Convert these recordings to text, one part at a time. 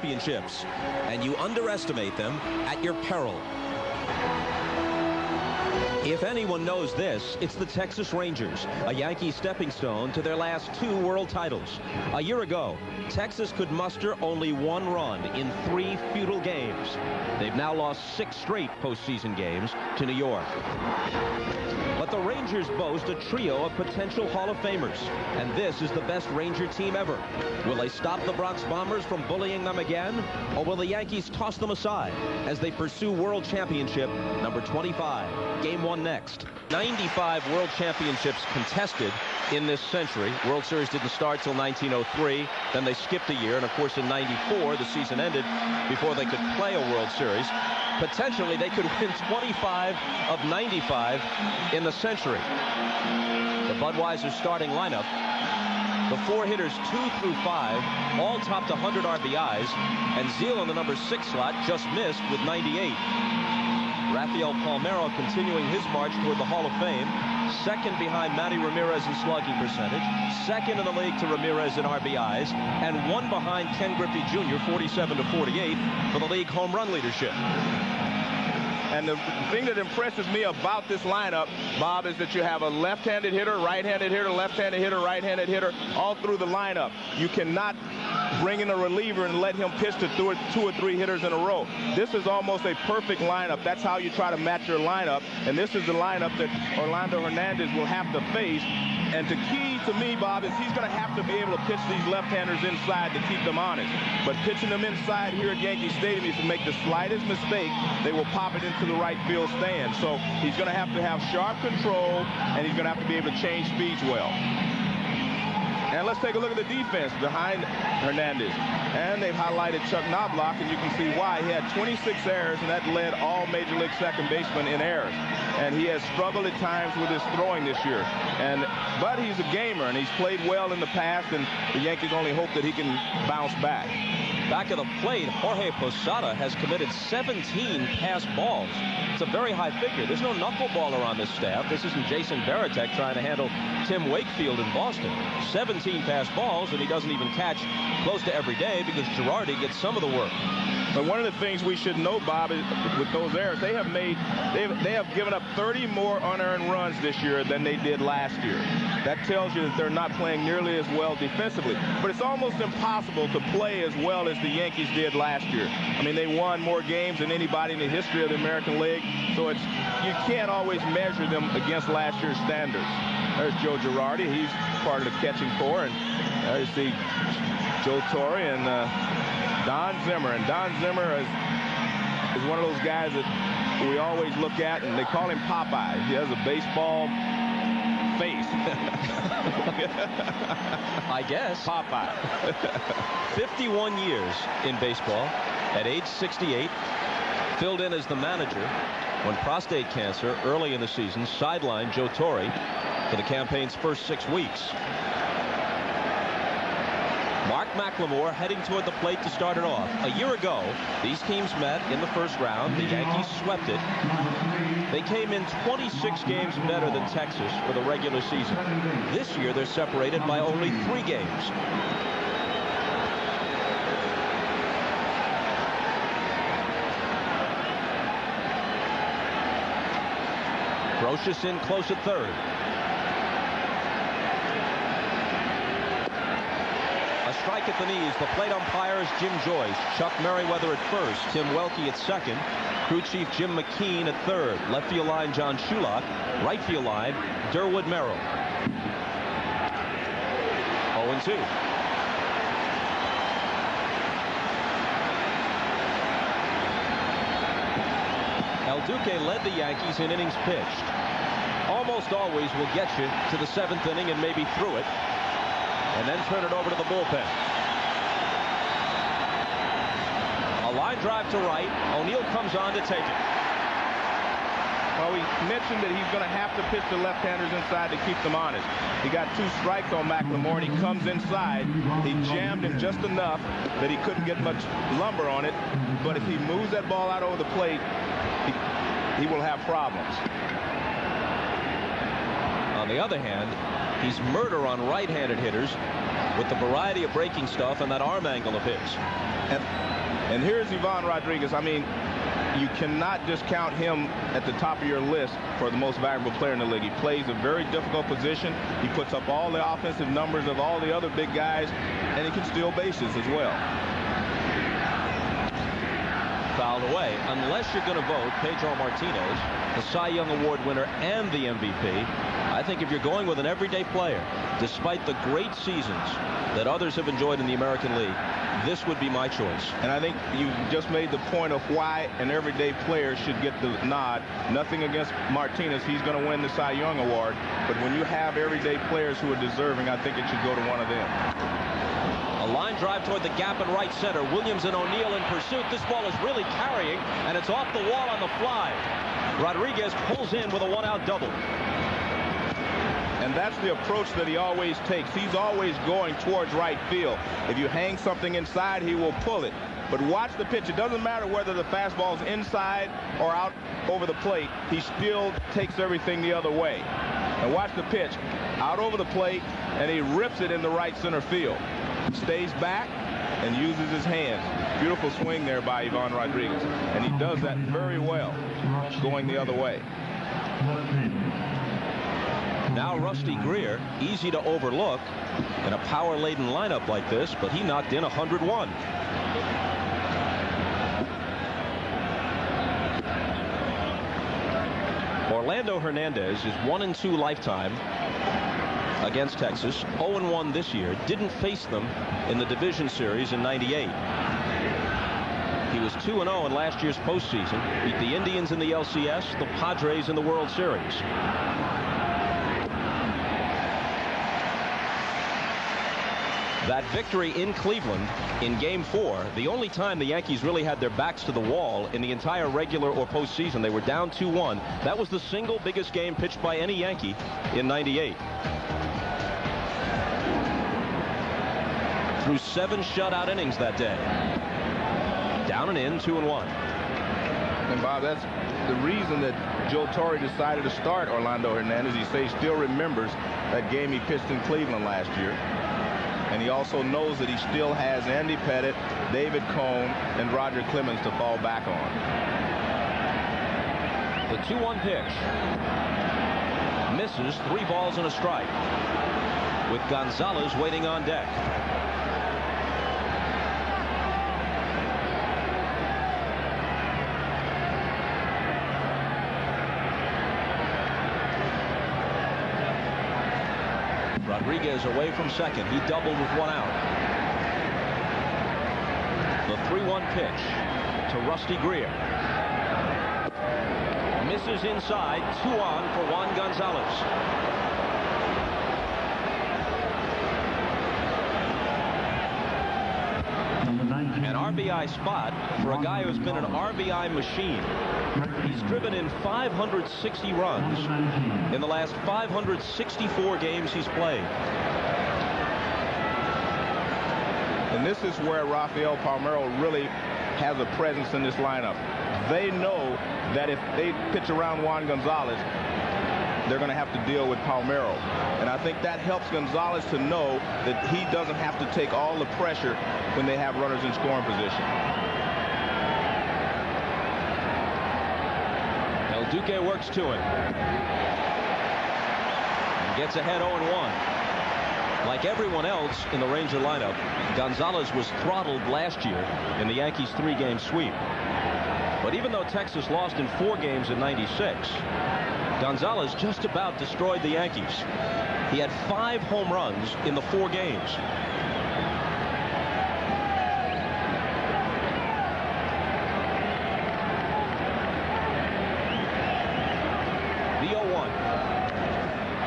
championships, and you underestimate them at your peril. If anyone knows this, it's the Texas Rangers, a Yankee stepping stone to their last 2 world titles. A year ago, Texas could muster only 1 run in 3 futile games. They've now lost 6 straight postseason games to New York. But the Rangers boast a trio of potential Hall of Famers, and this is the best Ranger team ever. Will they stop the Bronx Bombers from bullying them again, or will the Yankees toss them aside as they pursue World Championship number 25? Game 1 next. 95 World Championships contested in this century. World Series didn't start till 1903. Then they skipped a year, and of course in 94 the season ended before they could play a World Series. Potentially they could win 25 of 95 in the century. The Budweiser starting lineup, the 4 hitters 2 through 5 all topped 100 RBIs, and Zeal in the number 6 slot just missed with 98. Rafael Palmeiro continuing his march toward the Hall of Fame, second behind Matty Ramirez in slugging percentage, second in the league to Ramirez in RBIs, and 1 behind Ken Griffey Jr., 47 to 48, for the league home run leadership. And the thing that impresses me about this lineup, Bob, is that you have a left-handed hitter, right-handed hitter, left-handed hitter, right-handed hitter, all through the lineup. You cannot bring in a reliever and let him pitch to 2 or 3 hitters in a row. This is almost a perfect lineup. That's how you try to match your lineup. And this is the lineup that Orlando Hernandez will have to face. And the key to me, Bob, is he's going to have to be able to pitch these left-handers inside to keep them honest. But pitching them inside here at Yankee Stadium, if you make the slightest mistake, they will pop it into the right field stand. So he's going to have sharp control, and he's going to have to be able to change speeds well. And let's take a look at the defense behind Hernandez. And they've highlighted Chuck Knobloch, and you can see why. He had 26 errors, and that led all Major League second basemen in errors. And he has struggled at times with his throwing this year. But he's a gamer, and he's played well in the past, and the Yankees only hope that he can bounce back. Back of the plate, Jorge Posada has committed 17 pass balls. It's a very high figure. There's no knuckleballer on this staff. This isn't Jason Varitek trying to handle Tim Wakefield in Boston. 17 pass balls, and he doesn't even catch close to every day because Girardi gets some of the work. But one of the things we should know, Bob, is with those errors, they have given up 30 more unearned runs this year than they did last year. That tells you that they're not playing nearly as well defensively. But it's almost impossible to play as well as the Yankees did last year. I mean, they won more games than anybody in the history of the American League, so you can't always measure them against last year's standards. There's Joe Girardi. He's part of the catching corps, and there you see Joe Torre and Don Zimmer. And Don Zimmer is one of those guys that we always look at, and they call him Popeye. He has a baseball face. I guess. Popeye. 51 years in baseball. At age 68, filled in as the manager when prostate cancer early in the season sidelined Joe Torre for the campaign's first 6 weeks. Mark McLemore heading toward the plate to start it off. A year ago, these teams met in the first round. The Yankees swept it. They came in 26 games better than Texas for the regular season. This year, they're separated by only 3 games. Brocious in close at third. A strike at the knees. The plate umpire is Jim Joyce. Chuck Merriweather at first. Tim Welke at second. Crew chief Jim McKean at third. Left field line John Shulock. Right field line Durwood Merrill. 0-2. El Duque led the Yankees in innings pitched. Almost always will get you to the 7th inning and maybe through it, and then turn it over to the bullpen. A line drive to right. O'Neill comes on to take it. Well, we mentioned that he's going to have to pitch the left-handers inside to keep them honest. He got 2 strikes on McLemore, and he comes inside. He jammed him just enough that he couldn't get much lumber on it. But if he moves that ball out over the plate, he will have problems. On the other hand, he's murder on right-handed hitters. with the variety of breaking stuff and that arm angle of his. And here's Ivan Rodriguez. I mean, you cannot discount him at the top of your list for the most valuable player in the league. He plays a very difficult position. He puts up all the offensive numbers of all the other big guys, and he can steal bases as well. Fouled away. Unless you're going to vote Pedro Martinez, the Cy Young Award winner and the MVP, I think if you're going with an everyday player, despite the great seasons that others have enjoyed in the American League, this would be my choice. And I think you just made the point of why an everyday player should get the nod. Nothing against Martinez. He's going to win the Cy Young Award. But when you have everyday players who are deserving, I think it should go to one of them. A line drive toward the gap in right center. Williams and O'Neill in pursuit. This ball is really carrying, and it's off the wall on the fly. Rodriguez pulls in with a one-out double. And that's the approach that he always takes. He's always going towards right field. If you hang something inside, he will pull it. But watch the pitch. It doesn't matter whether the fastball is inside or out over the plate. He still takes everything the other way. And watch the pitch. Out over the plate, and he rips it in the right center field. Stays back and uses his hands. Beautiful swing there by Ivan Rodriguez. And he does that very well, going the other way. Now Rusty Greer, easy to overlook in a power-laden lineup like this, but he knocked in 101. Orlando Hernandez is 1-2 lifetime against Texas, 0-1 this year. Didn't face them in the division series in '98. He was 2-0 in last year's postseason. Beat the Indians in the LCS, the Padres in the World Series. That victory in Cleveland in Game 4, the only time the Yankees really had their backs to the wall in the entire regular or postseason. They were down 2-1. That was the single biggest game pitched by any Yankee in '98. Threw 7 shutout innings that day. Down and in, 2-1. And Bob, that's the reason that Joe Torre decided to start Orlando Hernandez. He says he still remembers that game he pitched in Cleveland last year. And he also knows that he still has Andy Pettit, David Cone, and Roger Clemens to fall back on. The 2-1 pitch. Misses, 3 balls and a strike. With Gonzalez waiting on deck. Rodriguez away from second. He doubled with 1 out. The 3-1 pitch to Rusty Greer. Misses inside. 2 on for Juan Gonzalez. An RBI spot for a guy who's been an RBI machine. He's driven in 560 runs in the last 564 games he's played. And this is where Rafael Palmeiro really has a presence in this lineup. They know that if they pitch around Juan Gonzalez, they're going to have to deal with Palmeiro. And I think that helps Gonzalez to know that he doesn't have to take all the pressure when they have runners in scoring position. El Duque works to him. And gets ahead 0-1. Like everyone else in the Ranger lineup, Gonzalez was throttled last year in the Yankees' 3-game sweep. But even though Texas lost in 4 games in '96, Gonzalez just about destroyed the Yankees. He had 5 home runs in the 4 games. The 0-1.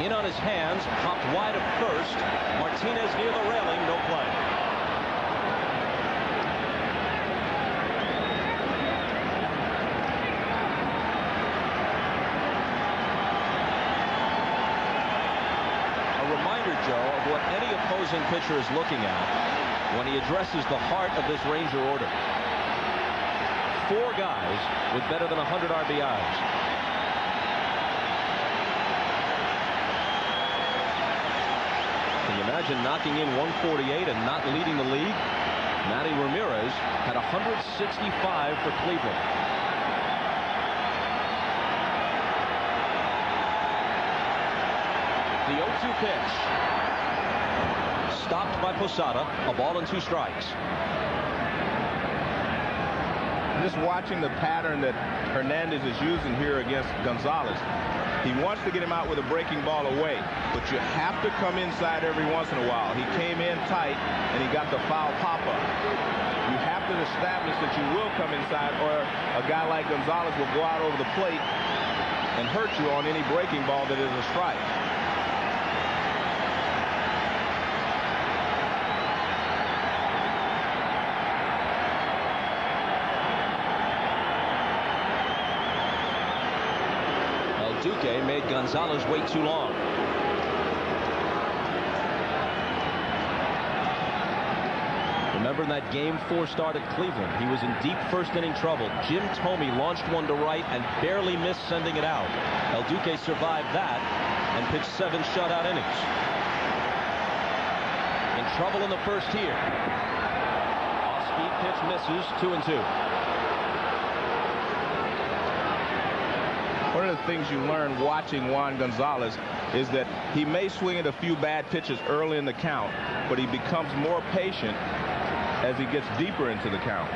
In on his hands, popped wide of first. Martinez near the railing, no play. Of what any opposing pitcher is looking at when he addresses the heart of this Ranger order. 4 guys with better than 100 RBIs. Can you Imagine knocking in 148 and not leading the league. Manny Ramirez had 165 for Cleveland. The 0-2 pitch. Stopped by Posada. A ball and 2 strikes. Just watching the pattern that Hernandez is using here against Gonzalez. He wants to get him out with a breaking ball away, but you have to come inside every once in a while. He came in tight, and he got the foul pop-up. You have to establish that you will come inside, or a guy like Gonzalez will go out over the plate and hurt you on any breaking ball that is a strike. Duque made Gonzalez wait too long. Remember that Game 4 start at Cleveland? He was in deep first-inning trouble. Jim Thome launched one to right and barely missed sending it out. El Duque survived that and pitched 7 shutout innings. In trouble in the first here. Off-speed pitch misses. 2-2. One of the things you learn watching Juan Gonzalez is that he may swing at a few bad pitches early in the count, but he becomes more patient as he gets deeper into the count.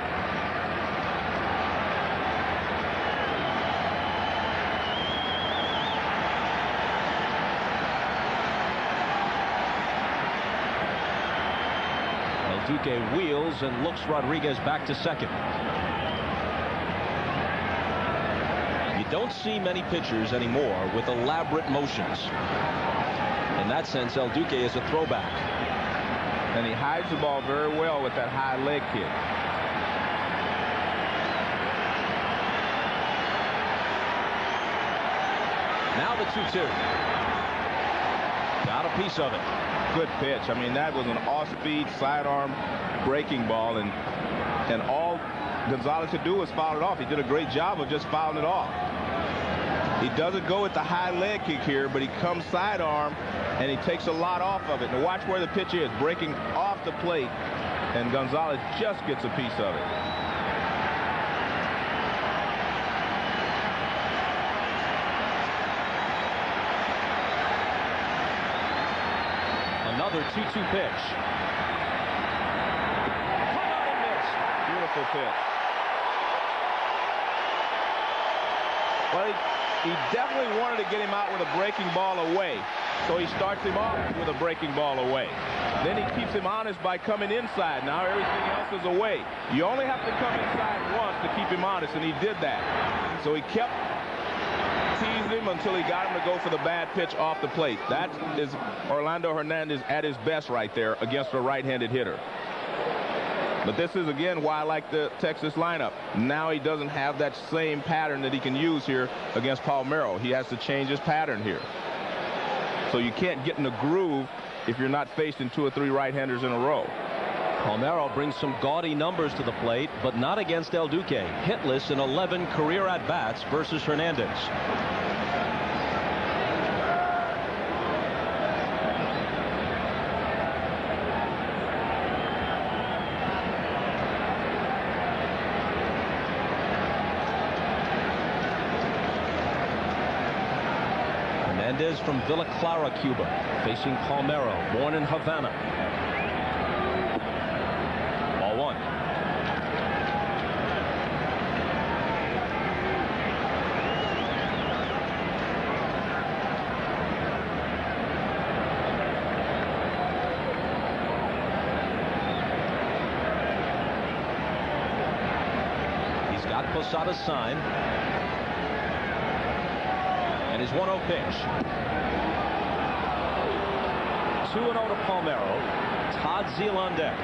El Duque wheels and looks Rodriguez back to second. Don't see many pitchers anymore with elaborate motions. In that sense, El Duque is a throwback. And he hides the ball very well with that high leg kick. Now the 2-2. Got a piece of it. Good pitch. I mean, that was an off-speed sidearm breaking ball, and all Gonzalez could do was foul it off. He did a great job of just fouling it off. He doesn't go with the high leg kick here, but he comes sidearm, and he takes a lot off of it. Now watch where the pitch is, breaking off the plate, and Gonzalez just gets a piece of it. Another 2-2 pitch. Come on and miss. Beautiful pitch. Well, he definitely wanted to get him out with a breaking ball away. So he starts him off with a breaking ball away. Then he keeps him honest by coming inside. Now everything else is away. You only have to come inside once to keep him honest, and he did that. So he kept teasing him until he got him to go for the bad pitch off the plate. That is Orlando Hernandez at his best right there against a right-handed hitter. But this is, again, why I like the Texas lineup. Now he doesn't have that same pattern that he can use here against Palmeiro. He has to change his pattern here. So you can't get in the groove if you're not facing 2 or 3 right-handers in a row. Palmeiro brings some gaudy numbers to the plate, but not against El Duque. Hitless in 11 career at-bats versus Hernandez. Hernandez from Villa Clara, Cuba, facing Palmeiro, born in Havana. Ball 1. He's got Posada's sign. And his 1-0 pitch. 2-0 to Palmeiro. Todd Zeile on deck.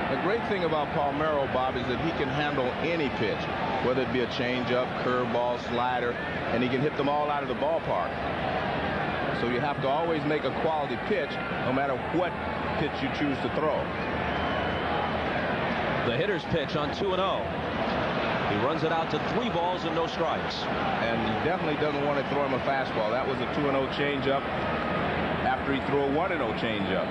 The great thing about Palmeiro, Bob, is that he can handle any pitch, whether it be a changeup, curveball, slider, and he can hit them all out of the ballpark. So you have to always make a quality pitch, no matter what pitch you choose to throw. The hitter's pitch on 2-0. He runs it out to 3 balls and no strikes. And he definitely doesn't want to throw him a fastball. That was a 2-0 changeup after after he threw a 1-0 changeup.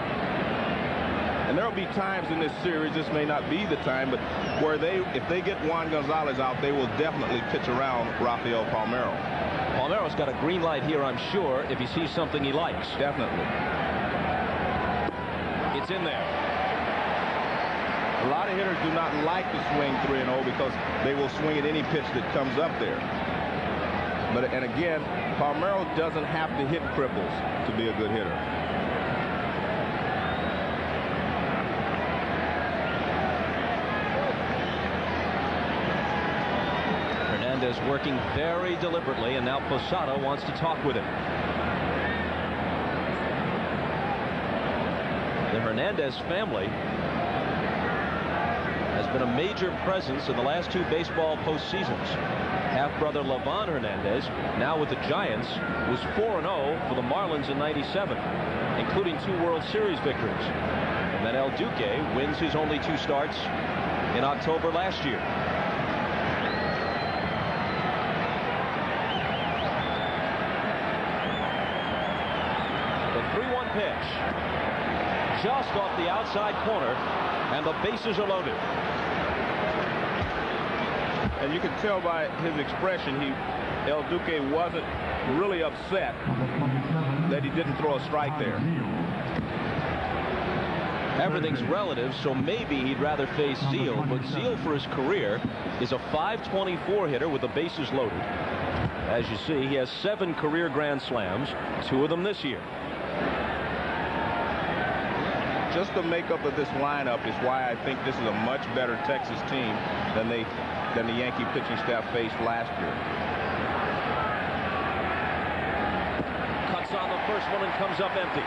And there will be times in this series, this may not be the time, but where if they get Juan Gonzalez out, they will definitely pitch around Rafael Palmeiro. Palmeiro's got a green light here, I'm sure, if he sees something he likes. Definitely. It's in there. A lot of hitters do not like to swing 3-0 because they will swing at any pitch that comes up there. And again, Palmeiro doesn't have to hit cripples to be a good hitter. Hernandez working very deliberately, and now Posada wants to talk with him. The Hernandez family has been a major presence in the last 2 baseball postseasons. Half-brother Livan Hernandez, now with the Giants, was 4-0 for the Marlins in '97, including 2 World Series victories. And then El Duque wins his only 2 starts in October last year. The 3-1 pitch, just off the outside corner, and the bases are loaded. And you can tell by his expression, El Duque wasn't really upset that he didn't throw a strike there. Everything's relative, so maybe he'd rather face Zeal, but Zeal for his career is a .524 hitter with the bases loaded. As you see, he has 7 career grand slams, 2 of them this year. Just the makeup of this lineup is why I think this is a much better Texas team than the Yankee pitching staff faced last year. Cuts on the first one and comes up empty.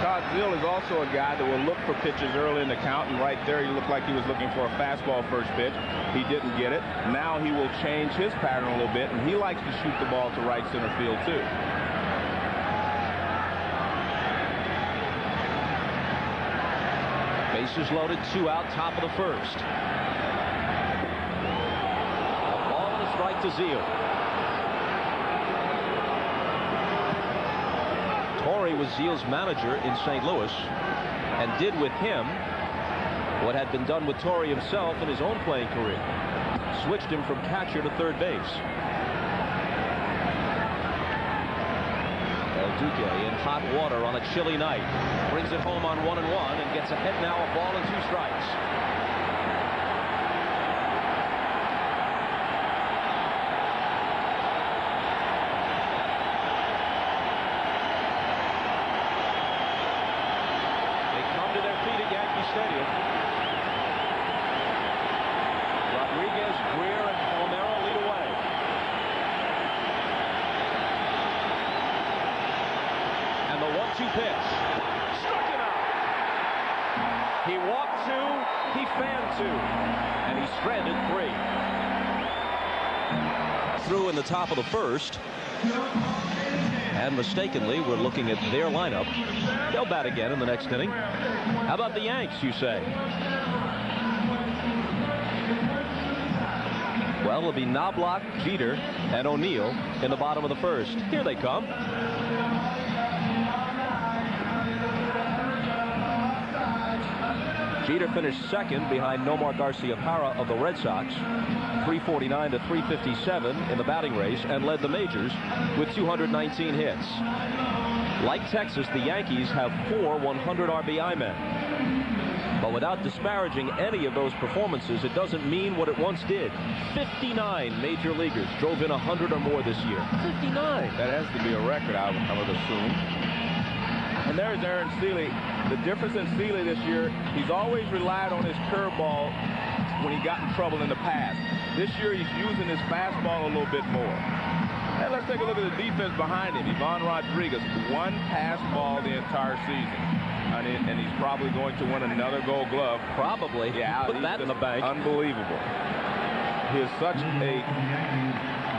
Todd Zeal is also a guy that will look for pitches early in the count, and right there he looked like he was looking for a fastball first pitch. He didn't get it. Now he will change his pattern a little bit, and he likes to shoot the ball to right center field too. Bases loaded, 2 out, top of the first. A ball and a strike to Zeal. Torre was Zeal's manager in St. Louis and did with him what had been done with Torre himself in his own playing career. Switched him from catcher to third base. El Duque in hot water on a chilly night. Brings it home on 1-1 and gets ahead now, a ball and 2 strikes. They come to their feet at Yankee Stadium. Rodriguez, Greer, and Palmeiro lead away. And the 1-2 pitch. Struck him out. He walked 2, he fanned 2, and he stranded 3. Through in the top of the first. And mistakenly, we're looking at their lineup. They'll bat again in the next inning. How about the Yanks, you say? Well, it'll be Knobloch, Jeter, and O'Neill in the bottom of the first. Here they come. Jeter finished second behind Nomar Garcia-Parra of the Red Sox, 349 to 357 in the batting race, and led the majors with 219 hits. Like Texas, the Yankees have 4 100 RBI men. But without disparaging any of those performances, it doesn't mean what it once did. 59 major leaguers drove in 100 or more this year. 59. That has to be a record, I would assume. And there's Aaron Seeley. The difference in Seeley this year, he's always relied on his curveball when he got in trouble in the past. This year, he's using his fastball a little bit more. And let's take a look at the defense behind him. Ivan Rodriguez, 1 pass ball the entire season. And he's probably going to win another Gold Glove. Probably. Yeah, put that in the bank. Unbelievable. He is such a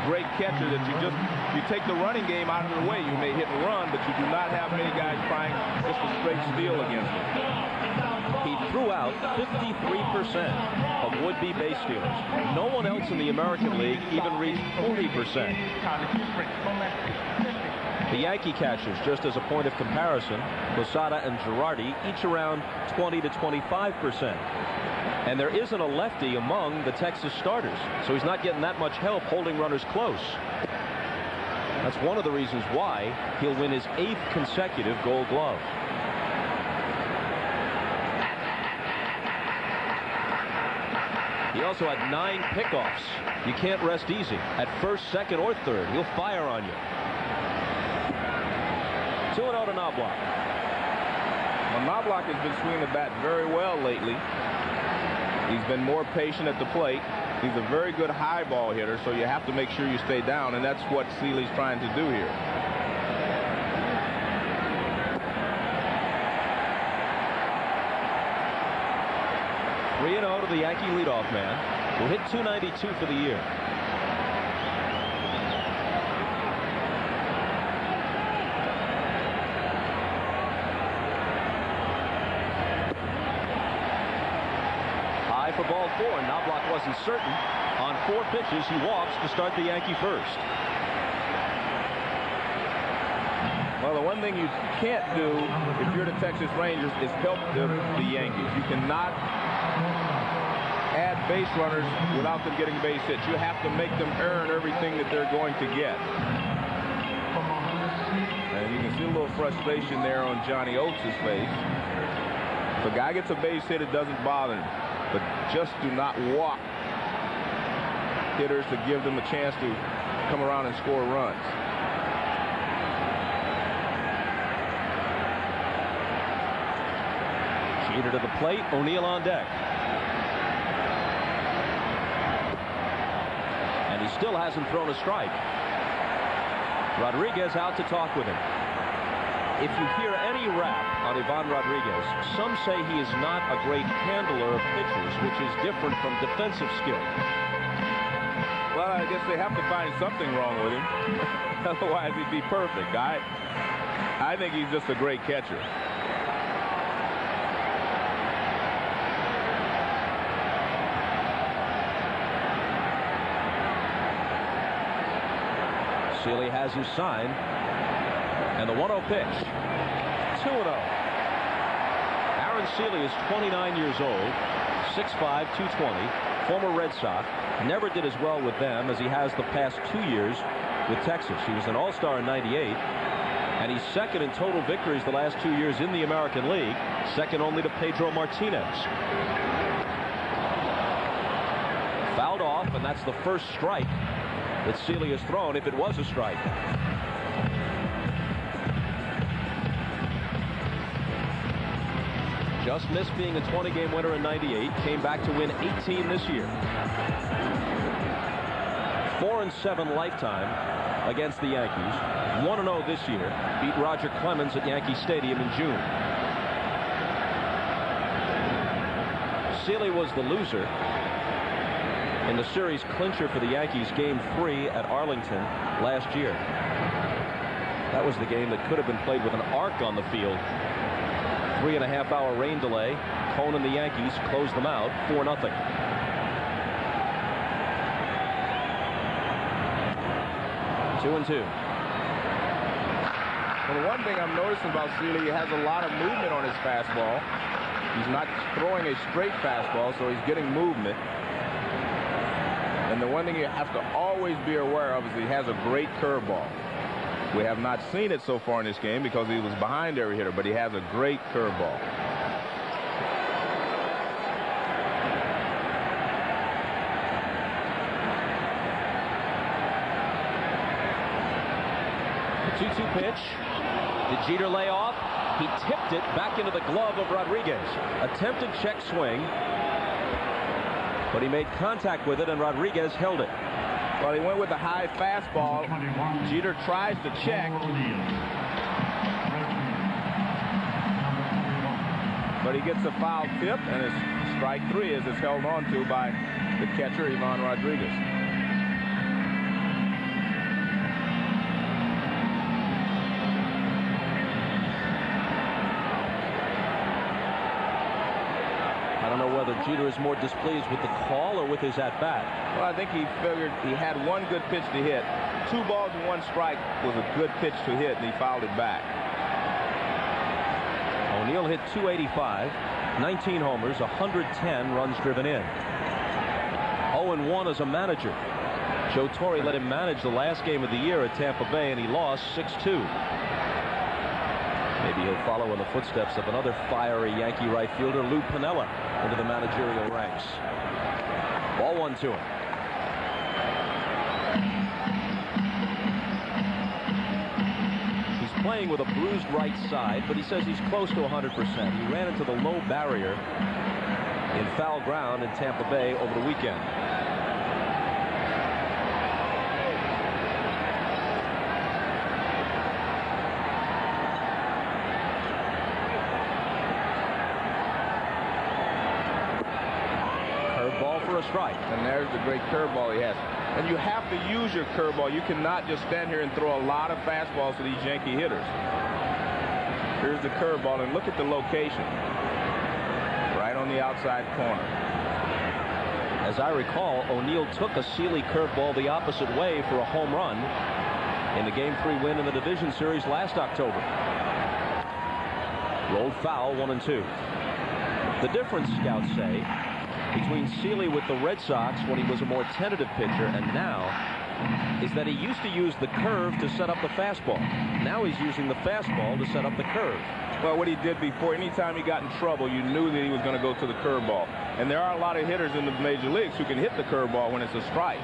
great catcher that you take the running game out of the way. You may hit and run, but you do not have many guys trying just a straight steal against him. He threw out 53% of would-be base stealers. No one else in the American League even reached 40%. The Yankee catchers, just as a point of comparison, Posada and Girardi, each around 20 to 25%. And there isn't a lefty among the Texas starters, so he's not getting that much help holding runners close. That's one of the reasons why he'll win his 8th consecutive Gold Glove. He also had 9 pickoffs. You can't rest easy. At first, second, or third, he'll fire on you. 2-0 to Knobloch. Well, Knobloch has been swinging the bat very well lately. He's been more patient at the plate. He's a very good high ball hitter, so you have to make sure you stay down, and that's what Seeley's trying to do here. Three 3-0 to the Yankee leadoff man, who hit .292 for the year. For ball 4, Knobloch wasn't certain. On 4 pitches, he walks to start the Yankee first. Well, the one thing you can't do if you're the Texas Rangers is help the Yankees. You cannot add base runners without them getting base hits. You have to make them earn everything that they're going to get. And you can see a little frustration there on Johnny Oates' face. If a guy gets a base hit, it doesn't bother him. But just do not walk hitters to give them a chance to come around and score runs. Jeter to the plate, O'Neill on deck. And he still hasn't thrown a strike. Rodriguez out to talk with him. If you hear any rap on Ivan Rodriguez, some say he is not a great handler of pitchers, which is different from defensive skill. Well, I guess they have to find something wrong with him. Otherwise, he'd be perfect. I think he's just a great catcher. Seeley has his sign. And the 1-0 pitch. 2-0. Aaron Seeley is 29 years old, 6'5", 220, former Red Sox. Never did as well with them as he has the past 2 years with Texas. He was an All-Star in '98, and he's second in total victories the last 2 years in the American League, second only to Pedro Martinez. Fouled off, and that's the first strike that Seeley has thrown, if it was a strike. Just missed being a 20-game winner in '98. Came back to win 18 this year. 4-7 lifetime against the Yankees. 1-0 this year. Beat Roger Clemens at Yankee Stadium in June. Seeley was the loser in the series clincher for the Yankees, Game 3 at Arlington last year. That was the game that could have been played with an arc on the field. 3.5-hour rain delay. Cone and the Yankees closed them out 4-0. 2-2. Well, the one thing I'm noticing about Seeley, he has a lot of movement on his fastball. He's not throwing a straight fastball, so he's getting movement. And the one thing you have to always be aware of is he has a great curveball. We have not seen it so far in this game because he was behind every hitter, but he has a great curveball. The 2-2 pitch. Did Jeter lay off? He tipped it back into the glove of Rodriguez. Attempted check swing, but he made contact with it, and Rodriguez held it. Well, he went with a high fastball. Jeter tries to check, but he gets a foul tip, and it's strike 3 as it's held on to by the catcher, Ivan Rodriguez. I don't know whether Jeter is more displeased with the call or with his at-bat. Well, I think he figured he had one good pitch to hit. 2 balls and 1 strike was a good pitch to hit, and he fouled it back. O'Neill hit .285, 19 homers, 110 runs driven in. 0-1 as a manager. Joe Torre let him manage the last game of the year at Tampa Bay, and he lost 6-2. Maybe he'll follow in the footsteps of another fiery Yankee right fielder, Lou Piniella, into the managerial ranks. Ball 1 to him. He's playing with a bruised right side, but he says he's close to 100%. He ran into the low barrier in foul ground in Tampa Bay over the weekend. For a strike. And there's the great curveball he has. And you have to use your curveball. You cannot just stand here and throw a lot of fastballs to these Yankee hitters. Here's the curveball, and look at the location. Right on the outside corner. As I recall, O'Neill took a Seeley curveball the opposite way for a home run in the Game 3 win in the division series last October. Rolled foul, 1-2. The difference, scouts say, between Seeley with the Red Sox when he was a more tentative pitcher and now is that he used to use the curve to set up the fastball. Now he's using the fastball to set up the curve. Well, what he did before, anytime he got in trouble, you knew that he was going to go to the curveball. And there are a lot of hitters in the major leagues who can hit the curveball when it's a strike.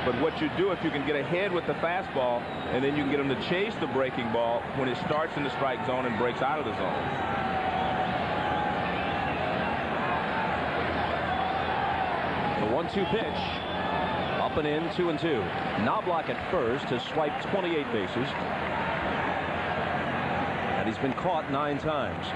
But what you do, if you can get ahead with the fastball, and then you can get him to chase the breaking ball when it starts in the strike zone and breaks out of the zone. The 1-2 pitch. Up and in, 2-2. Knobloch at first has swiped 28 bases. And he's been caught 9 times.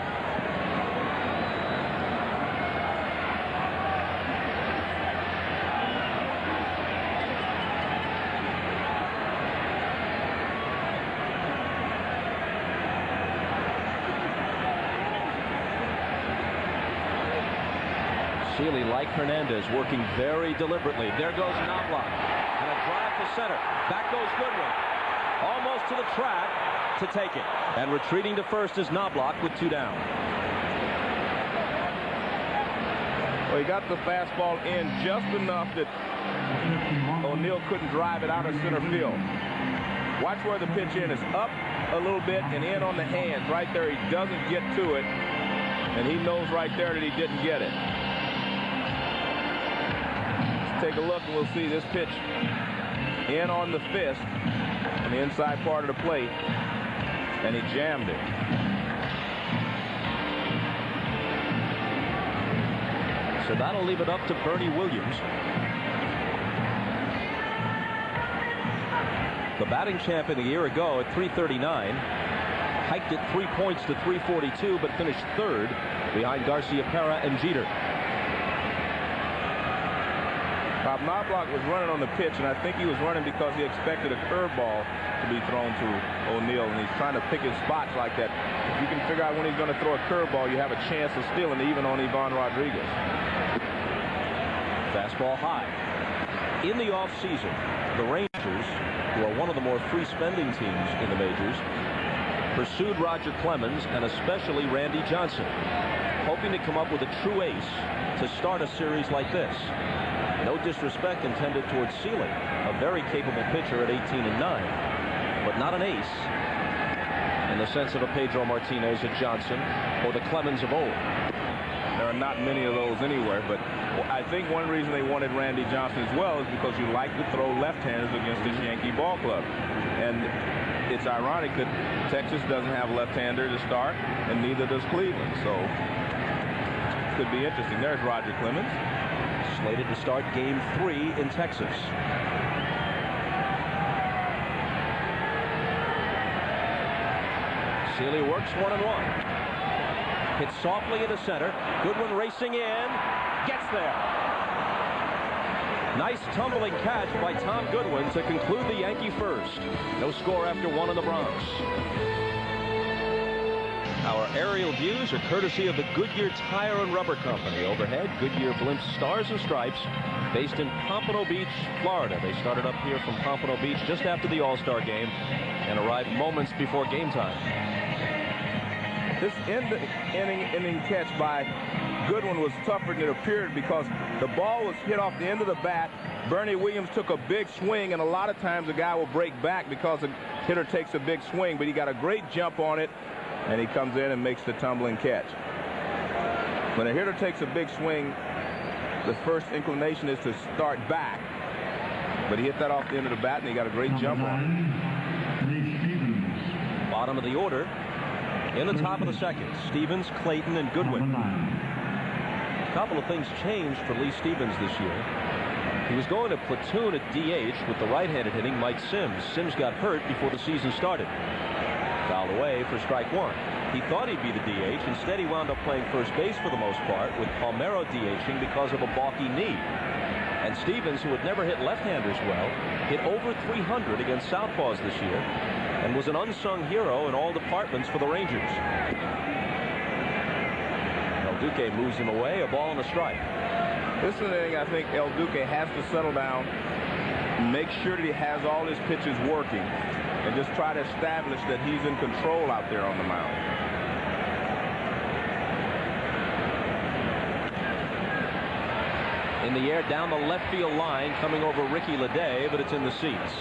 Seeley, like Hernandez, working very deliberately. There goes Knobloch. And a drive to center. Back goes Goodwin. Almost to the track to take it. And retreating to first is Knobloch with 2 down. Well, he got the fastball in just enough that O'Neill couldn't drive it out of center field. Watch where the pitch in is up a little bit and in on the hands. Right there, he doesn't get to it. And he knows right there that he didn't get it. Take a look and we'll see this pitch in on the fist on the inside part of the plate, and he jammed it. So that'll leave it up to Bernie Williams. The batting champion a year ago at 339 hiked it 3 points to 342, but finished 3rd behind Garciaparra and Jeter. Bob Knobloch was running on the pitch, and I think he was running because he expected a curveball to be thrown to O'Neill, and he's trying to pick his spots like that. If you can figure out when he's going to throw a curveball, you have a chance of stealing even on Ivan Rodriguez. Fastball high. In the offseason, the Rangers, who are one of the more free-spending teams in the majors, pursued Roger Clemens and especially Randy Johnson, hoping to come up with a true ace to start a series like this. No disrespect intended towards Seeley, a very capable pitcher at 18-9, but not an ace in the sense of a Pedro Martinez, a Johnson, or the Clemens of old. There are not many of those anywhere, but I think one reason they wanted Randy Johnson as well is because you like to throw left-handers against this Yankee ball club. And it's ironic that Texas doesn't have a left-hander to start, and neither does Cleveland. So it could be interesting. There's Roger Clemens. Slated to start Game 3 in Texas. Seeley works 1-1. Hits softly into center. Goodwin racing in. Gets there. Nice tumbling catch by Tom Goodwin to conclude the Yankee first. No score after 1 in the Bronx. Our aerial views are courtesy of the Goodyear Tire and Rubber Company. Overhead, Goodyear blimps Stars and Stripes, based in Pompano Beach, Florida. They started up here from Pompano Beach just after the All-Star game and arrived moments before game time. This inning catch by Goodwin was tougher than it appeared because the ball was hit off the end of the bat. Bernie Williams took a big swing, and a lot of times a guy will break back because the hitter takes a big swing, but he got a great jump on it, and he comes in and makes the tumbling catch. When a hitter takes a big swing, the first inclination is to start back, but he hit that off the end of the bat, and he got a great jump on it. Bottom of the order. In the top of the second, Stevens, Clayton, and Goodwin. A couple of things changed for Lee Stevens this year. He was going to platoon at DH with the right-handed hitting Mike Sims. Sims got hurt before the season started. Fouled away for strike one. He thought he'd be the DH. Instead, he wound up playing first base for the most part, with Palmeiro DHing because of a balky knee. And Stevens, who had never hit left-handers well, hit over 300 against southpaws this year, and was an unsung hero in all departments for the Rangers. El Duque moves him away, a ball and a strike. This is an inning I think El Duque has to settle down, make sure that he has all his pitches working, and just try to establish that he's in control out there on the mound. In the air down the left field line, coming over Ricky Leday, but it's in the seats.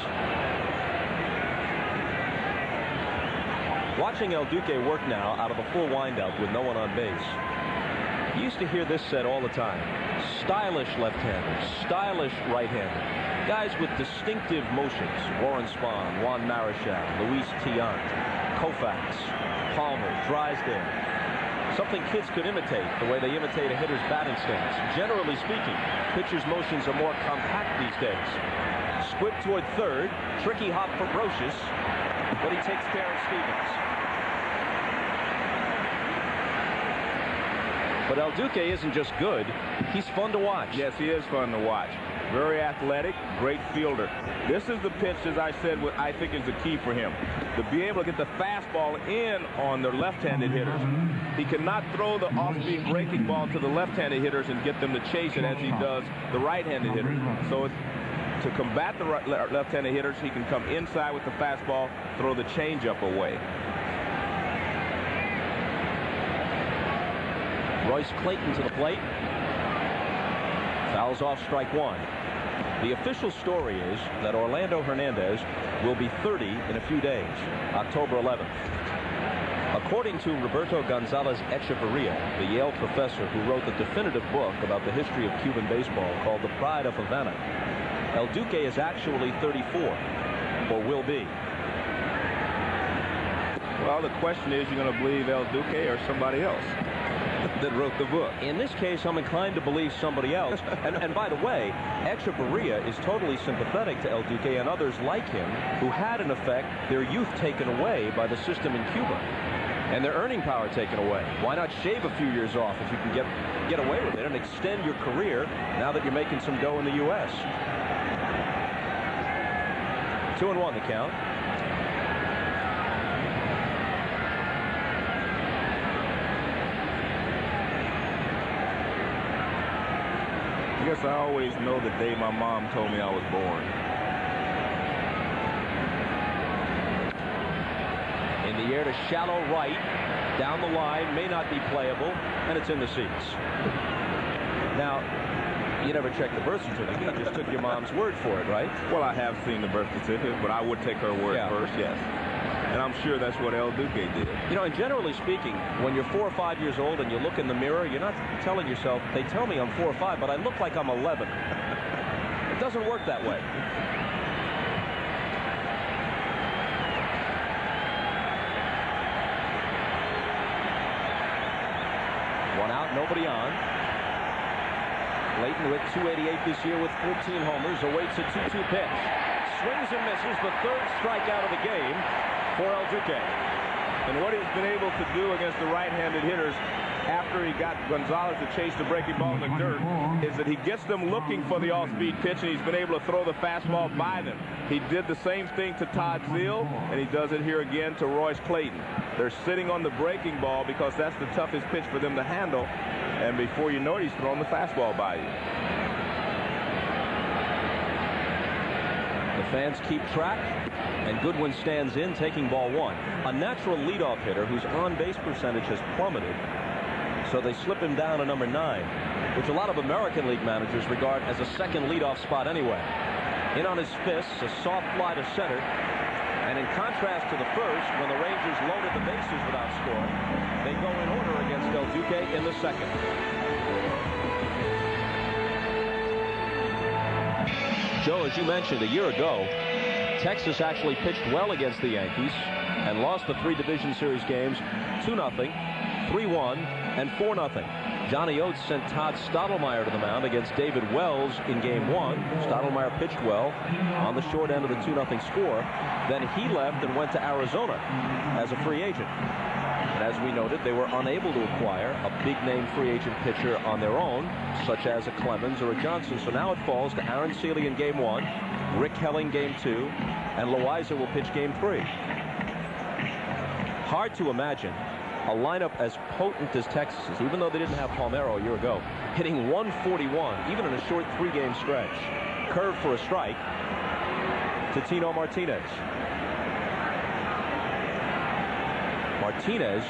Watching El Duque work now out of a full windup with no one on base. You used to hear this said all the time. Stylish left-hander, stylish right-hander. Guys with distinctive motions. Warren Spahn, Juan Marichal, Luis Tiant, Koufax, Palmer, Drysdale. Something kids could imitate, the way they imitate a hitter's batting stance. Generally speaking, pitchers' motions are more compact these days. Squib toward third, tricky hop for Brocious, but he takes care of Stevens. But El Duque isn't just good, he's fun to watch. Yes, he is fun to watch. Very athletic, great fielder. This is the pitch, as I said, what I think is the key for him. To be able to get the fastball in on the left-handed hitters. He cannot throw the off-speed breaking ball to the left-handed hitters and get them to chase it as he does the right-handed hitters. So to combat the left-handed hitters, he can come inside with the fastball, throw the changeup away. Royce Clayton to the plate. Fouls off strike one. The official story is that Orlando Hernandez will be 30 in a few days, October 11th. According to Roberto Gonzalez Echeverria, the Yale professor who wrote the definitive book about the history of Cuban baseball called The Pride of Havana, El Duque is actually 34, or will be. Well, the question is, you're going to believe El Duque or somebody else that wrote the book? In this case, I'm inclined to believe somebody else. and by the way, Echeverria is totally sympathetic to El Duque and others like him who had, in effect, their youth taken away by the system in Cuba and their earning power taken away. Why not shave a few years off if you can get away with it and extend your career now that you're making some dough in the U.S.? 2-1 the count. I guess I always know the day my mom told me I was born. In the air to shallow right, down the line, may not be playable, and it's in the seats. Now, you never checked the birth certificate. You just took your mom's word for it, right? Well, I have seen the birth certificate, but I would take her word first, yes. And I'm sure that's what El Duque did. You know, and generally speaking, when you're 4 or 5 years old and you look in the mirror, you're not telling yourself, they tell me I'm 4 or 5, but I look like I'm 11. It doesn't work that way. One out, nobody on. Clayton with 288 this year with 14 homers awaits a 2-2 pitch. Swings and misses, the third strikeout of the game for El Duque. And what he's been able to do against the right-handed hitters after he got Gonzalez to chase the breaking ball in the dirt is that he gets them looking for the off-speed pitch, and he's been able to throw the fastball by them. He did the same thing to Todd Zeile, and he does it here again to Royce Clayton. They're sitting on the breaking ball because that's the toughest pitch for them to handle, and before you know it, he's throwing the fastball by you. The fans keep track, and Goodwin stands in, taking ball one. A natural leadoff hitter whose on-base percentage has plummeted, so they slip him down to number 9, which a lot of American League managers regard as a second leadoff spot anyway. In on his fists, a soft fly to center, and in contrast to the first, when the Rangers loaded the bases without scoring, they go in order against Del Duque in the second. Joe, as you mentioned, a year ago, Texas actually pitched well against the Yankees and lost the 3 division series games 2-0, 3-1, and 4-0. Johnny Oates sent Todd Stottlemyre to the mound against David Wells in game 1. Stottlemyre pitched well on the short end of the 2-0 score. Then he left and went to Arizona as a free agent. And as we noted, they were unable to acquire a big-name free agent pitcher on their own, such as a Clemens or a Johnson. So now it falls to Aaron Seeley in game 1, Rick Helling game 2, and Loaiza will pitch game 3. Hard to imagine a lineup as potent as Texas's, even though they didn't have Palmeiro a year ago, hitting 141 even in a short 3-game stretch. Curve for a strike to Tino Martinez. Martinez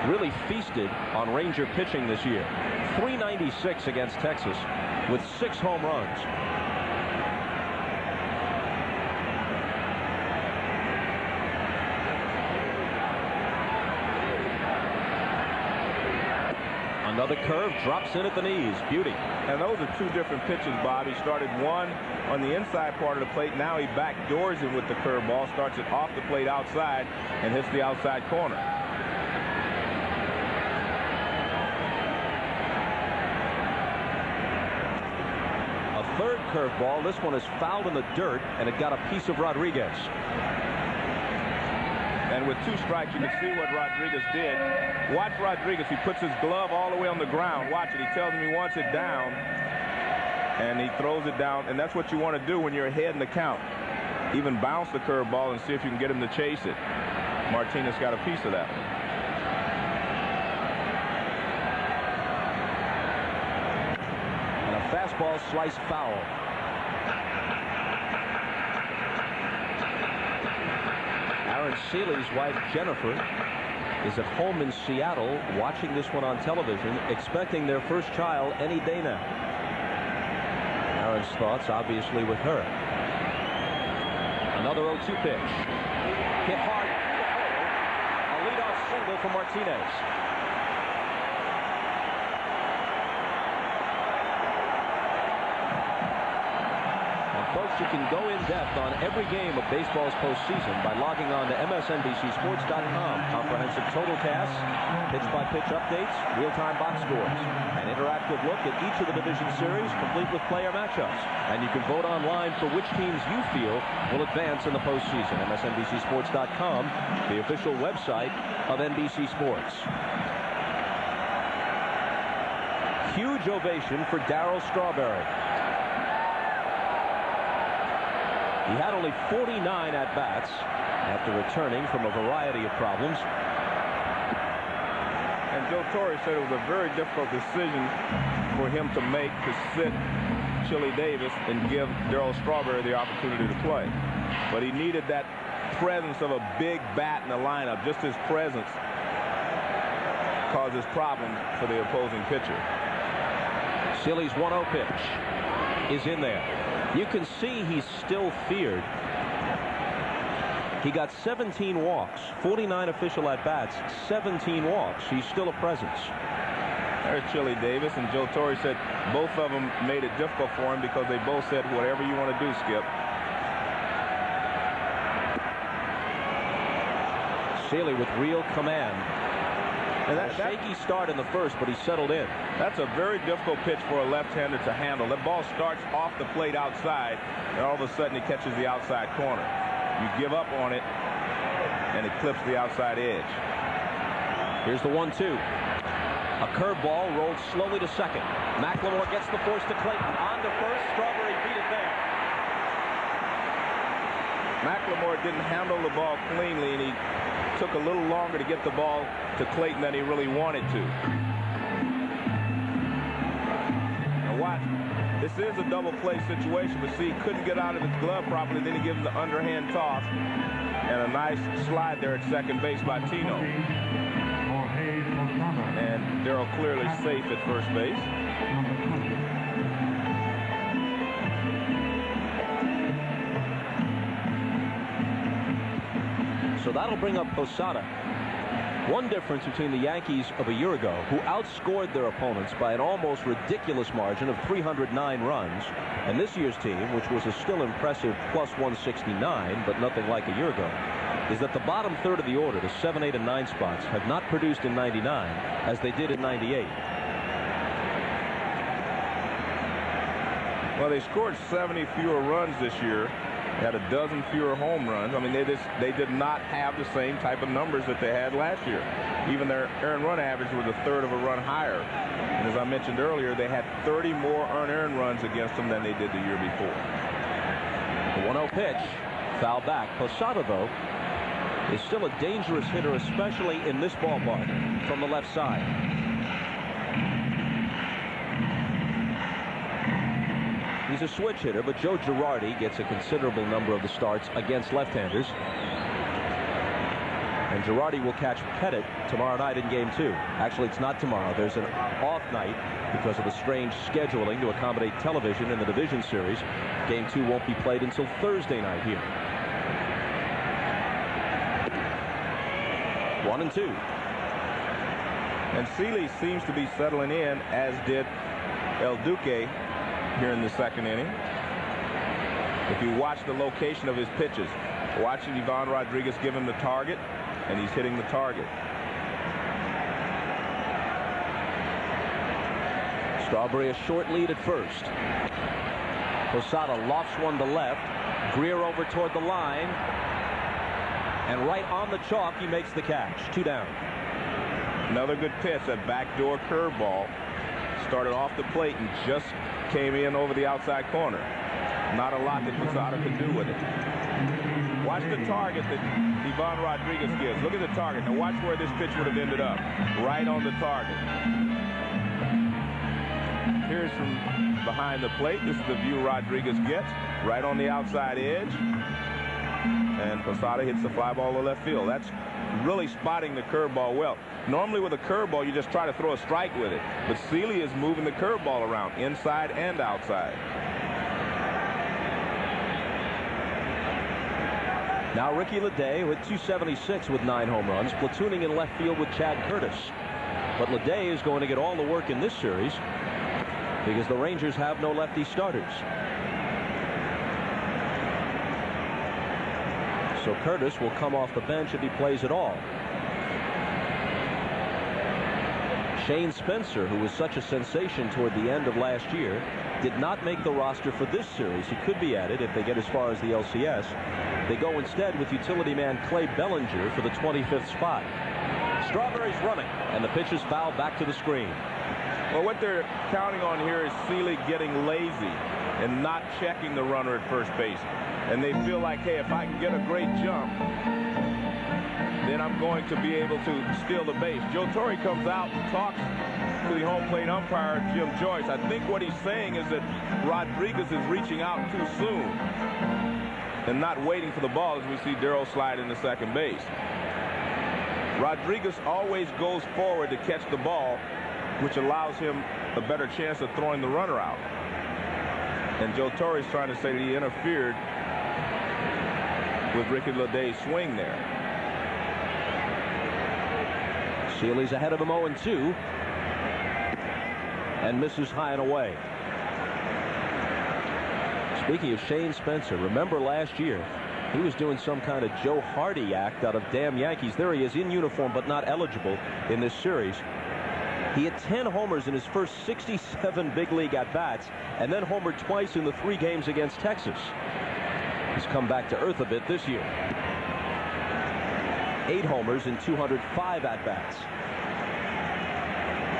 really feasted on Ranger pitching this year. 396 against Texas with 6 home runs. Another curve drops in at the knees. Beauty. And those are 2 different pitches, Bob. He started one on the inside part of the plate. Now he backdoors it with the curveball, starts it off the plate outside, and hits the outside corner. A third curveball. This one is fouled in the dirt, and it got a piece of Rodriguez. And with 2 strikes, you can see what Rodriguez did. Watch Rodriguez. He puts his glove all the way on the ground. Watch it. He tells him he wants it down, and he throws it down. And that's what you want to do when you're ahead in the count. Even bounce the curveball and see if you can get him to chase it. Martinez got a piece of that one. And a fastball sliced foul. Aaron Seeley's wife, Jennifer, is at home in Seattle watching this one on television, expecting their first child any day now. Aaron's thoughts obviously with her. Another 0-2 pitch. Hit hard. A leadoff single for Martinez. Folks, you can go in depth on every game of baseball's postseason by logging on to MSNBCSports.com. Comprehensive total casts, pitch-by-pitch updates, real-time box scores, an interactive look at each of the division series, complete with player matchups. And you can vote online for which teams you feel will advance in the postseason. MSNBCSports.com, the official website of NBC Sports. Huge ovation for Darryl Strawberry. He had only 49 at-bats after returning from a variety of problems. And Joe Torre said it was a very difficult decision for him to make, to sit Chili Davis and give Darryl Strawberry the opportunity to play. But he needed that presence of a big bat in the lineup. Just his presence causes problems for the opposing pitcher. Chili's 1-0 pitch is in there. You can see he's still feared. He got 17 walks, 49 official at-bats, 17 walks. He's still a presence. There's Chili Davis, and Joe Torre said both of them made it difficult for him because they both said, whatever you want to do, Skip. Seeley with real command. And a shaky start in the first, but he settled in. That's a very difficult pitch for a left-hander to handle. That ball starts off the plate outside, and all of a sudden it catches the outside corner. You give up on it, and it clips the outside edge. Here's the 1-2. A curveball rolled slowly to second. McLemore gets the force to Clayton. On to first. Strawberry beat it there. McLemore didn't handle the ball cleanly, and he took a little longer to get the ball to Clayton than he really wanted to. Now watch. This is a double play situation, but see, he couldn't get out of his glove properly. Then he gives the underhand toss and a nice slide there at second base by Tino. And Darrell clearly safe at first base. So that'll bring up Posada. One difference between the Yankees of a year ago, who outscored their opponents by an almost ridiculous margin of 309 runs, and this year's team, which was a still impressive plus 169, but nothing like a year ago, is that the bottom third of the order, the 7, 8, and 9 spots, have not produced in 99 as they did in 98. Well, they scored 70 fewer runs this year, had a dozen fewer home runs. I mean, they did not have the same type of numbers that they had last year. Even their earned run average was a third of a run higher. And as I mentioned earlier, they had 30 more earned runs against them than they did the year before. The 1-0 pitch, foul back. Posada, though, is still a dangerous hitter, especially in this ballpark from the left side. He's a switch hitter, but Joe Girardi gets a considerable number of the starts against left-handers. And Girardi will catch Pettit tomorrow night in Game 2. Actually, it's not tomorrow. There's an off night because of the strange scheduling to accommodate television in the division series. Game 2 won't be played until Thursday night here. 1-2. And Seeley seems to be settling in, as did El Duque here in the second inning. If you watch the location of his pitches, watching Ivan Rodriguez give him the target, and he's hitting the target. Strawberry a short lead at first. Posada lofts one to left. Greer over toward the line. And right on the chalk, he makes the catch. 2 down. Another good pitch, that backdoor curveball. Started off the plate and just came in over the outside corner. Not a lot that Posada could do with it. Watch the target that Ivan Rodriguez gives. Look at the target. Now watch where this pitch would have ended up. Right on the target. Here's from behind the plate. This is the view Rodriguez gets. Right on the outside edge. And Posada hits the fly ball to left field. That's really spotting the curveball well. Normally with a curveball, you just try to throw a strike with it. But Seeley is moving the curveball around, inside and outside. Now Ricky Leday with 276 with 9 home runs, platooning in left field with Chad Curtis. But Leday is going to get all the work in this series because the Rangers have no lefty starters. So Curtis will come off the bench if he plays at all. Shane Spencer, who was such a sensation toward the end of last year, did not make the roster for this series. He could be added if they get as far as the LCS. They go instead with utility man Clay Bellinger for the 25th spot. Strawberry's running, and the pitch is fouled back to the screen. Well, what they're counting on here is Seeley getting lazy and not checking the runner at first base. And they feel like, hey, if I can get a great jump, then I'm going to be able to steal the base. Joe Torre comes out and talks to the home plate umpire, Jim Joyce. I think what he's saying is that Rodriguez is reaching out too soon and not waiting for the ball, as we see Darrell slide into second base. Rodriguez always goes forward to catch the ball, which allows him a better chance of throwing the runner out. And Joe Torre is trying to say that he interfered with Ricky Leday's swing there. Seeley's ahead of him 0-2 and misses high and away. Speaking of Shane Spencer, remember last year he was doing some kind of Joe Hardy act out of damn Yankees. There he is in uniform but not eligible in this series. He had 10 homers in his first 67 big league at-bats and then homered twice in the 3 games against Texas. He's come back to earth a bit this year. 8 homers in 205 at-bats.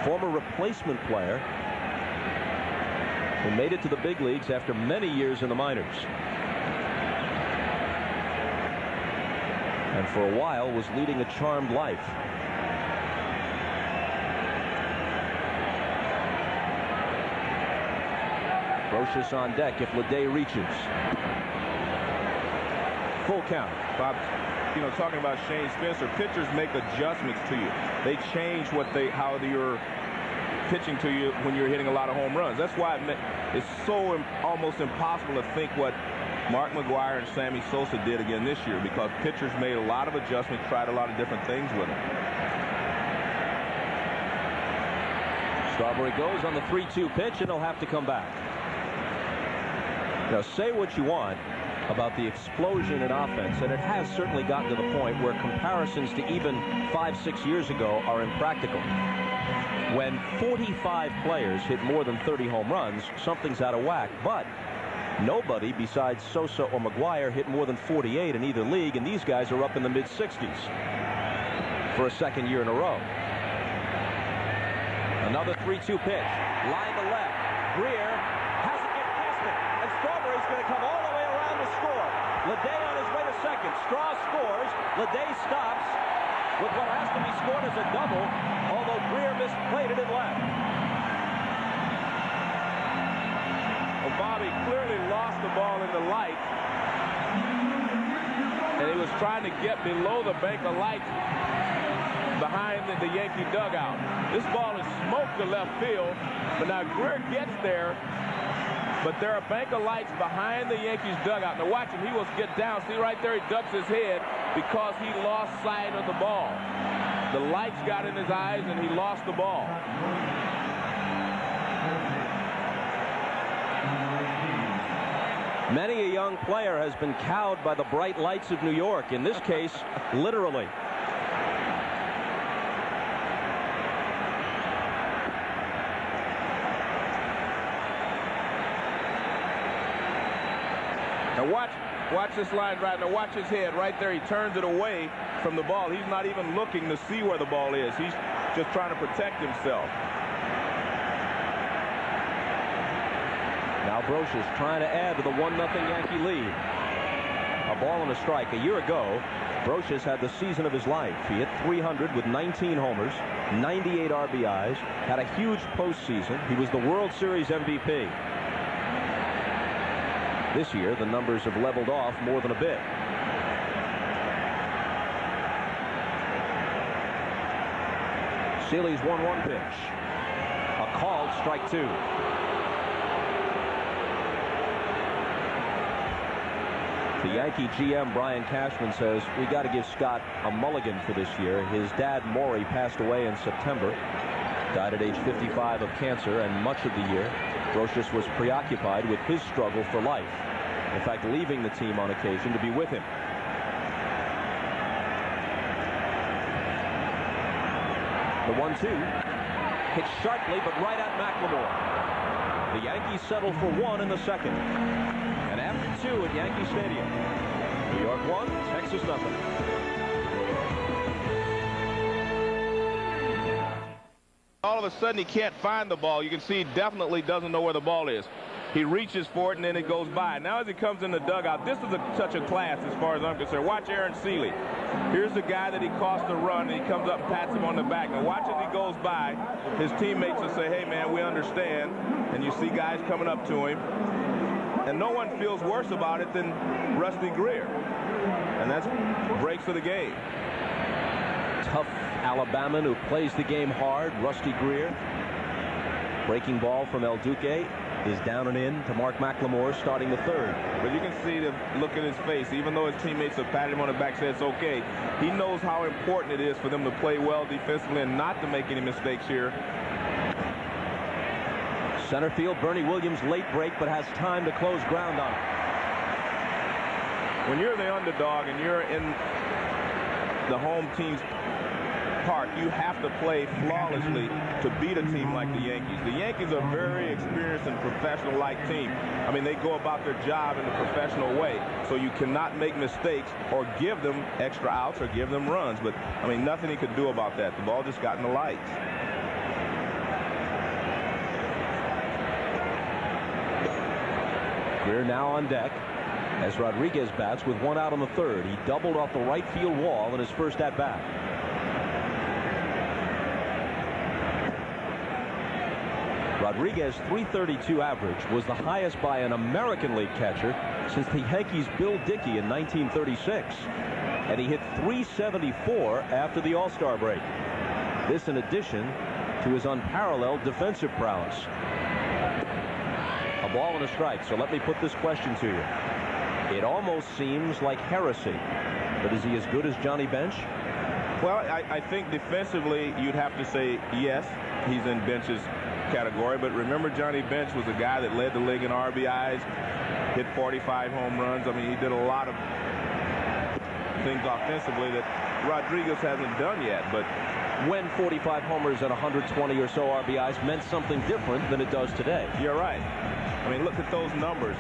Former replacement player who made it to the big leagues after many years in the minors. And for a while was leading a charmed life. Brocious on deck if Leday reaches. Full count. Bob, you know, talking about Shane Spencer, pitchers make adjustments to you. They change how you're pitching to you when you're hitting a lot of home runs. That's why it's so almost impossible to think what Mark McGwire and Sammy Sosa did again this year, because pitchers made a lot of adjustments, tried a lot of different things with them. Strawberry goes on the 3-2 pitch, and he'll have to come back. Now, say what you want about the explosion in offense, and it has certainly gotten to the point where comparisons to even 5-6 years ago are impractical. When 45 players hit more than 30 home runs, something's out of whack. But nobody besides Sosa or McGwire hit more than 48 in either league, and these guys are up in the mid-60s for a second year in a row. Another 3-2 pitch. Line to left. Greer has to get past it, and Strawberry's going to come all the way around to score. Leday on his way to second. Straw scores. Leday stops with what has to be scored as a double, although Greer misplayed it in left. Well, Bobby clearly lost the ball in the light, and he was trying to get below the bank of lights behind the Yankee dugout. This ball is smoked to left field, but now Greer gets there, but there are a bank of lights behind the Yankees dugout. Now watch him, he will get down. See right there, he ducks his head because he lost sight of the ball. The lights got in his eyes and he lost the ball. Many a young player has been cowed by the bright lights of New York. In this case, literally. Now watch this line right now. Watch his head right there. He turns it away from the ball. He's not even looking to see where the ball is. He's just trying to protect himself. Now Brocious trying to add to the 1-0 Yankee lead. A ball and a strike. A year ago, Brocious had the season of his life. He hit 300 with 19 homers, 98 RBIs, had a huge postseason. He was the World Series MVP. This year, the numbers have leveled off more than a bit. Seeley's 1-1 pitch. A called strike 2. The Yankee GM Brian Cashman says we got to give Scott a mulligan for this year. His dad Maury passed away in September, died at age 55 of cancer, and much of the year Brocious was preoccupied with his struggle for life. In fact, leaving the team on occasion to be with him. The 1-2 hit sharply, but right at McLemore. The Yankees settle for 1 in the second. And after 2 at Yankee Stadium. New York 1, Texas nothing. All of a sudden, he can't find the ball. You can see he definitely doesn't know where the ball is. He reaches for it, and then it goes by. Now as he comes in the dugout, this is a touch of class as far as I'm concerned. Watch Aaron Seeley. Here's the guy that he cost the run, and he comes up and pats him on the back. Now watch as he goes by. His teammates will say, hey, man, we understand. And you see guys coming up to him. And no one feels worse about it than Rusty Greer. And that's breaks of the game. Tough Alabaman who plays the game hard, Rusty Greer. Breaking ball from El Duque is down and in to Mark McLemore, starting the third. But you can see the look in his face. Even though his teammates have patted him on the back, said it's okay, he knows how important it is for them to play well defensively and not to make any mistakes here. Center field, Bernie Williams late break, but has time to close ground on it. When you're the underdog and you're in the home team's park, you have to play flawlessly to beat a team like the Yankees. The Yankees are a very experienced and professional-like team. I mean, they go about their job in a professional way, so you cannot make mistakes or give them extra outs or give them runs. But, I mean, nothing he could do about that. The ball just got in the lights. Greer now on deck as Rodriguez bats with one out on the third. He doubled off the right field wall in his first at-bat. Rodriguez's .332 average was the highest by an American League catcher since the Yankees' Bill Dickey in 1936. And he hit .374 after the All-Star break. This in addition to his unparalleled defensive prowess. A ball and a strike. So let me put this question to you. It almost seems like heresy, but is he as good as Johnny Bench? Well, I think defensively you'd have to say yes, he's in Bench's category. But remember, Johnny Bench was a guy that led the league in RBIs, hit 45 home runs. I mean, he did a lot of things offensively that Rodriguez hasn't done yet. But when 45 homers and 120 or so RBIs meant something different than it does today. You're right. I mean, look at those numbers.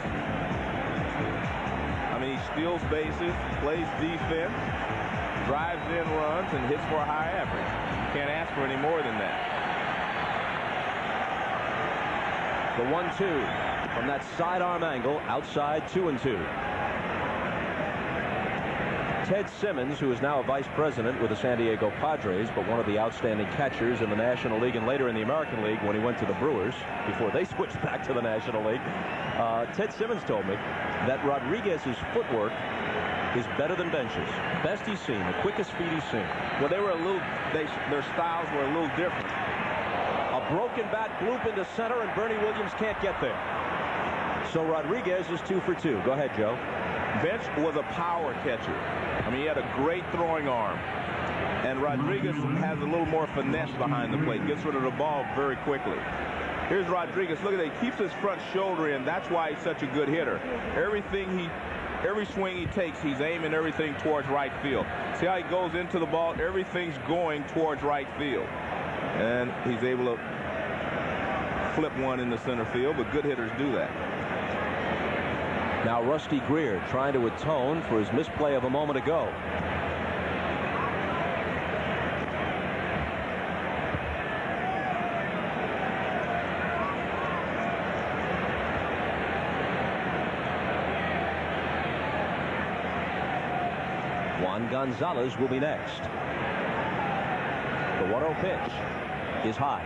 I mean, he steals bases, plays defense, drives in runs, and hits for a high average. You can't ask for any more than that. The 1-2 from that sidearm angle, outside 2-2. Ted Simmons, who is now a vice president with the San Diego Padres, but one of the outstanding catchers in the National League and later in the American League when he went to the Brewers before they switched back to the National League. Ted Simmons told me that Rodriguez's footwork is better than Bench's. Best he's seen, the quickest speed he's seen. Well, they were a little, their styles were a little different. A broken bat bloop into center, and Bernie Williams can't get there. So Rodriguez is 2 for 2. Go ahead, Joe. Bench was a power catcher. I mean, he had a great throwing arm. And Rodriguez has a little more finesse behind the plate. Gets rid of the ball very quickly. Here's Rodriguez. Look at that. He keeps his front shoulder in. That's why he's such a good hitter. Every swing he takes, he's aiming everything towards right field. See how he goes into the ball? Everything's going towards right field. And he's able to flip one in the center field, but good hitters do that. Now Rusty Greer trying to atone for his misplay of a moment ago. Juan Gonzalez will be next. The 1-0 pitch is high.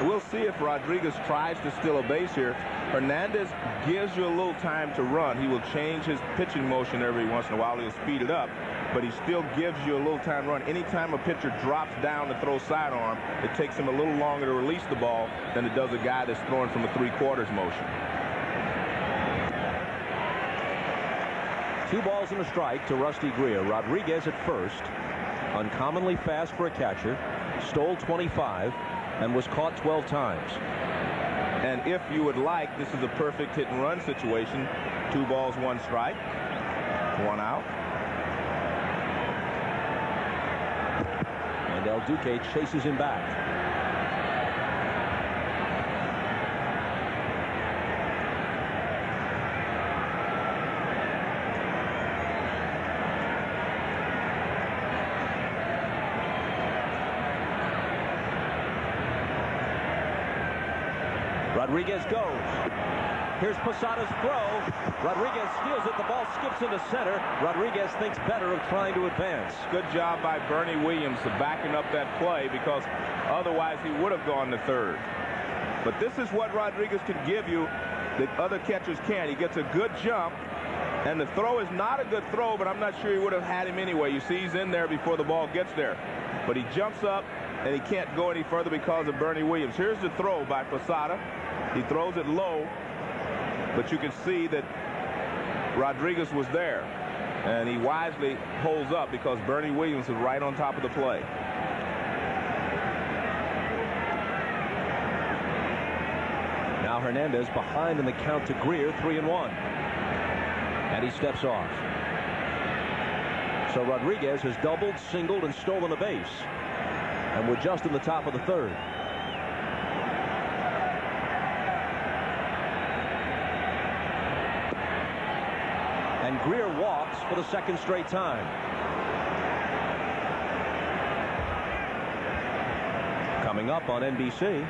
We'll see if Rodriguez tries to steal a base here. Hernandez gives you a little time to run. He will change his pitching motion every once in a while. He'll speed it up, but he still gives you a little time to run. Anytime a pitcher drops down to throw sidearm, it takes him a little longer to release the ball than it does a guy that's throwing from a 3/4 motion. 2 balls and a strike to Rusty Greer. Rodriguez at first, uncommonly fast for a catcher, stole 25 and was caught 12 times. And if you would like, this is a perfect hit and run situation. 2 balls, 1 strike, 1 out. And El Duque chases him back. Rodriguez goes. Here's Posada's throw. Rodriguez steals it. The ball skips into center. Rodriguez thinks better of trying to advance. Good job by Bernie Williams to backing up that play, because otherwise he would have gone to third. But this is what Rodriguez can give you that other catchers can't. He gets a good jump, and the throw is not a good throw, but I'm not sure he would have had him anyway. You see he's in there before the ball gets there. But he jumps up, and he can't go any further because of Bernie Williams. Here's the throw by Posada. He throws it low, but you can see that Rodriguez was there, and he wisely holds up because Bernie Williams is right on top of the play. Now Hernandez behind in the count to Greer, 3-1. And he steps off. So Rodriguez has doubled, singled, and stolen a base. And we're just in the top of the third. And Greer walks for the second straight time. Coming up on NBC.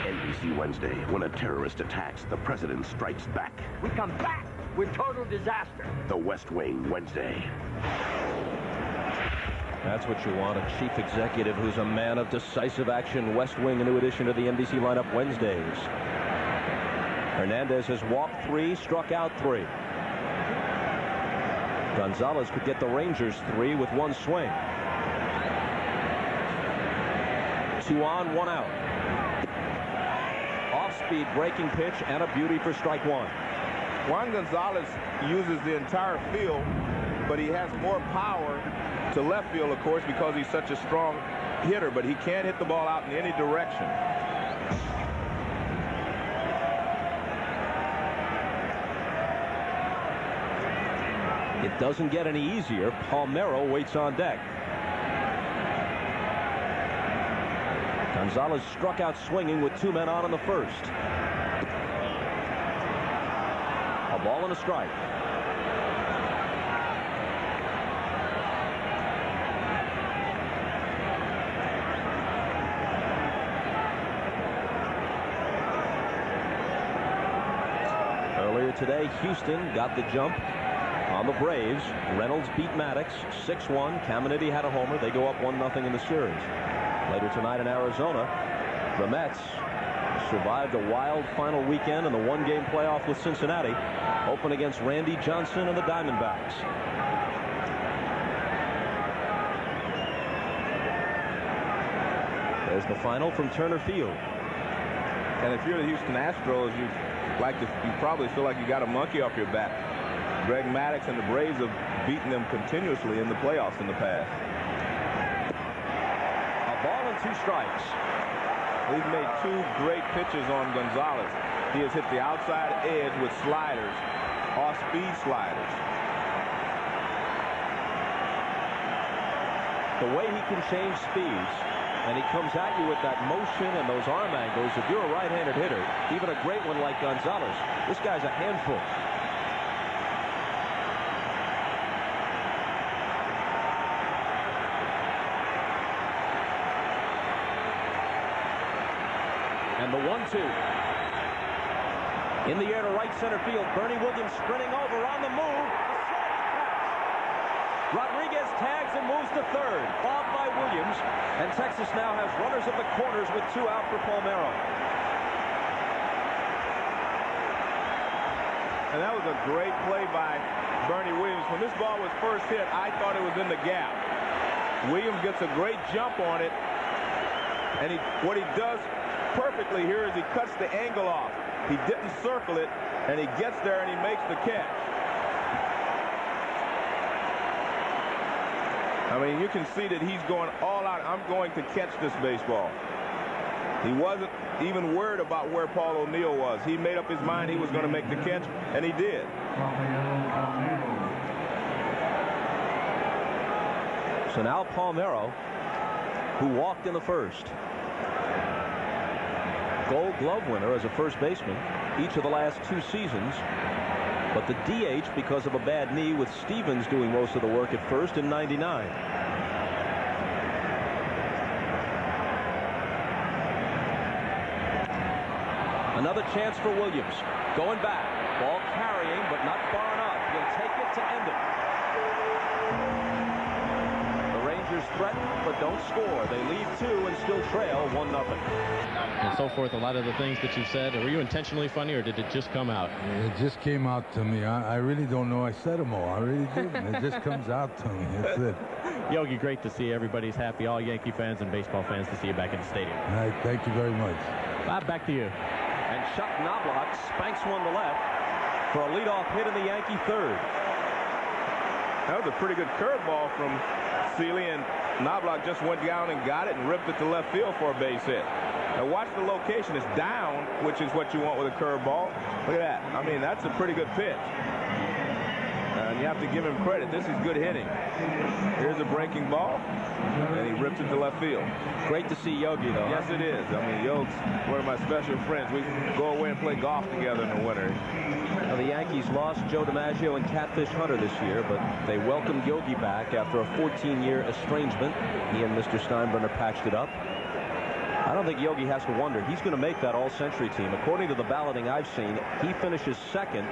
NBC Wednesday, when a terrorist attacks, the president strikes back. We come back with total disaster. The West Wing Wednesday. That's what you want, a chief executive who's a man of decisive action. West Wing, a new addition to the NBC lineup Wednesdays. Hernandez has walked 3, struck out 3. Gonzalez could get the Rangers 3 with 1 swing. 2 on, 1 out. Off-speed breaking pitch and a beauty for strike 1. Juan Gonzalez uses the entire field, but he has more power to left field, of course, because he's such a strong hitter, but he can't hit the ball out in any direction. It doesn't get any easier. Palmeiro waits on deck. Gonzalez struck out swinging with 2 men on in the first. A ball and a strike. Earlier today, Houston got the jump on the Braves. Reynolds beat Maddox 6-1. Caminiti had a homer. They go up 1-0 in the series. Later tonight in Arizona, the Mets survived a wild final weekend in the 1-game playoff with Cincinnati. Open against Randy Johnson and the Diamondbacks. There's the final from Turner Field. And if you're the Houston Astros, you probably feel like you got a monkey off your back. Greg Maddux and the Braves have beaten them continuously in the playoffs in the past. A ball and 2 strikes. He's made 2 great pitches on Gonzalez. He has hit the outside edge with sliders, off-speed sliders. The way he can change speeds, and he comes at you with that motion and those arm angles. If you're a right-handed hitter, even a great one like Gonzalez, this guy's a handful. And the 1-2. In the air to right center field. Bernie Williams sprinting over on the move. A sliding catch. Rodriguez tags and moves to third. Bobbed by Williams. And Texas now has runners at the corners with 2 out for Palmeiro. And that was a great play by Bernie Williams. When this ball was first hit, I thought it was in the gap. Williams gets a great jump on it. And what he does perfectly here is he cuts the angle off. He didn't circle it, and he gets there and he makes the catch. I mean, you can see that he's going all out. I'm going to catch this baseball. He wasn't even worried about where Paul O'Neill was. He made up his mind he was going to make the catch, and he did. So now Palmeiro, who walked in the first. Gold Glove winner as a first baseman each of the last 2 seasons. But the DH because of a bad knee, with Stevens doing most of the work at first in '99. Another chance for Williams. Going back. Ball carrying, but not far enough. He'll take it to end it. The Rangers threaten, but don't score. They lead 2 and still trail 1-0. And so forth, a lot of the things that you said. Were you intentionally funny, or did it just come out? It just came out to me. I really don't know I said them all. I really didn't. It just comes out to me. That's it. Yogi, great to see everybody's happy. All Yankee fans and baseball fans to see you back in the stadium. All right, thank you very much. Bob, back to you. And Chuck Knobloch spanks one to left for a leadoff hit in the Yankee third. That was a pretty good curveball from Seeley, and Knobloch just went down and got it and ripped it to left field for a base hit. Now watch the location. It's down, which is what you want with a curveball. Look at that. I mean, that's a pretty good pitch. and you have to give him credit. This is good hitting. Here's a breaking ball, and he rips it to left field. Great to see Yogi, though. Yes, it is. I mean, Yogi's one of my special friends. We go away and play golf together in the winter. Now, the Yankees lost Joe DiMaggio and Catfish Hunter this year, but they welcomed Yogi back after a 14-year estrangement. He and Mr. Steinbrenner patched it up. I don't think Yogi has to wonder. He's going to make that all-century team. According to the balloting I've seen, he finishes second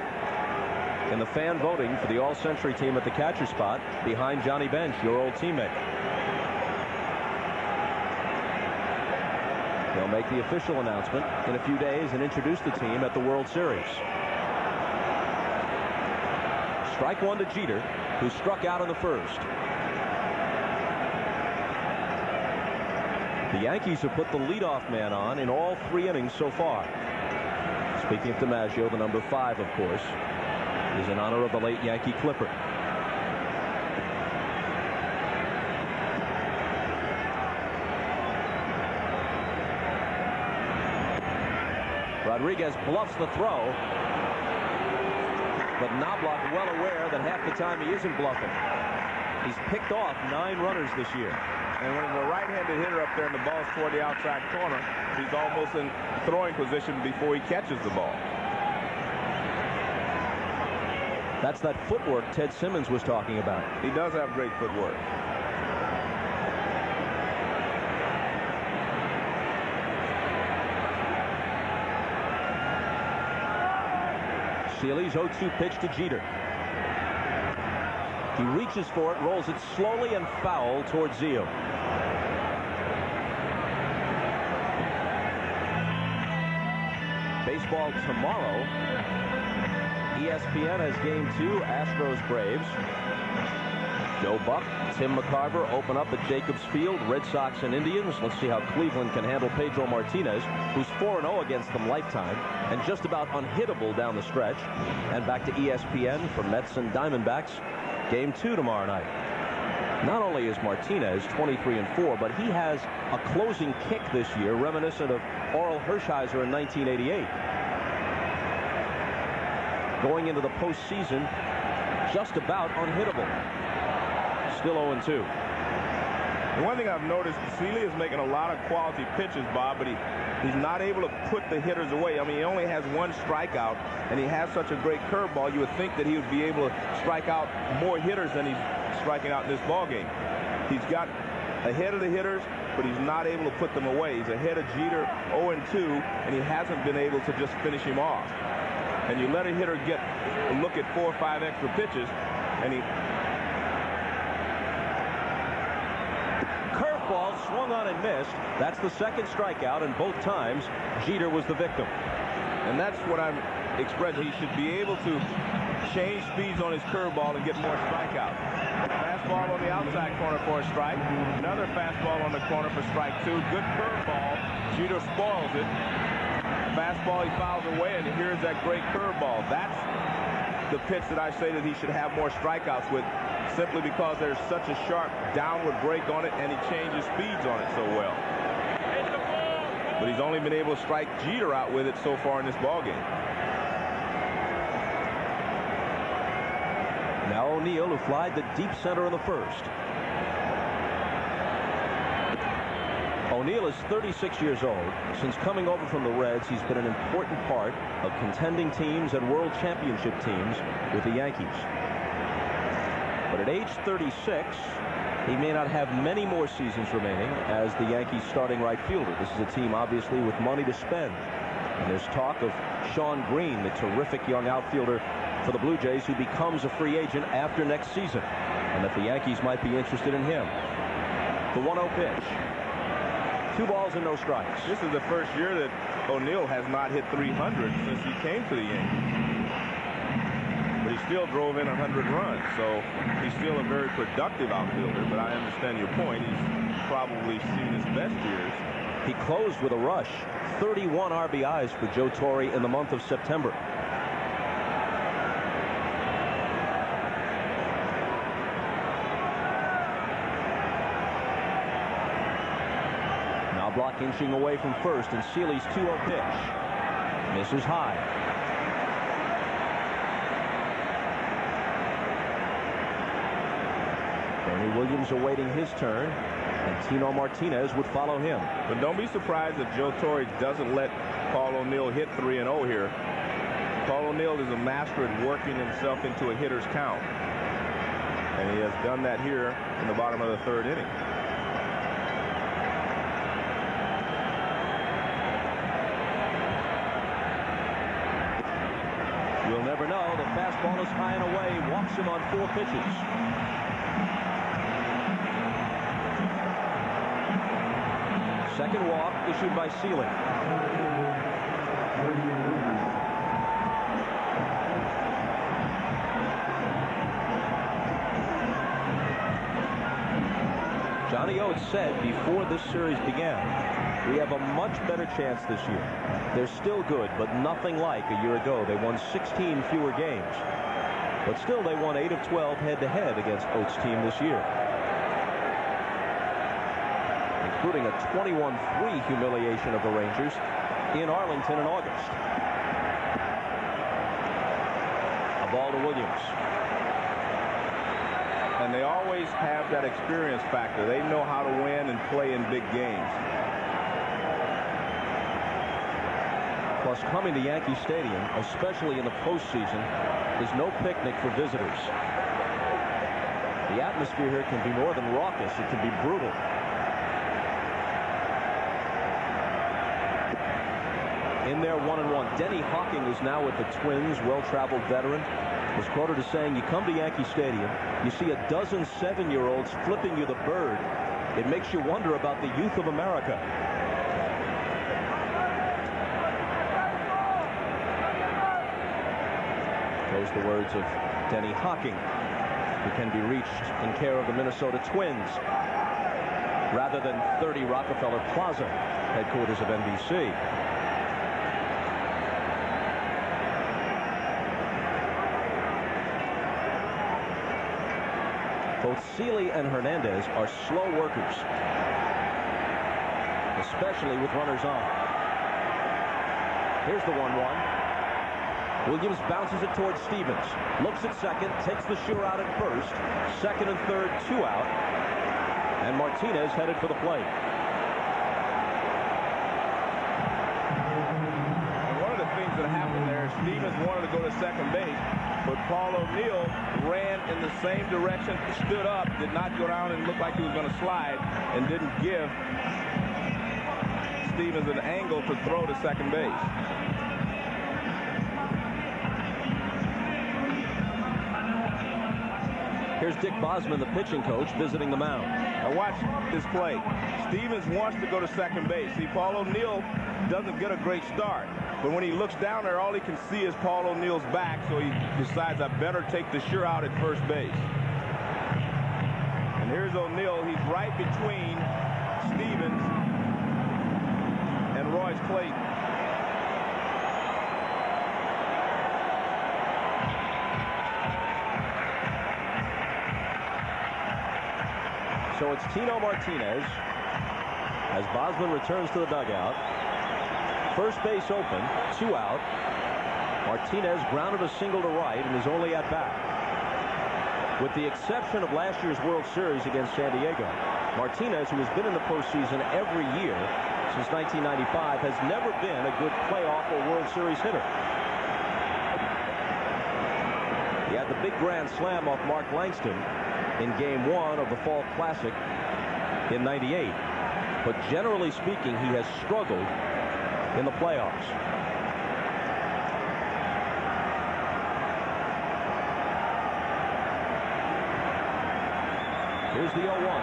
in the fan voting for the all-century team at the catcher spot, behind Johnny Bench, your old teammate. They'll make the official announcement in a few days and introduce the team at the World Series. Strike one to Jeter, who struck out in the first. The Yankees have put the leadoff man on in all 3 innings so far. Speaking of DiMaggio, the number 5, of course, is in honor of the late Yankee Clipper. Rodriguez bluffs the throw, but Knobloch well aware that half the time he isn't bluffing. He's picked off 9 runners this year. And when the right-handed hitter up there and the ball's toward the outside corner, he's almost in throwing position before he catches the ball. That's that footwork Ted Simmons was talking about. He does have great footwork. Seeley's 0-2 pitch to Jeter. He reaches for it, rolls it slowly and foul towards Zio. Baseball tomorrow. ESPN has Game 2, Astros-Braves. Joe Buck, Tim McCarver open up at Jacobs Field. Red Sox and Indians. Let's see how Cleveland can handle Pedro Martinez, who's 4-0 against them lifetime and just about unhittable down the stretch. And back to ESPN for Mets and Diamondbacks. Game 2 tomorrow night. Not only is Martinez 23-4, but he has a closing kick this year reminiscent of Orel Hershiser in 1988. Going into the postseason, just about unhittable. Still 0-2. One thing I've noticed, Seeley is making a lot of quality pitches, Bob, but he's not able to put the hitters away. I mean, he only has 1 strikeout, and he has such a great curveball. You would think that he would be able to strike out more hitters than he's striking out in this ballgame. He's got ahead of the hitters, but he's not able to put them away. He's ahead of Jeter, 0-2, and he hasn't been able to just finish him off. And you let a hitter get a look at 4 or 5 extra pitches, and he... Curveball swung on and missed. That's the second strikeout, and both times Jeter was the victim. And that's what I'm expressing. He should be able to change speeds on his curveball and get more strikeouts. Fastball on the outside corner for a strike. Another fastball on the corner for strike 2. Good curveball. Jeter spoils it. Fastball he fouls away, and here's that great curveball. That's the pitch that I say that he should have more strikeouts with, simply because there's such a sharp downward break on it, and he changes speeds on it so well. But he's only been able to strike Jeter out with it so far in this ballgame. Now O'Neill, who flied the deep center in the first. O'Neill is 36 years old. Since coming over from the Reds, he's been an important part of contending teams and world championship teams with the Yankees. But at age 36, he may not have many more seasons remaining as the Yankees starting right fielder. This is a team obviously with money to spend. And there's talk of Sean Green, the terrific young outfielder for the Blue Jays, who becomes a free agent after next season, and that the Yankees might be interested in him. The 1-0 pitch. 2 balls and no strikes. This is the first year that O'Neill has not hit 300 since he came to the Yankees. But he still drove in 100 runs, so he's still a very productive outfielder. But I understand your point. He's probably seen his best years. He closed with a rush. 31 RBIs for Joe Torre in the month of September. Block inching away from first, and Seeley's 2-0 pitch misses high. Bernie Williams awaiting his turn, and Tino Martinez would follow him. But don't be surprised if Joe Torre doesn't let Paul O'Neill hit 3-0 here. Paul O'Neill is a master at working himself into a hitter's count, and he has done that here in the bottom of the third inning. You'll never know. The fastball is high and away. Walks him on 4 pitches. Second walk issued by Seeley. Johnny Oates said before this series began, we have a much better chance this year. They're still good, but nothing like a year ago. They won 16 fewer games. But still, they won 8 of 12 head-to-head against Oates' team this year, including a 21-3 humiliation of the Rangers in Arlington in August. A ball to Williams. And they always have that experience factor. They know how to win and play in big games. Plus, coming to Yankee Stadium, especially in the postseason, is no picnic for visitors. The atmosphere here can be more than raucous. It can be brutal. In there, 1-1. Denny Hawking is now with the Twins, well-traveled veteran. Was quoted as saying, you come to Yankee Stadium, you see a dozen 7-year-olds flipping you the bird. It makes you wonder about the youth of America. Those are the words of Denny Hawking, who can be reached in care of the Minnesota Twins rather than 30 Rockefeller Plaza, headquarters of NBC. Both Seeley and Hernandez are slow workers, especially with runners on. Here's the 1-1. Williams bounces it towards Stevens. Looks at second, takes the sure out at first. Second and third, 2 out. And Martinez headed for the plate. And one of the things that happened there, Stevens wanted to go to second base, but Paul O'Neill ran in the same direction, stood up, did not go down and look like he was going to slide, and didn't give Stevens an angle to throw to second base. Here's Dick Bosman, the pitching coach, visiting the mound. Now watch this play. Stevens wants to go to second base. See, Paul O'Neill doesn't get a great start. But when he looks down there, all he can see is Paul O'Neill's back, so he decides I better take the sure out at first base. And here's O'Neill. He's right between Stevens and Royce Clayton. So it's Tino Martinez as Bosman returns to the dugout. First base open, 2 out. Martinez grounded a single to right and is only at bat. With the exception of last year's World Series against San Diego, Martinez, who has been in the postseason every year since 1995, has never been a good playoff or World Series hitter. He had the big grand slam off Mark Langston in Game 1 of the Fall Classic in '98. But generally speaking, he has struggled in the playoffs. Here's the 0-1.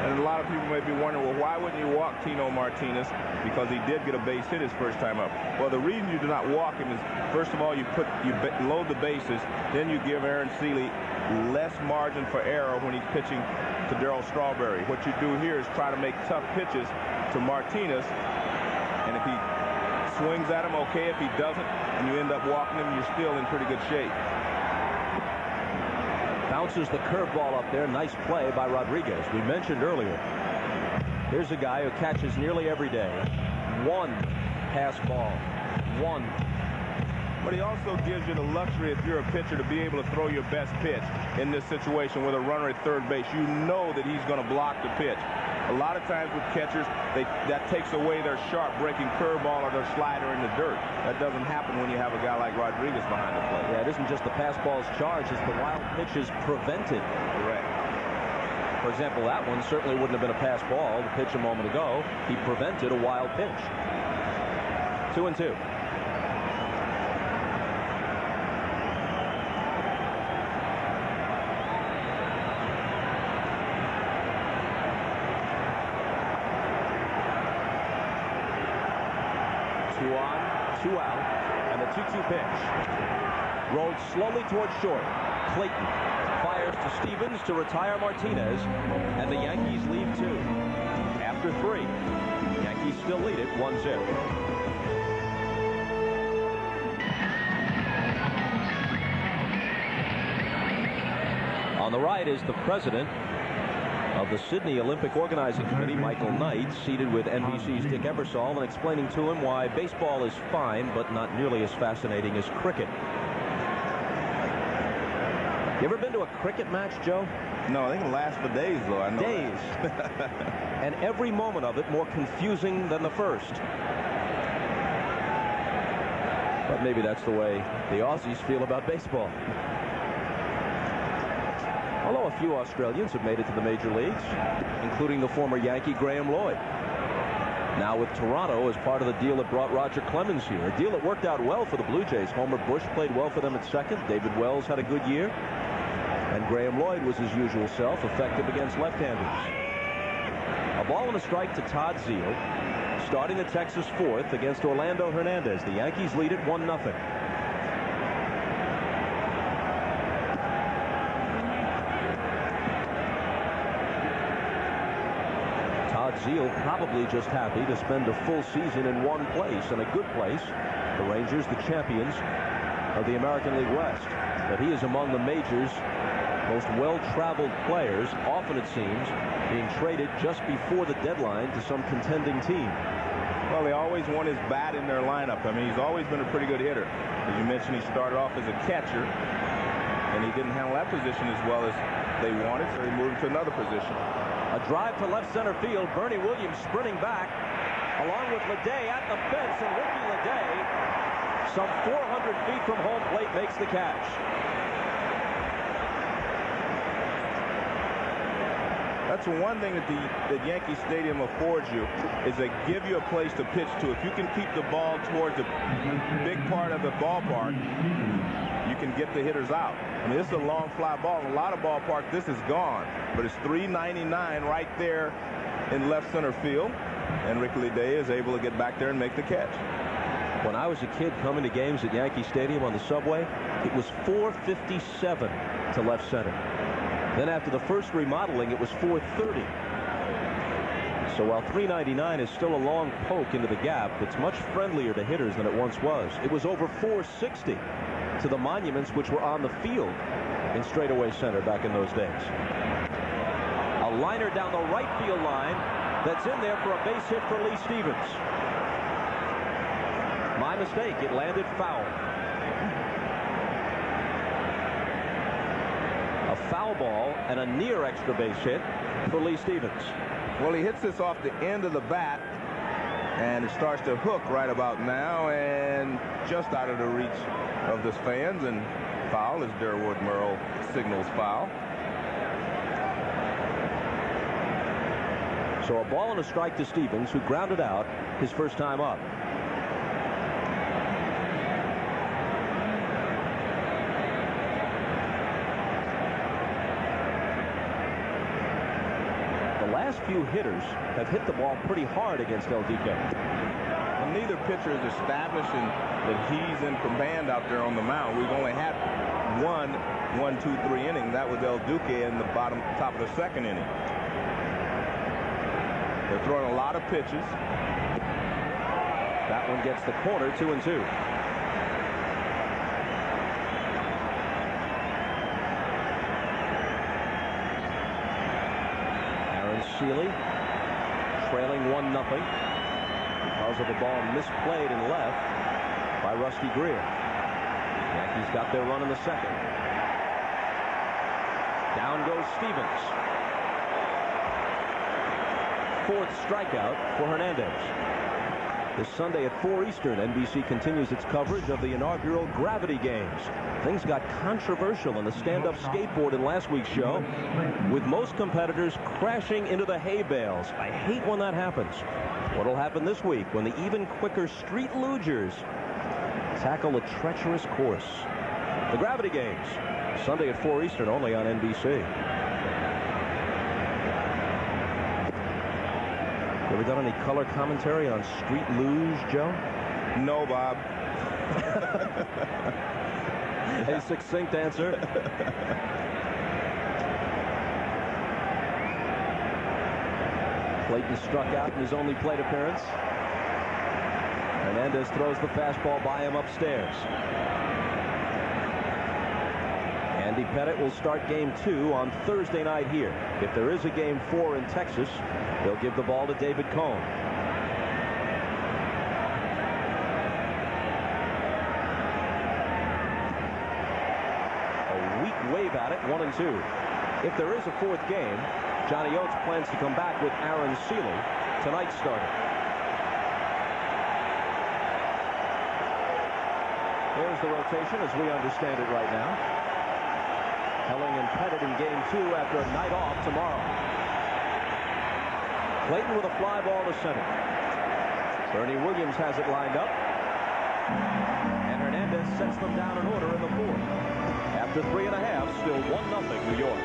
And a lot of people may be wondering, well, why wouldn't you walk Tino Martinez? Because he did get a base hit his first time up. Well, the reason you do not walk him is, first of all, you load the bases, then you give Aaron Seeley less margin for error when he's pitching to Darryl Strawberry. What you do here is try to make tough pitches to Martinez, and if he swings at him, okay. If he doesn't, and you end up walking him, you're still in pretty good shape. Bounces the curveball up there. Nice play by Rodriguez. We mentioned earlier, here's a guy who catches nearly every day. 1 pass ball. 1. but he also gives you the luxury, if you're a pitcher, to be able to throw your best pitch in this situation with a runner at third base. You know that he's going to block the pitch. A lot of times with catchers, that takes away their sharp breaking curveball or their slider in the dirt. That doesn't happen when you have a guy like Rodriguez behind the plate. Yeah, it isn't just the pass balls charged, it's the wild pitches prevented. Correct. For example, that one certainly wouldn't have been a pass ball. The pitch a moment ago, he prevented a wild pitch. 2-2. Two on, two out, and the 2-2 pitch. Rolled slowly towards short. Clayton fires to Stevens to retire Martinez, and the Yankees lead 2. After 3, Yankees still lead it 1-0. On the right is the president of the Sydney Olympic Organizing Committee, Michael Knight, seated with NBC's Dick Ebersol and explaining to him why baseball is fine but not nearly as fascinating as cricket. You ever been to a cricket match, Joe? No, they can last for days, though. I know days. And every moment of it more confusing than the first. But maybe that's the way the Aussies feel about baseball. Although a few Australians have made it to the major leagues, including the former Yankee Graham Lloyd. Now with Toronto as part of the deal that brought Roger Clemens here. A deal that worked out well for the Blue Jays. Homer Bush played well for them at second. David Wells had a good year. And Graham Lloyd was his usual self, effective against left-handers. A ball and a strike to Todd Zeile, starting the Texas fourth against Orlando Hernandez. The Yankees lead it 1-0. Todd Zeile probably just happy to spend a full season in one place, and a good place. The Rangers, the champions of the American League West. But he is among the majors' most well-traveled players, often it seems being traded just before the deadline to some contending team. Well, they always want his bat in their lineup. I mean, he's always been a pretty good hitter. As you mentioned, he started off as a catcher, and he didn't handle that position as well as they wanted, so he moved to another position. A drive to left center field. Bernie Williams sprinting back, along with Leday at the fence, and Ricky Leday, some 400 feet from home plate, makes the catch. That's one thing that Yankee Stadium affords you, is they give you a place to pitch to. If you can keep the ball towards the big part of the ballpark, you can get the hitters out. I mean, this is a long fly ball. In a lot of ballparks, this is gone. But it's 399 right there in left center field. And Ricky Leday is able to get back there and make the catch. When I was a kid coming to games at Yankee Stadium on the subway, it was 457 to left center. Then after the first remodeling, it was 430. So while 399 is still a long poke into the gap, it's much friendlier to hitters than it once was. It was over 460 to the monuments which were on the field in straightaway center back in those days. A liner down the right field line that's in there for a base hit for Lee Stevens. My mistake, it landed foul. A foul ball and a near extra base hit for Lee Stevens. Well, he hits this off the end of the bat, and it starts to hook right about now, and just out of the reach of the fans, and foul as Derwood Merle signals foul. So a ball and a strike to Stevens, who grounded out his first time up. The last few hitters have hit the ball pretty hard against LDK. Well, neither pitcher is establishing that he's in command out there on the mound. We've only had one 1-2-3 inning. That was El Duque in the top of the second inning. They're throwing a lot of pitches. That one gets the corner, 2-2. Aaron Seeley trailing 1-0 because of a ball misplayed in left by Rusty Greer. Yankees got their run in the second. Down goes Stevens. Fourth strikeout for Hernandez. This Sunday at 4 Eastern, NBC continues its coverage of the inaugural Gravity Games. Things got controversial on the stand-up skateboard in last week's show, with most competitors crashing into the hay bales. I hate when that happens. What'll happen this week when the even quicker street lugers tackle a treacherous course? The Gravity Games, Sunday at 4 Eastern, only on NBC. You ever done any color commentary on street luge, Joe? No, Bob. A succinct answer. Clayton struck out in his only plate appearance. Hernandez throws the fastball by him upstairs. Andy Pettit will start game 2 on Thursday night here. If there is a game 4 in Texas, they'll give the ball to David Cone. A weak wave at it, 1-2. If there is a 4th game, Johnny Oates plans to come back with Aaron Seeley, tonight's starter. There's the rotation as we understand it right now. Helling and Pettit in game 2 after a night off tomorrow. Clayton with a fly ball to center. Bernie Williams has it lined up. And Hernandez sets them down in order in the 4th. After 3.5, still 1-0 New York.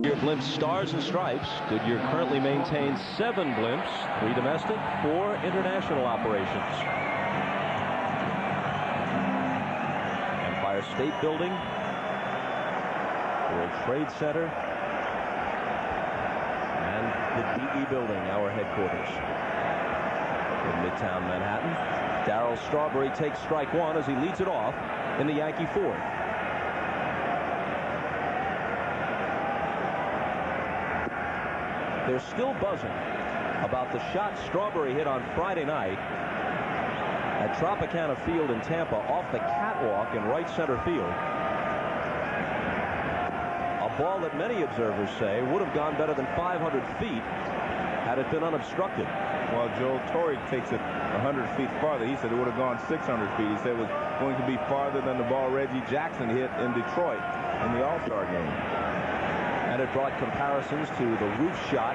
Your blimps Stars and Stripes. Goodyear currently maintains 7 blimps, 3 domestic, 4 international operations. Empire State Building, World Trade Center, and the DE Building, our headquarters in Midtown Manhattan. Darryl Strawberry takes strike 1 as he leads it off in the Yankee 4th. They're still buzzing about the shot Strawberry hit on Friday night at Tropicana Field in Tampa off the catwalk in right center field. A ball that many observers say would have gone better than 500 feet had it been unobstructed. Well, Joe Torre takes it 100 feet farther. He said it would have gone 600 feet. He said it was going to be farther than the ball Reggie Jackson hit in Detroit in the All-Star game. And it brought comparisons to the roof shot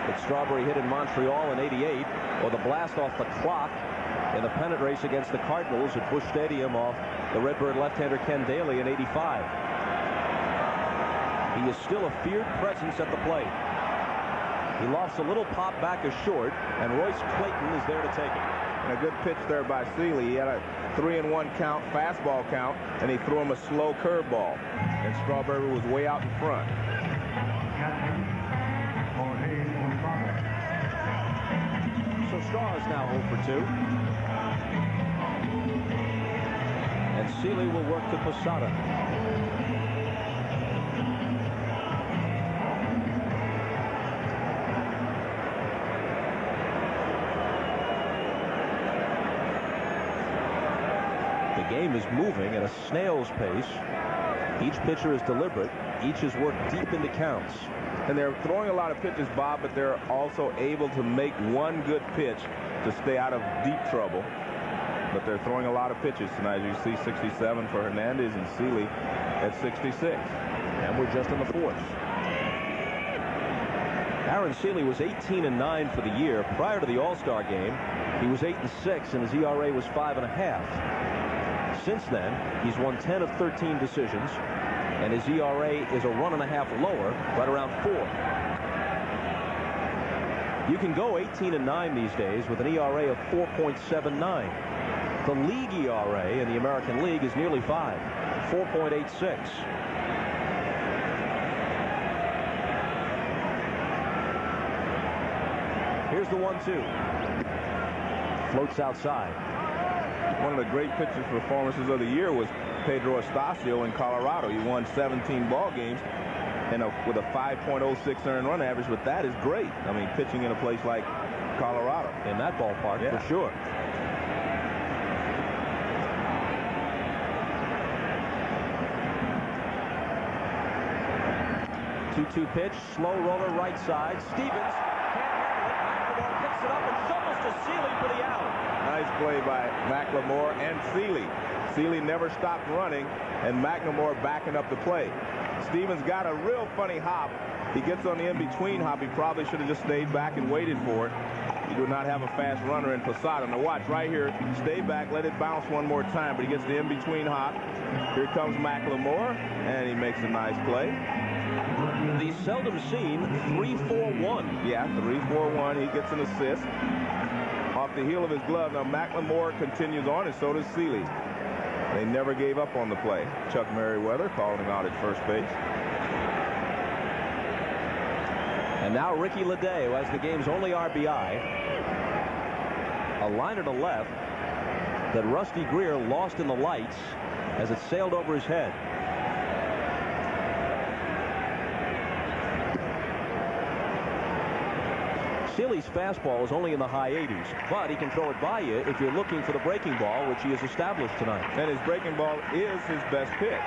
that Strawberry hit in Montreal in '88, or the blast off the clock in the pennant race against the Cardinals at Busch Stadium off the Redbird left-hander Ken Daly in '85. He is still a feared presence at the plate. He lost a little pop back as short, and Royce Clayton is there to take it. And a good pitch there by Seeley. He had a 3-1 count, fastball count, and he threw him a slow curveball. And Strawberry was way out in front. So Straw is now 0 for 2. And Seeley will work to Posada. The game is moving at a snail's pace. Each pitcher is deliberate. Each has worked deep into counts. And they're throwing a lot of pitches, Bob, but they're also able to make one good pitch to stay out of deep trouble. But they're throwing a lot of pitches tonight. You see 67 for Hernandez and Seeley at 66. And we're just in the 4th. Aaron Seeley was 18-9 for the year. Prior to the All-Star game, he was 8-6, and his ERA was 5.5. Since then, he's won 10 of 13 decisions, and his ERA is a 1.5 lower, right around 4. You can go 18-9 these days with an ERA of 4.79. The league ERA in the American League is nearly 5, 4.86. Here's the 1-2. Floats outside. One of the great pitching performances of the year was Pedro Estacio in Colorado. He won 17 ball games and with a 5.06 earned run average, but that is great. I mean, pitching in a place like Colorado. In that ballpark, yeah, for sure. 2-2 pitch, slow roller right side. Stevens can't handle it. McLemore picks it up and shovels to Seeley for the out. Nice play by McLemore and Seeley. Seeley never stopped running, and McLemore backing up the play. Stevens got a real funny hop. He gets on the in-between hop. He probably should have just stayed back and waited for it. He do not have a fast runner in Posada. Now watch right here. Stay back, let it bounce one more time, but he gets the in-between hop. Here comes McLemore, and he makes a nice play. The seldom seen 3-4-1. Yeah, 3-4-1. He gets an assist off the heel of his glove. Now McLemore continues on, and so does Seeley. They never gave up on the play. Chuck Merriweather calling him out at first base. And now Ricky Leday, who has the game's only RBI. A liner to left that Rusty Greer lost in the lights as it sailed over his head. Seeley's fastball is only in the high 80s, but he can throw it by you if you're looking for the breaking ball, which he has established tonight. And his breaking ball is his best pitch.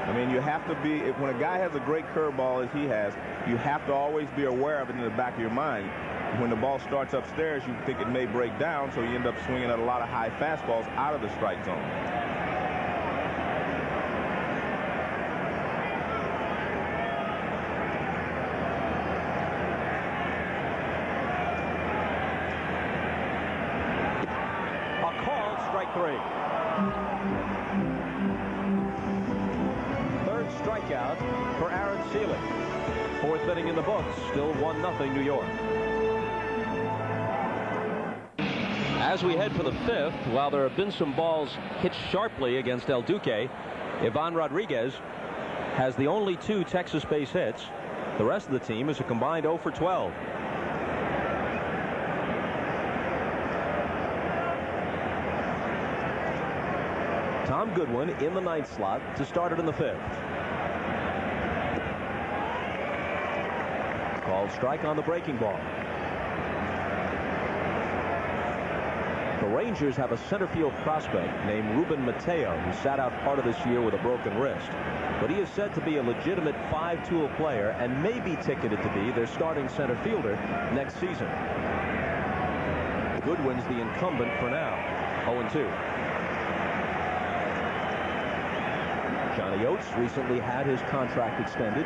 I mean, you have to be, when a guy has a great curveball as he has, you have to always be aware of it in the back of your mind. When the ball starts upstairs, you think it may break down, so you end up swinging at a lot of high fastballs out of the strike zone. Three. Third strikeout for Aaron Seeley. Fourth inning in the books. Still 1-0 New York. As we head for the fifth, while there have been some balls hit sharply against El Duque, Ivan Rodriguez has the only 2 Texas base hits. The rest of the team is a combined 0 for 12. Tom Goodwin in the 9th slot to start it in the 5th. Called strike on the breaking ball. The Rangers have a center field prospect named Ruben Mateo, who sat out part of this year with a broken wrist. But he is said to be a legitimate 5-tool player and may be ticketed to be their starting center fielder next season. Goodwin's the incumbent for now. 0-2. Johnny Oates recently had his contract extended,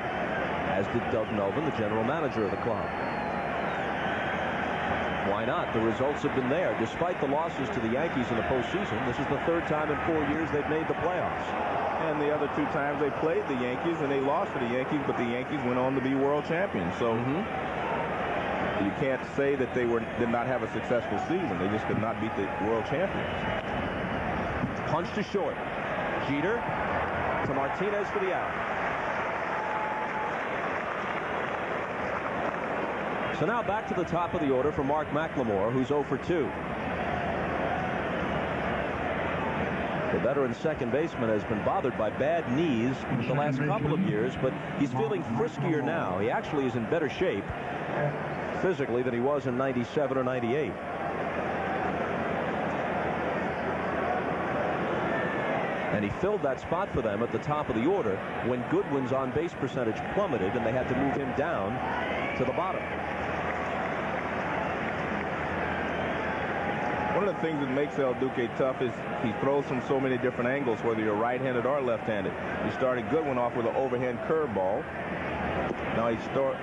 as did Doug Melvin, the general manager of the club. Why not? The results have been there. Despite the losses to the Yankees in the postseason, this is the 3rd time in 4 years they've made the playoffs. And the other 2 times they played the Yankees and they lost to the Yankees, but the Yankees went on to be world champions. So you can't say that they did not have a successful season. They just could not beat the world champions. Punch to short. Jeter to Martinez for the out. So now back to the top of the order for Mark McLemore, who's 0 for 2. The veteran second baseman has been bothered by bad knees the last couple of years, but he's feeling friskier now. He actually is in better shape physically than he was in 97 or 98. And he filled that spot for them at the top of the order when Goodwin's on-base percentage plummeted and they had to move him down to the bottom. One of the things that makes El Duque tough is he throws from so many different angles, whether you're right-handed or left-handed. He started Goodwin off with an overhand curveball. Now he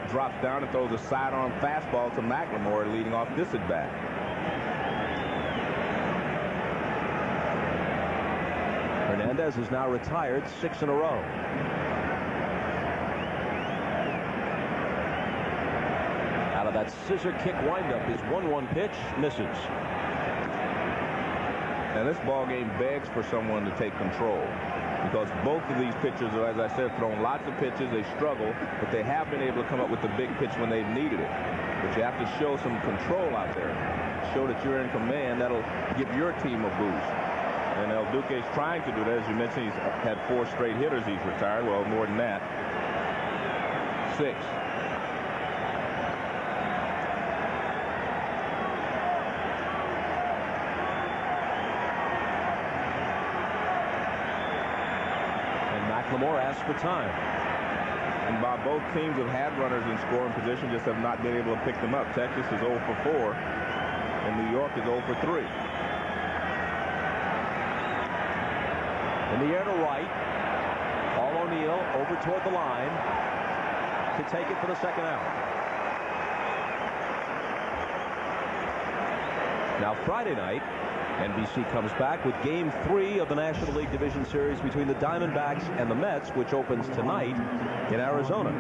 drops down and throws a sidearm fastball to McLemore, leading off this at-bat. Hernandez is now retired 6 in a row. Out of that scissor kick windup, his 1-1 pitch misses. And this ball game begs for someone to take control, because both of these pitchers are, as I said, thrown lots of pitches. They struggle, but they have been able to come up with the big pitch when they've needed it. But you have to show some control out there. Show that you're in command. That'll give your team a boost. And El Duque's trying to do that. As you mentioned, he's had 4 straight hitters he's retired. Well, more than that. 6. And McLemore asks for time. And Bob, both teams have had runners in scoring position, just have not been able to pick them up. Texas is 0 for 4, and New York is 0 for 3. In the air to right. Paul O'Neill over toward the line to take it for the second out. Now Friday night, NBC comes back with Game 3 of the National League Division Series between the Diamondbacks and the Mets, which opens tonight in Arizona.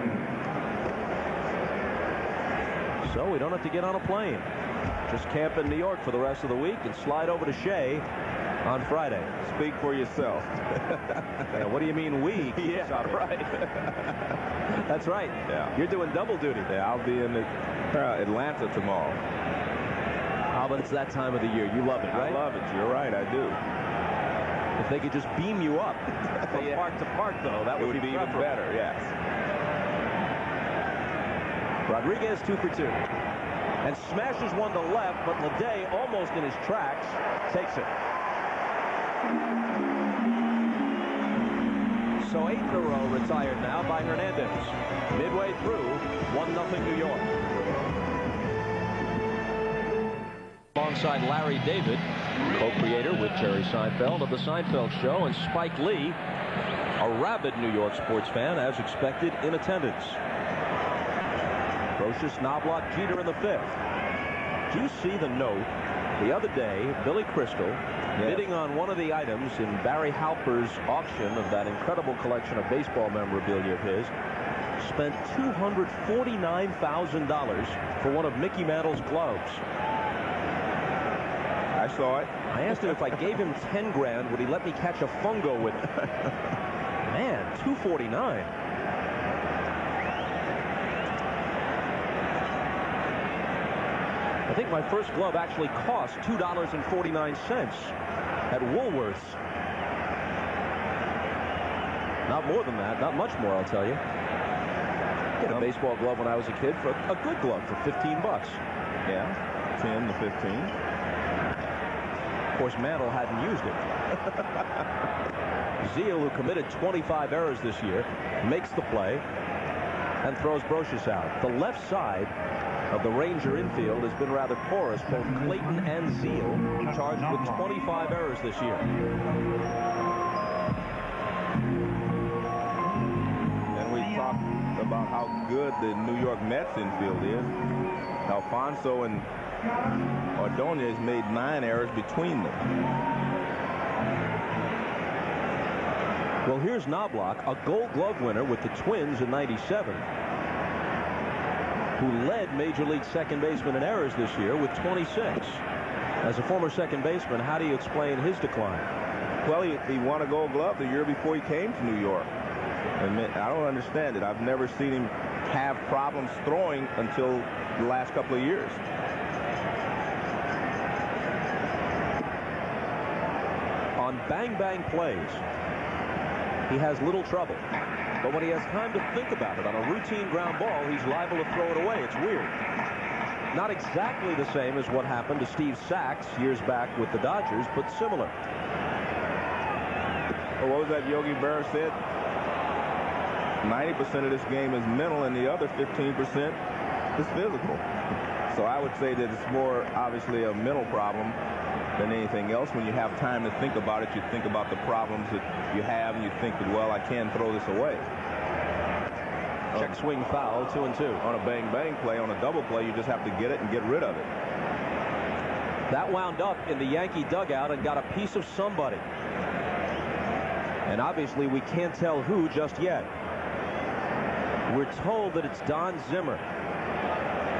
So we don't have to get on a plane. Just camp in New York for the rest of the week and slide over to Shea on Friday. Speak for yourself. Yeah, what do you mean we? Yeah, right. That's right. Yeah. You're doing double duty. Yeah, I'll be in Atlanta tomorrow. How about it's that time of the year? You love it, right? I love it. You're right. I do. If they could just beam you up from Yeah. park to park, though, that would be even better. Yes. Rodriguez 2 for 2. And smashes one to left, but Leday, almost in his tracks, takes it. So 8 in a row retired now by Hernandez. Midway through, 1-0 New York. Alongside Larry David, co-creator with Jerry Seinfeld of The Seinfeld Show, and Spike Lee, a rabid New York sports fan, as expected, in attendance. Brocious, Knobloch, Jeter in the 5th. Do you see the note? The other day, Billy Crystal, bidding on one of the items in Barry Halper's auction of that incredible collection of baseball memorabilia of his, spent $249,000 for one of Mickey Mantle's gloves. I saw it. I asked him if I gave him 10 grand, would he let me catch a fungo with it? Man, $249. I think my first glove actually cost $2.49 at Woolworths. Not more than that, not much more, I'll tell you. Get a baseball glove when I was a kid for a good glove for 15 bucks. Yeah, 10 to 15. Of course, Mantle hadn't used it. Zeal, who committed 25 errors this year, makes the play and throws Brocious out. The left side of the Ranger infield has been rather porous. Both Clayton and Zeal charged with 25 errors this year. And we talked about how good the New York Mets infield is. Alfonso and Ordonez made 9 errors between them. Well, here's Knobloch, a Gold Glove winner with the Twins in '97, who led Major League second baseman in errors this year with 26. As a former second baseman, how do you explain his decline? Well, he won a Gold Glove the year before he came to New York. And I don't understand it. I've never seen him have problems throwing until the last couple of years. On bang-bang plays, he has little trouble. But when he has time to think about it on a routine ground ball, he's liable to throw it away. It's weird. Not exactly the same as what happened to Steve Sachs years back with the Dodgers, but similar. Well, what was that Yogi Berra said? 90% of this game is mental, and the other 15% is physical. So I would say that it's more obviously a mental problem than anything else. When you have time to think about it, you think about the problems that you have, and you think that, well, I can throw this away. Check swing foul, 2-2. On a bang-bang play, on a double play, you just have to get it and get rid of it. That wound up in the Yankee dugout and got a piece of somebody. And obviously we can't tell who just yet. We're told that it's Don Zimmer,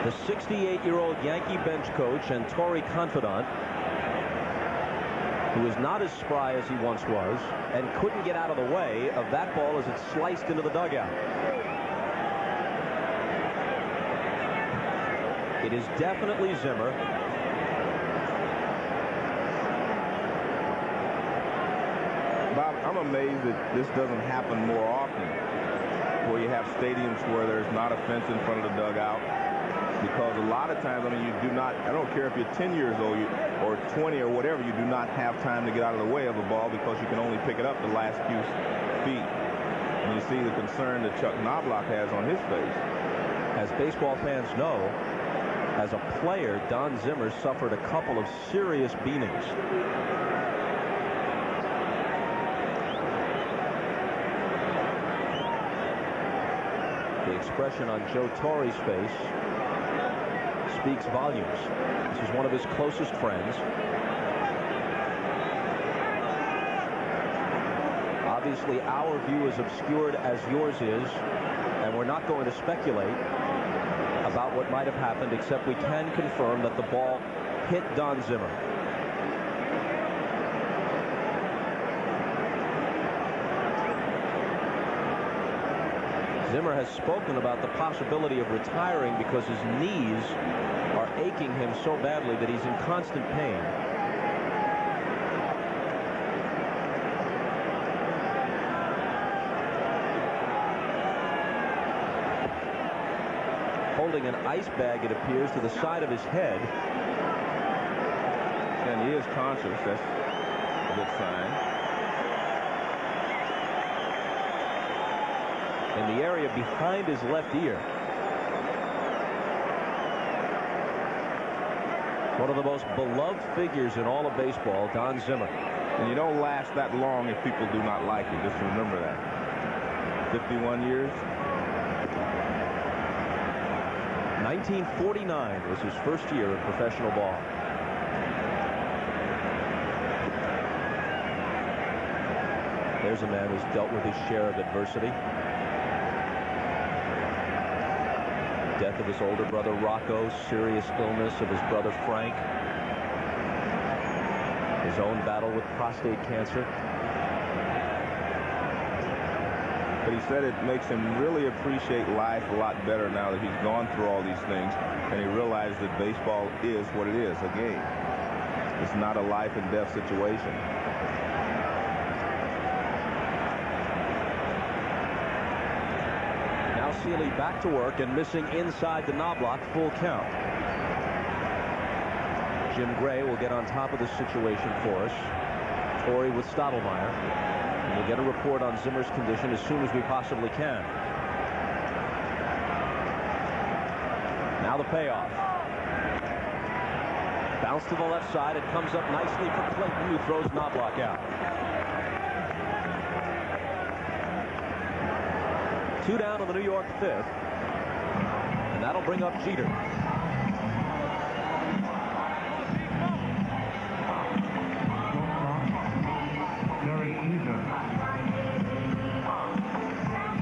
the 68-year-old Yankee bench coach and Tory confidant, who is not as spry as he once was and couldn't get out of the way of that ball as it sliced into the dugout. It is definitely Zimmer. Bob, I'm amazed that this doesn't happen more often, where you have stadiums where there's not a fence in front of the dugout. Because a lot of times, I mean, you do not, I don't care if you're 10 years old or 20 or whatever, you do not have time to get out of the way of a ball because you can only pick it up the last few feet. And you see the concern that Chuck Knobloch has on his face. As baseball fans know, as a player, Don Zimmer suffered a couple of serious beatings. The expression on Joe Torre's face speaks volumes. This is one of his closest friends. Obviously, our view is obscured as yours is, and we're not going to speculate about what might have happened, except we can confirm that the ball hit Don Zimmer. Zimmer has spoken about the possibility of retiring because his knees are aching him so badly that he's in constant pain. Holding an ice bag, it appears, to the side of his head. And he is conscious. That's a good sign. In the area behind his left ear. One of the most beloved figures in all of baseball, Don Zimmer. And you don't last that long if people do not like you. Just remember that. 51 years. 1949 was his first year of professional ball. There's a man who's dealt with his share of adversity. Death of his older brother Rocco, serious illness of his brother Frank, his own battle with prostate cancer. But he said it makes him really appreciate life a lot better now that he's gone through all these things, and he realized that baseball is what it is, a game. It's not a life and death situation. Now Seeley back to work and missing inside the Knobloch, full count. Jim Gray will get on top of this situation for us. Torre with Stottlemyre. We'll get a report on Zimmer's condition as soon as we possibly can. Now the payoff. Bounce to the left side. It comes up nicely for Clayton, who throws Knobloch out. 2 down in the New York 5th. And that'll bring up Jeter.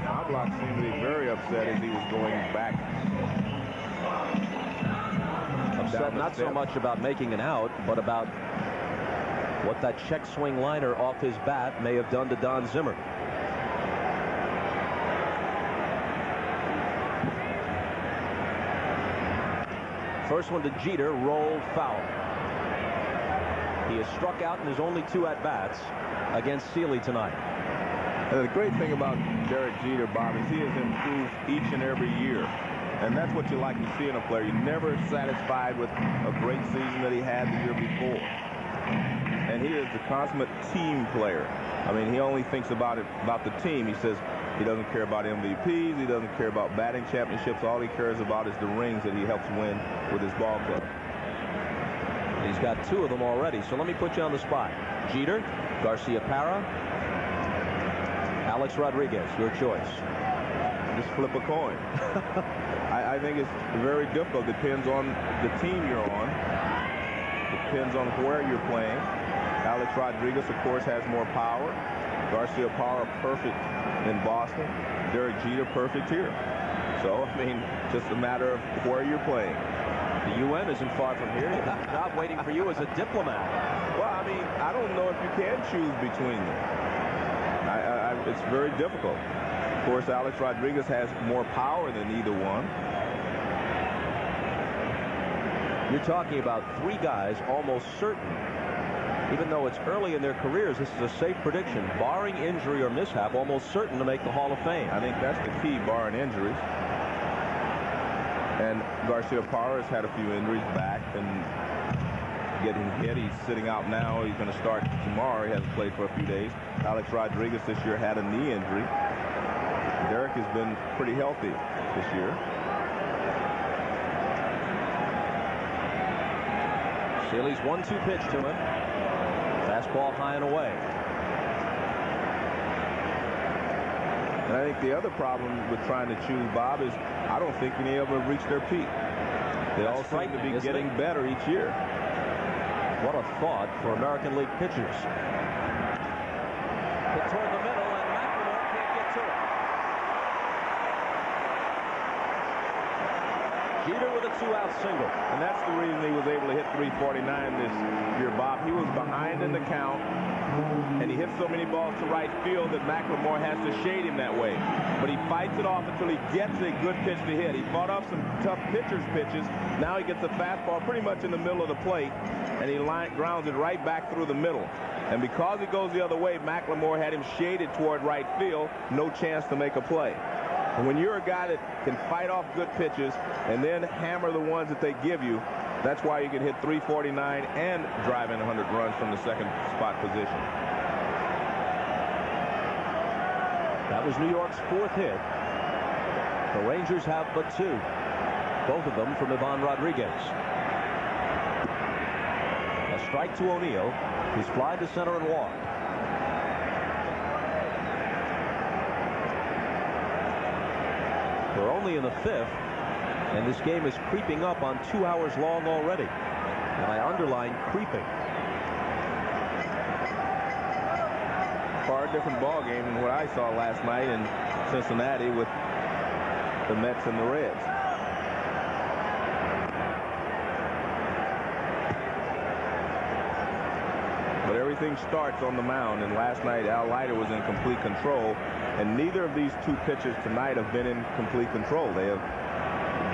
Knobloch seemed to be very upset as he was going back. Upset not so much about making an out, but about what that check swing liner off his bat may have done to Don Zimmer. First one to Jeter, rolled foul. He has struck out in his only 2 at-bats against Seeley tonight. And the great thing about Derek Jeter, Bob, is he has improved each and every year. And that's what you like to see in a player. You're never satisfied with a great season that he had the year before. And he is the consummate team player. I mean, he only thinks about the team. He says he doesn't care about MVPs. He doesn't care about batting championships. All he cares about is the rings that he helps win with his ball club. He's got 2 of them already, so let me put you on the spot. Jeter, Garcia-Parra, Alex Rodriguez, your choice. Just flip a coin. I think it's very difficult. Depends on the team you're on. Depends on where you're playing. Alex Rodriguez, of course, has more power. Garcia-Parra, perfect in Boston. Derek Jeter, perfect here. So, I mean, just a matter of where you're playing. The UN isn't far from here. You have a job waiting for you as a diplomat. Well, I mean, I don't know if you can choose between them. It's very difficult. Of course, Alex Rodriguez has more power than either one. You're talking about 3 guys almost certain, even though it's early in their careers, this is a safe prediction, barring injury or mishap, almost certain to make the Hall of Fame. I think that's the key, barring injuries. And Garcia-Parra has had a few injuries back and getting hit. He's sitting out now. He's going to start tomorrow. He hasn't played for a few days. Alex Rodriguez this year had a knee injury. Derek has been pretty healthy this year. Seeley's 1-2 pitch to him. Fastball high and away. And I think the other problem with trying to choose, Bob, is I don't think any of them have reached their peak. They all seem to be getting better each year. What a thought for American League pitchers. Hit toward the middle, and McLemore can't get to it. Jeter with a 2-out single. And that's the reason he was able to hit 349 this year, Bob. He was behind in the count, and he hit so many balls to right field that McLemore has to shade him that way. But he fights it off until he gets a good pitch to hit. He fought off some tough pitchers' pitches. Now he gets a fastball pretty much in the middle of the plate, and he grounds it right back through the middle. And because it goes the other way, McLemore had him shaded toward right field. No chance to make a play. And when you're a guy that can fight off good pitches and then hammer the ones that they give you, that's why you can hit 349 and drive in 100 runs from the second spot position. That was New York's 4th hit. The Rangers have but 2. Both of them from Ivan Rodriguez. A strike to O'Neill. He's fly to center and walk. We're only in the 5th, and this game is creeping up on 2 hours long already. And I underline creeping. Far different ball game than what I saw last night in Cincinnati with the Mets and the Reds. But everything starts on the mound, and last night Al Leiter was in complete control, and neither of these 2 pitchers tonight have been in complete control. They have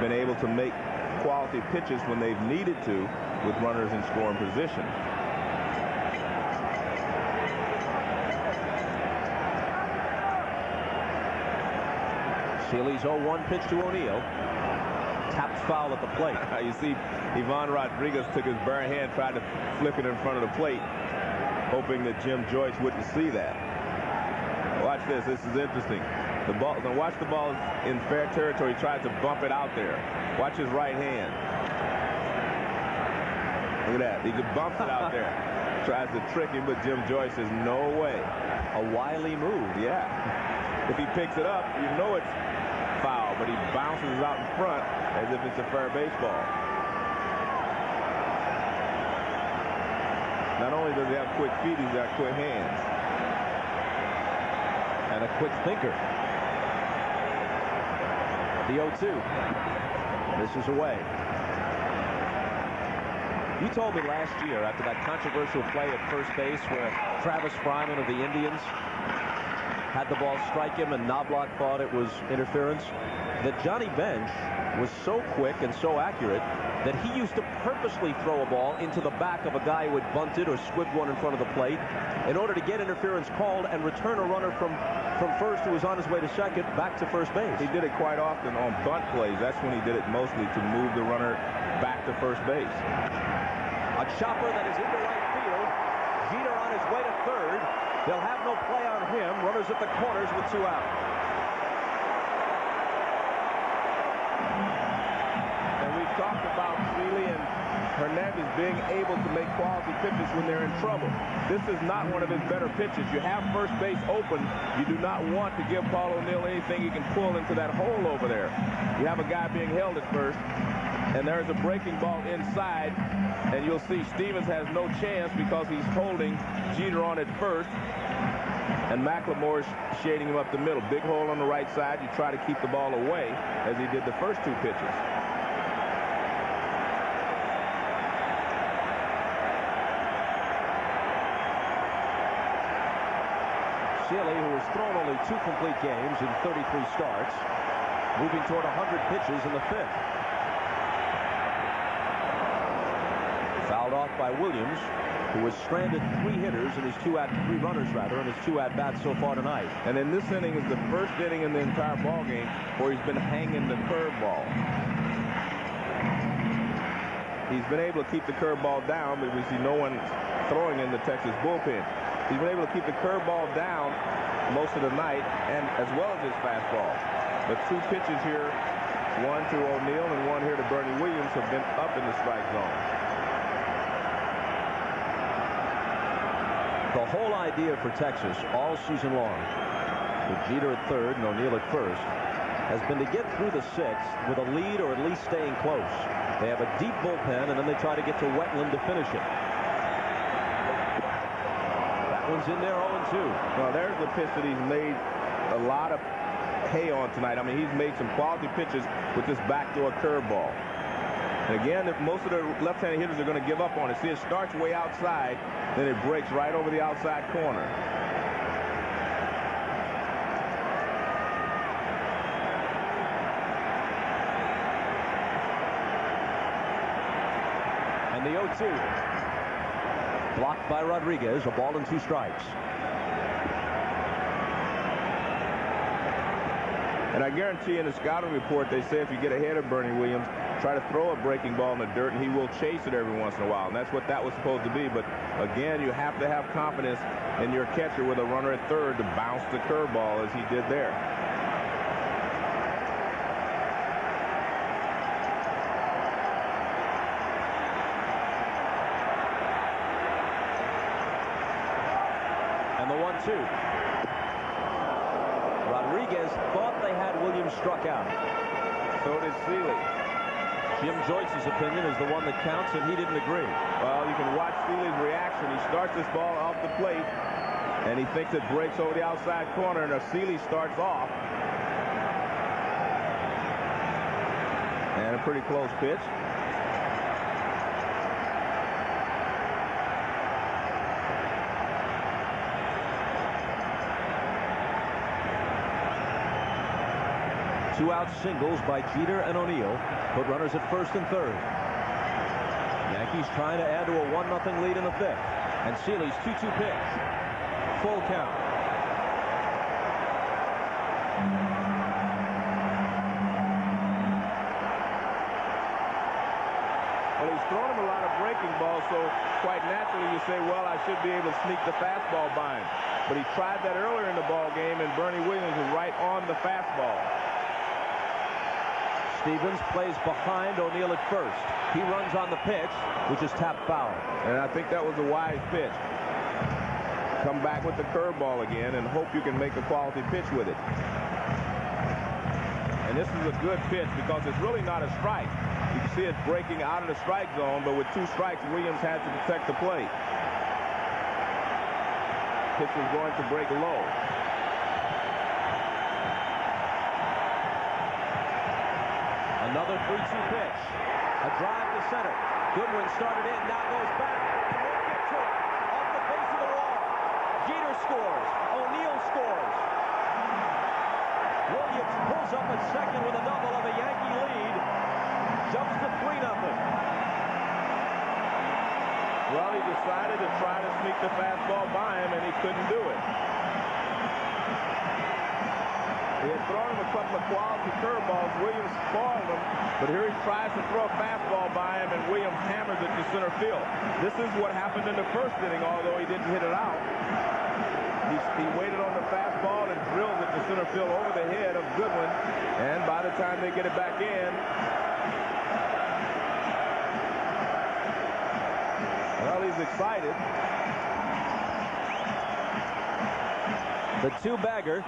been able to make quality pitches when they've needed to with runners in scoring position. Seeley's 0-1 pitch to O'Neill. Tapped foul at the plate. You see, Ivan Rodriguez took his bare hand, tried to flip it in front of the plate, hoping that Jim Joyce wouldn't see that. Watch this. This is interesting. The ball. Now watch the ball in fair territory. He tried to bump it out there. Watch his right hand. Look at that. He just bumps it out there. Tries to trick him, but Jim Joyce says no way. A wily move. Yeah. If he picks it up, you know it's foul, but he bounces it out in front as if it's a fair baseball. Not only does he have quick feet, he's got quick hands. And a quick thinker. The 0-2. This is away. You told me last year after that controversial play at first base where Travis Fryman of the Indians had the ball strike him and Knobloch thought it was interference, that Johnny Bench was so quick and so accurate that he used to purposely throw a ball into the back of a guy who had bunted or squibbed one in front of the plate in order to get interference called and return a runner from first who was on his way to second back to first base. He did it quite often on bunt plays. That's when he did it mostly, to move the runner back to first base. A chopper that is into right field. Jeter on his way to third. They'll have no play on him. Runners at the corners with 2 out. And we've talked about Seeley and Hernandez being able to make quality pitches when they're in trouble. This is not one of his better pitches. You have first base open. You do not want to give Paul O'Neill anything he can pull into that hole over there. You have a guy being held at first, and there's a breaking ball inside, and you'll see Stevens has no chance because he's holding Jeter on at first, and McLemore is shading him up the middle. Big hole on the right side. You try to keep the ball away as he did the first 2 pitches. Seeley, who has thrown only 2 complete games in 33 starts, moving toward 100 pitches in the 5th. Fouled off by Williams, who has stranded 3 hitters in his 3 runners rather, in his 2 at-bats so far tonight. And then this inning is the first inning in the entire ball game where he's been hanging the curveball. He's been able to keep the curveball down, but we see no one throwing in the Texas bullpen. He's been able to keep the curveball down most of the night, and as well as his fastball. The 2 pitches here, one to O'Neill and one here to Bernie Williams, have been up in the strike zone. The whole idea for Texas all season long, with Jeter at third and O'Neill at first, has been to get through the 6th with a lead or at least staying close. They have a deep bullpen, and then they try to get to Wetland to finish it. That one's in there, 0-2. Well, there's the pitch that he's made a lot of hay on tonight. I mean, he's made some quality pitches with this backdoor curveball. And again, if most of the left-handed hitters are going to give up on it. See, it starts way outside, then it breaks right over the outside corner. And the 0-2. Blocked by Rodriguez, a ball and 2 strikes. And I guarantee in the scouting report, they say if you get ahead of Bernie Williams, try to throw a breaking ball in the dirt, and he will chase it every once in a while. And that's what that was supposed to be. But again, you have to have confidence in your catcher with a runner at third to bounce the curveball as he did there. And the 1-2. Rodriguez thought they had Williams struck out. So did Seeley. Jim Joyce's opinion is the one that counts, and he didn't agree. Well, you can watch Seeley's reaction. He starts this ball off the plate, and he thinks it breaks over the outside corner, and Seeley starts off. And a pretty close pitch. Two-out singles by Jeter and O'Neill put runners at first and third. Yankees trying to add to a 1-0 lead in the 5th. And Seeley's 2-2 pitch. Full count. Well, he's thrown him a lot of breaking balls, so quite naturally you say, well, I should be able to sneak the fastball by him. But he tried that earlier in the ball game, and Bernie Williams was right on the fastball. Stevens plays behind O'Neill at first. He runs on the pitch, which is tapped foul. And I think that was a wise pitch. Come back with the curveball again and hope you can make a quality pitch with it. And this is a good pitch because it's really not a strike. You can see it breaking out of the strike zone, but with 2 strikes, Williams had to protect the plate. Pitch was going to break low. Another 3-2 pitch. A drive to center. Goodwin started in, now goes back. He won't get to it. Off the base of the wall. Jeter scores. O'Neill scores. Williams pulls up at second with a double of a Yankee lead. Jumps to 3-0. Well, he decided to try to sneak the fastball by him, and he couldn't do it. He had thrown him a couple of quality curveballs. Williams spoiled them, but here he tries to throw a fastball by him, and Williams hammers it to center field. This is what happened in the first inning, although he didn't hit it out. He waited on the fastball and drilled it to center field over the head of Goodwin, and by the time they get it back in, well, he's excited. The 2-bagger.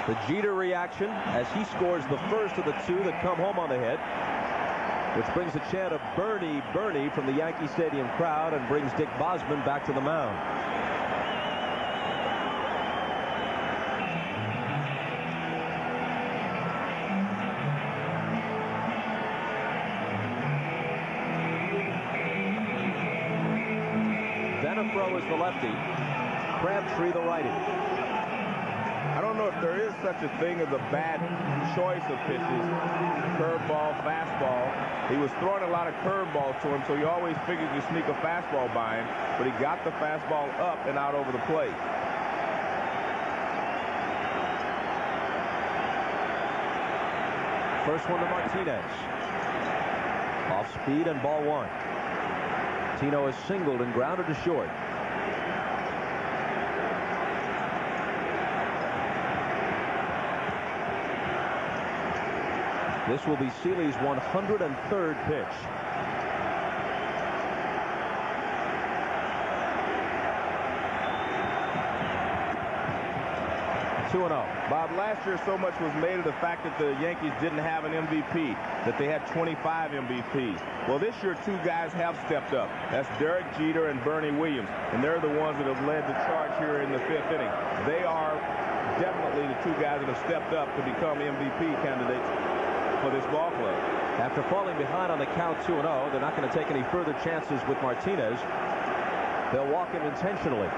The Jeter reaction as he scores the first of the 2 that come home on the hit, which brings a chant of Bernie, Bernie from the Yankee Stadium crowd and brings Dick Bosman back to the mound. Venafro is the lefty, Crabtree the righty. I don't know if there is such a thing as a bad choice of pitches. Curveball, fastball. He was throwing a lot of curveballs to him, so you always figured you sneak a fastball by him, but he got the fastball up and out over the plate. First one to Martinez. Off speed and ball 1. Tino is singled and grounded to short. This will be Seeley's 103rd pitch. 2-0. Bob, last year so much was made of the fact that the Yankees didn't have an MVP, that they had 25 MVPs. Well, this year, two guys have stepped up. That's Derek Jeter and Bernie Williams, and they're the ones that have led the charge here in the 5th inning. They are definitely the two guys that have stepped up to become MVP candidates for this ball club. After falling behind on the count 2-0, they're not going to take any further chances with Martinez. They'll walk him intentionally.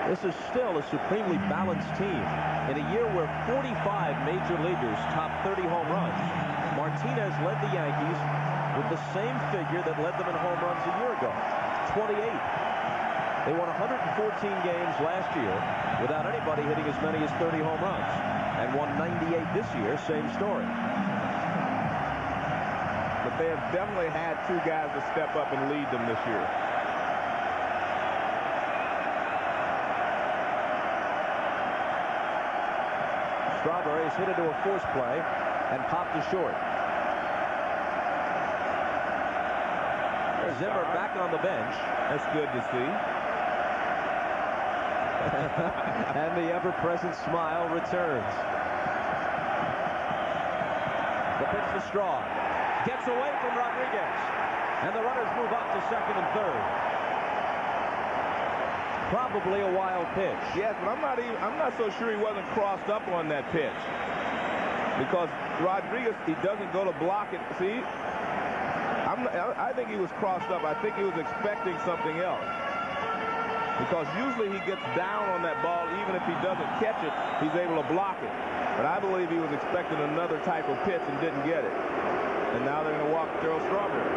This is still a supremely balanced team. In a year where 45 major leaguers top 30 home runs, Martinez led the Yankees with the same figure that led them in home runs a year ago, 28. They won 114 games last year without anybody hitting as many as 30 home runs, and won 98 this year, same story. But they have definitely had two guys to step up and lead them this year. Strawberry's hit into a force play and popped to short. Zimmer back on the bench. That's good to see. And the ever-present smile returns. The pitch to Straw. Gets away from Rodriguez. And the runners move up to second and third. Probably a wild pitch. Yes, but I'm not so sure he wasn't crossed up on that pitch. Because Rodriguez, he doesn't go to block it. See? I think he was crossed up. I think he was expecting something else. Because usually he gets down on that ball, even if he doesn't catch it, he's able to block it. But I believe he was expecting another type of pitch and didn't get it. And now they're going to walk Darryl Strawberry.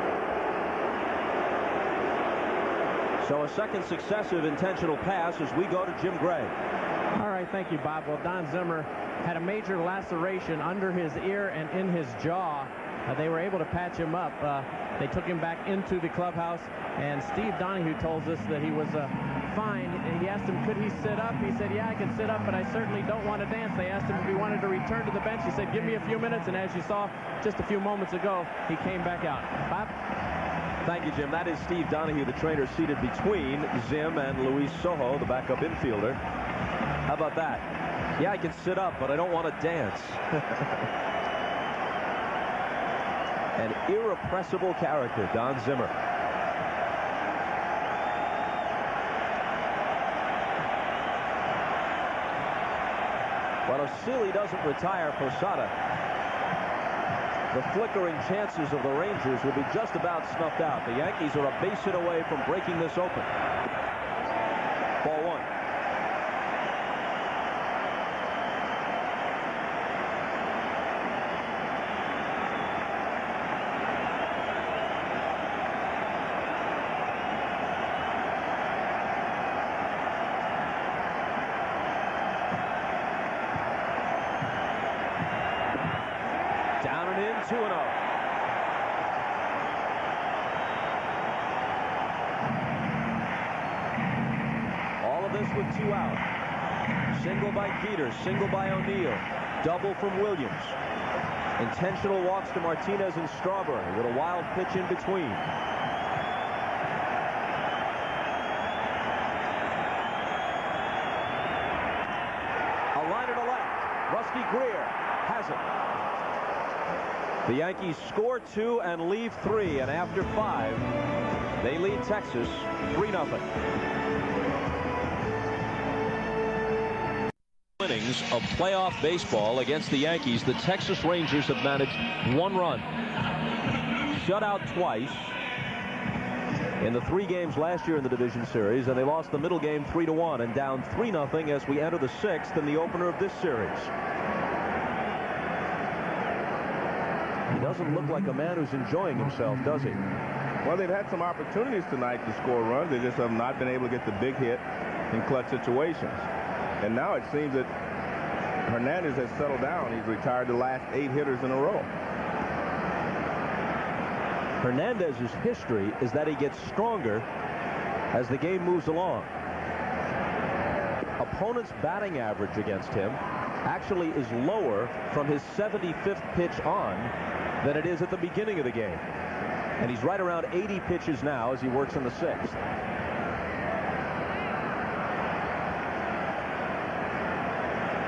So a second successive intentional pass as we go to Jim Gray. All right, thank you, Bob. Well, Don Zimmer had a major laceration under his ear and in his jaw. They were able to patch him up. They took him back into the clubhouse, and Steve Donahue tells us that he was fine. He asked him, could he sit up? He said, yeah, I can sit up, but I certainly don't want to dance. They asked him if he wanted to return to the bench. He said, give me a few minutes, and as you saw just a few moments ago, he came back out. Bob? Thank you, Jim. That is Steve Donahue, the trainer, seated between Zim and Luis Sojo, the backup infielder. How about that? Yeah, I can sit up, but I don't want to dance. An irrepressible character, Don Zimmer. Well, if Seeley doesn't retire Posada, the flickering chances of the Rangers will be just about snuffed out. The Yankees are a base hit away from breaking this open. Ball one. Down and in, 2-0. All of this with two out. Single by Jeter, single by O'Neill. Double from Williams. Intentional walks to Martinez and Strawberry with a wild pitch in between. A liner to left. Rusty Greer has it. The Yankees score 2 and leave 3, and after 5, they lead Texas 3-0. Innings of playoff baseball against the Yankees, the Texas Rangers have managed 1 run. Shut out twice in the 3 games last year in the division series, and they lost the middle game 3-1 and down 3-0 as we enter the 6th in the opener of this series. He doesn't look like a man who's enjoying himself, does he? Well, they've had some opportunities tonight to score runs. They just have not been able to get the big hit in clutch situations. And now it seems that Hernandez has settled down. He's retired the last 8 hitters in a row. Hernandez's history is that he gets stronger as the game moves along. Opponent's batting average against him actually is lower from his 75th pitch on than it is at the beginning of the game. And he's right around 80 pitches now as he works in the 6th.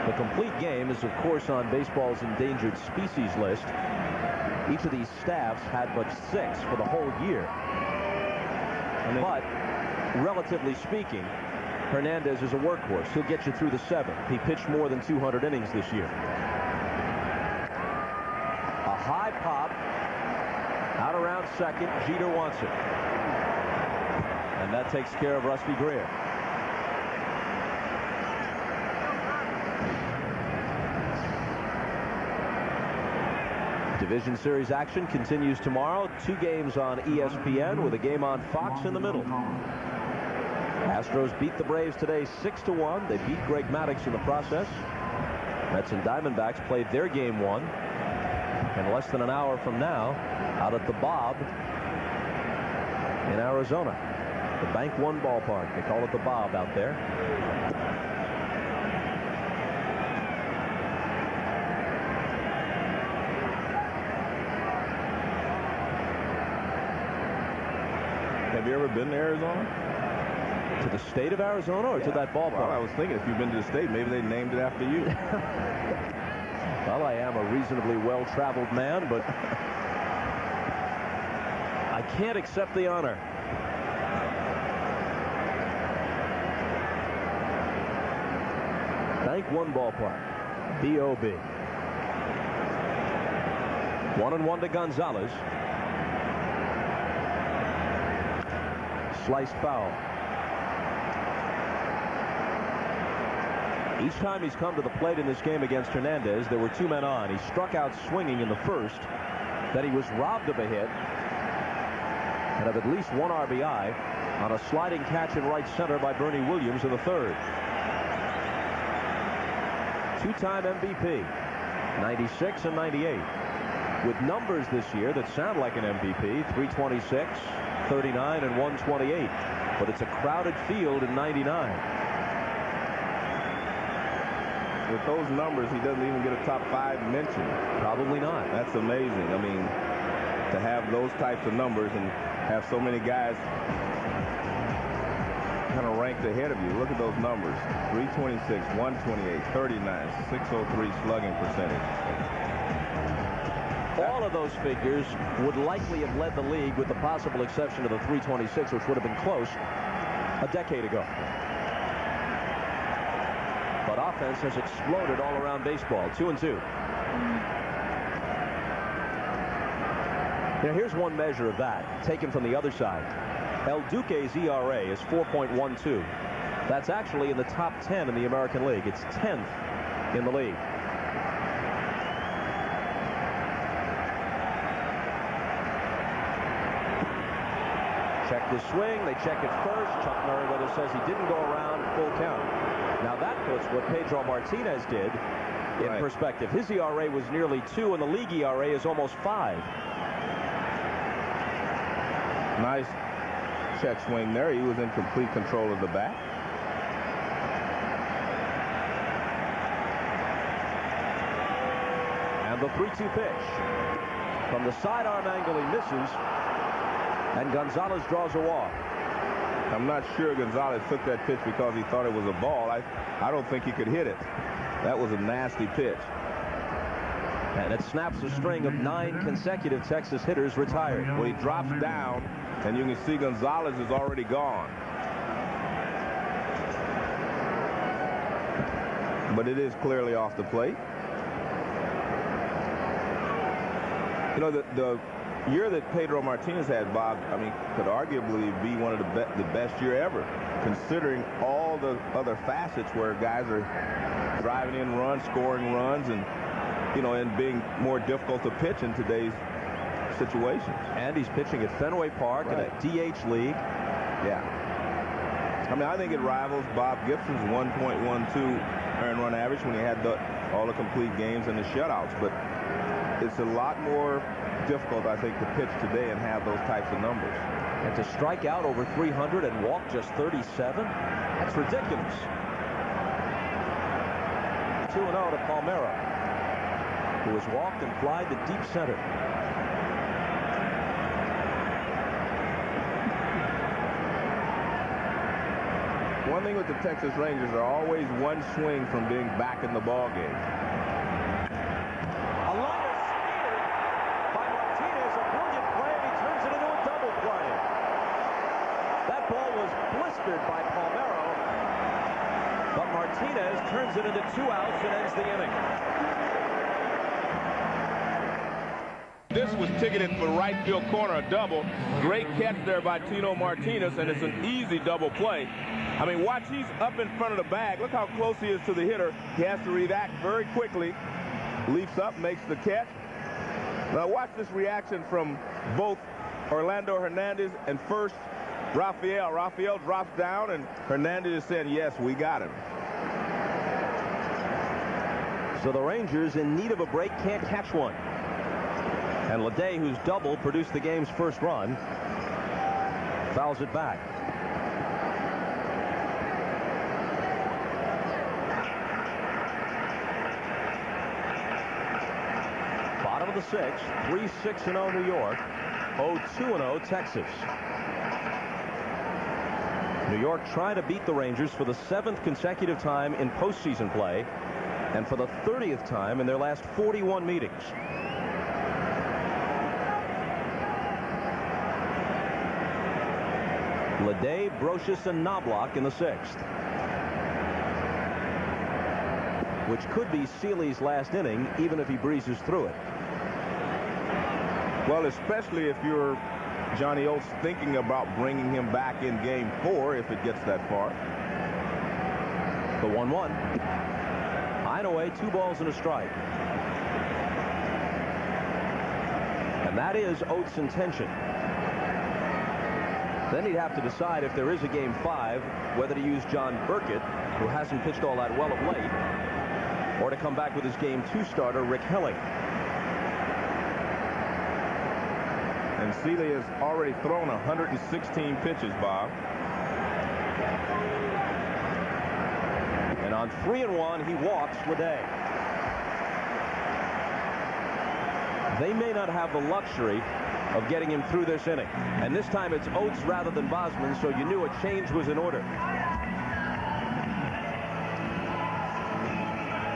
The complete game is, of course, on baseball's endangered species list. Each of these staffs had but 6 for the whole year. But, relatively speaking, Hernandez is a workhorse. He'll get you through the 7th. He pitched more than 200 innings this year. A high pop. Out around second. Jeter wants it. And that takes care of Rusty Greer. Division Series action continues tomorrow. 2 games on ESPN with a game on Fox in the middle. Astros beat the Braves today 6-1. They beat Greg Maddux in the process. Mets and Diamondbacks played their game 1. And less than an hour from now, out at the Bob in Arizona. The Bank One ballpark. They call it the Bob out there. Have you ever been to Arizona? To the state of Arizona or to that ballpark? Well, I was thinking if you've been to the state, maybe they named it after you. Well, I am a reasonably well-traveled man, but I can't accept the honor. Bank One ballpark. B.O.B. 1-1 to Gonzalez. Sliced foul. Each time he's come to the plate in this game against Hernandez, there were 2 men on. He struck out swinging in the first. Then he was robbed of a hit and of at least 1 RBI on a sliding catch in right center by Bernie Williams in the 3rd. 2-time MVP, 96 and 98. With numbers this year that sound like an MVP, 326, 39, and 128. But it's a crowded field in 99. With those numbers, he doesn't even get a top 5 mention. Probably not. That's amazing. I mean, to have those types of numbers and have so many guys kind of ranked ahead of you. Look at those numbers. 326, 128, 39, 603 slugging percentage. All of those figures would likely have led the league with the possible exception of the 326, which would have been close a decade ago. But offense has exploded all around baseball. 2-2. Now here's one measure of that, taken from the other side. El Duque's ERA is 4.12. That's actually in the top 10 in the American League. It's 10th in the league. Check the swing. They check it first. Chuck Merriweather says he didn't go around, full count. Now that puts what Pedro Martinez did in perspective. His ERA was nearly 2, and the league ERA is almost 5. Nice check swing there. He was in complete control of the bat. And the 3-2 pitch. From the sidearm angle, he misses. And Gonzalez draws a walk. I'm not sure Gonzalez took that pitch because he thought it was a ball. I don't think he could hit it. That was a nasty pitch. And it snaps a string of 9 consecutive Texas hitters retired. Well, he drops down, and you can see Gonzalez is already gone. But it is clearly off the plate. You know, the year that Pedro Martinez had, Bob, I mean, could arguably be one of the best year ever, considering all the other facets where guys are driving in runs, scoring runs, and, you know, and being more difficult to pitch in today's situations. And he's pitching at Fenway Park in a DH league. Yeah. I mean, I think it rivals Bob Gibson's 1.12 earned run average when he had all the complete games and the shutouts. But it's a lot more difficult, I think, to pitch today and have those types of numbers. And to strike out over 300 and walk just 37? That's ridiculous. 2-0. to Palmeiro, who has walked and flied to deep center. One thing with the Texas Rangers, are always one swing from being back in the ball game. A liner speared by Martinez, a brilliant play, and he turns it into a double play. That ball was blistered by Palmeiro, but Martinez turns it into 2 outs and ends the inning. This was ticketed for right field corner, a double. Great catch there by Tino Martinez, and it's an easy double play. I mean, watch, he's up in front of the bag. Look how close he is to the hitter. He has to react very quickly. Leaps up, makes the catch. Now watch this reaction from both Orlando Hernandez and first Rafael. Rafael drops down, and Hernandez is saying, yes, we got him. So the Rangers, in need of a break, can't catch one. And Leday, whose double produced the game's first run, fouls it back. Bottom of the 6th, 3-6-0 New York, 0-2-0 Texas. New York trying to beat the Rangers for the 7th consecutive time in postseason play, and for the 30th time in their last 41 meetings. Leday, Brocious, and Knobloch in the 6th. Which could be Seeley's last inning, even if he breezes through it. Well, especially if you're Johnny Oates thinking about bringing him back in game 4 if it gets that far. The 1-1. High and away, 2 balls and a strike. And that is Oates' intention. Then he'd have to decide, if there is a game 5, whether to use John Burkett, who hasn't pitched all that well of late, or to come back with his game 2 starter, Rick Helling. And Seeley has already thrown 116 pitches, Bob. And on 3-1, he walks Leday. They may not have the luxury of getting him through this inning. And this time it's Oates rather than Bosman, so you knew a change was in order.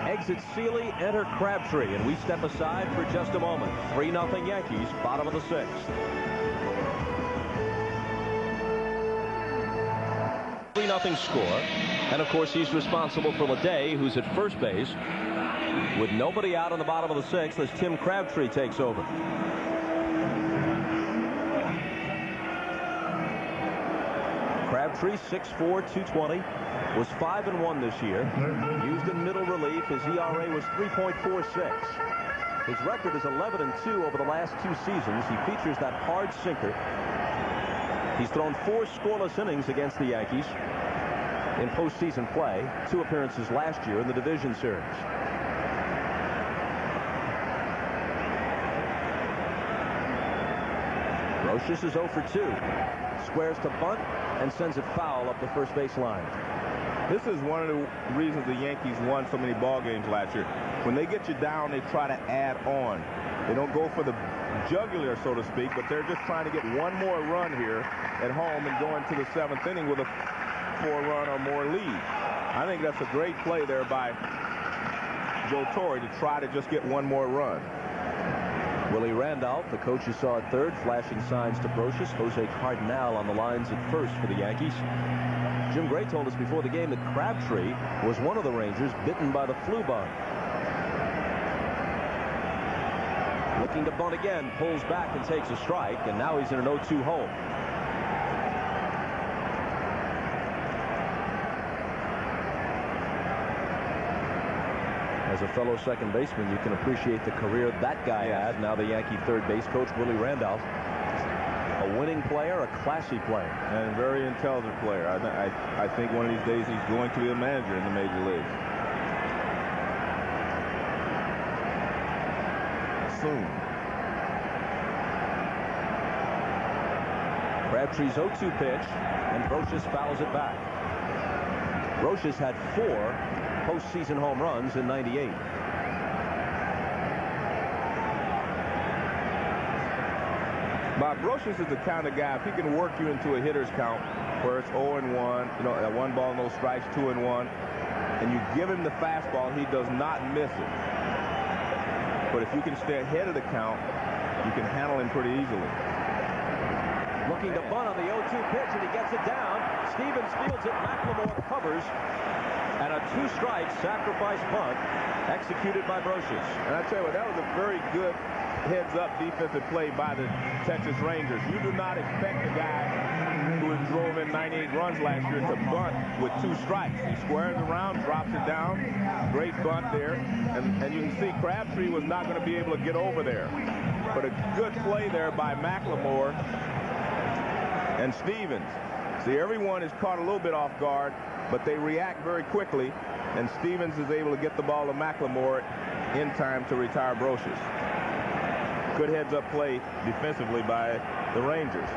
Exit Seeley, enter Crabtree, and we step aside for just a moment. 3-0 Yankees, bottom of the 6th. 3-0 score, and of course he's responsible for Leday, who's at first base, with nobody out on the bottom of the 6th as Tim Crabtree takes over. Crabtree, 6'4", 220, was 5-1 this year. Used in middle relief, his ERA was 3.46. His record is 11-2 over the last 2 seasons. He features that hard sinker. He's thrown 4 scoreless innings against the Yankees in postseason play. 2 appearances last year in the division series. Brocious is 0 for 2. Squares to bunt and sends it foul up the first base line. This is one of the reasons the Yankees won so many ball games last year. When they get you down, they try to add on. They don't go for the jugular, so to speak, but they're just trying to get one more run here at home and go into the 7th inning with a 4-run or more lead. I think that's a great play there by Joe Torre to try to just get one more run. Willie Randolph, the coach you saw at third, flashing signs to Brocious. Jose Cardinal on the lines at first for the Yankees. Jim Gray told us before the game that Crabtree was one of the Rangers bitten by the flu bug. Looking to bunt again, pulls back and takes a strike, and now he's in an 0-2 hole. As a fellow second baseman, you can appreciate the career that guy had. Now the Yankee third base coach, Willie Randolph. A winning player, a classy player. And a very intelligent player. I think one of these days he's going to be a manager in the major leagues. Soon. Crabtree's 0-2 pitch, and Brocious fouls it back. Brocious had 4 postseason home runs in '98. Bob, Brocious is the kind of guy, if he can work you into a hitter's count where it's 0-1, you know, 1 ball, no strikes, 2-1, and you give him the fastball, he does not miss it. But if you can stay ahead of the count, you can handle him pretty easily. Looking to bunt on the 0-2 pitch, and he gets it down. Stevens fields it. McLemore covers. And a 2-strike sacrifice bunt executed by Brocious. And I tell you what, that was a very good heads-up defensive play by the Texas Rangers. You do not expect a guy who drove in 98 runs last year to bunt with 2 strikes. He squares around, drops it down. Great bunt there. And you can see Crabtree was not going to be able to get over there. But a good play there by McLemore and Stevens. See, everyone is caught a little bit off guard, but they react very quickly, and Stevens is able to get the ball to McLemore in time to retire Brocious. Good heads-up play defensively by the Rangers.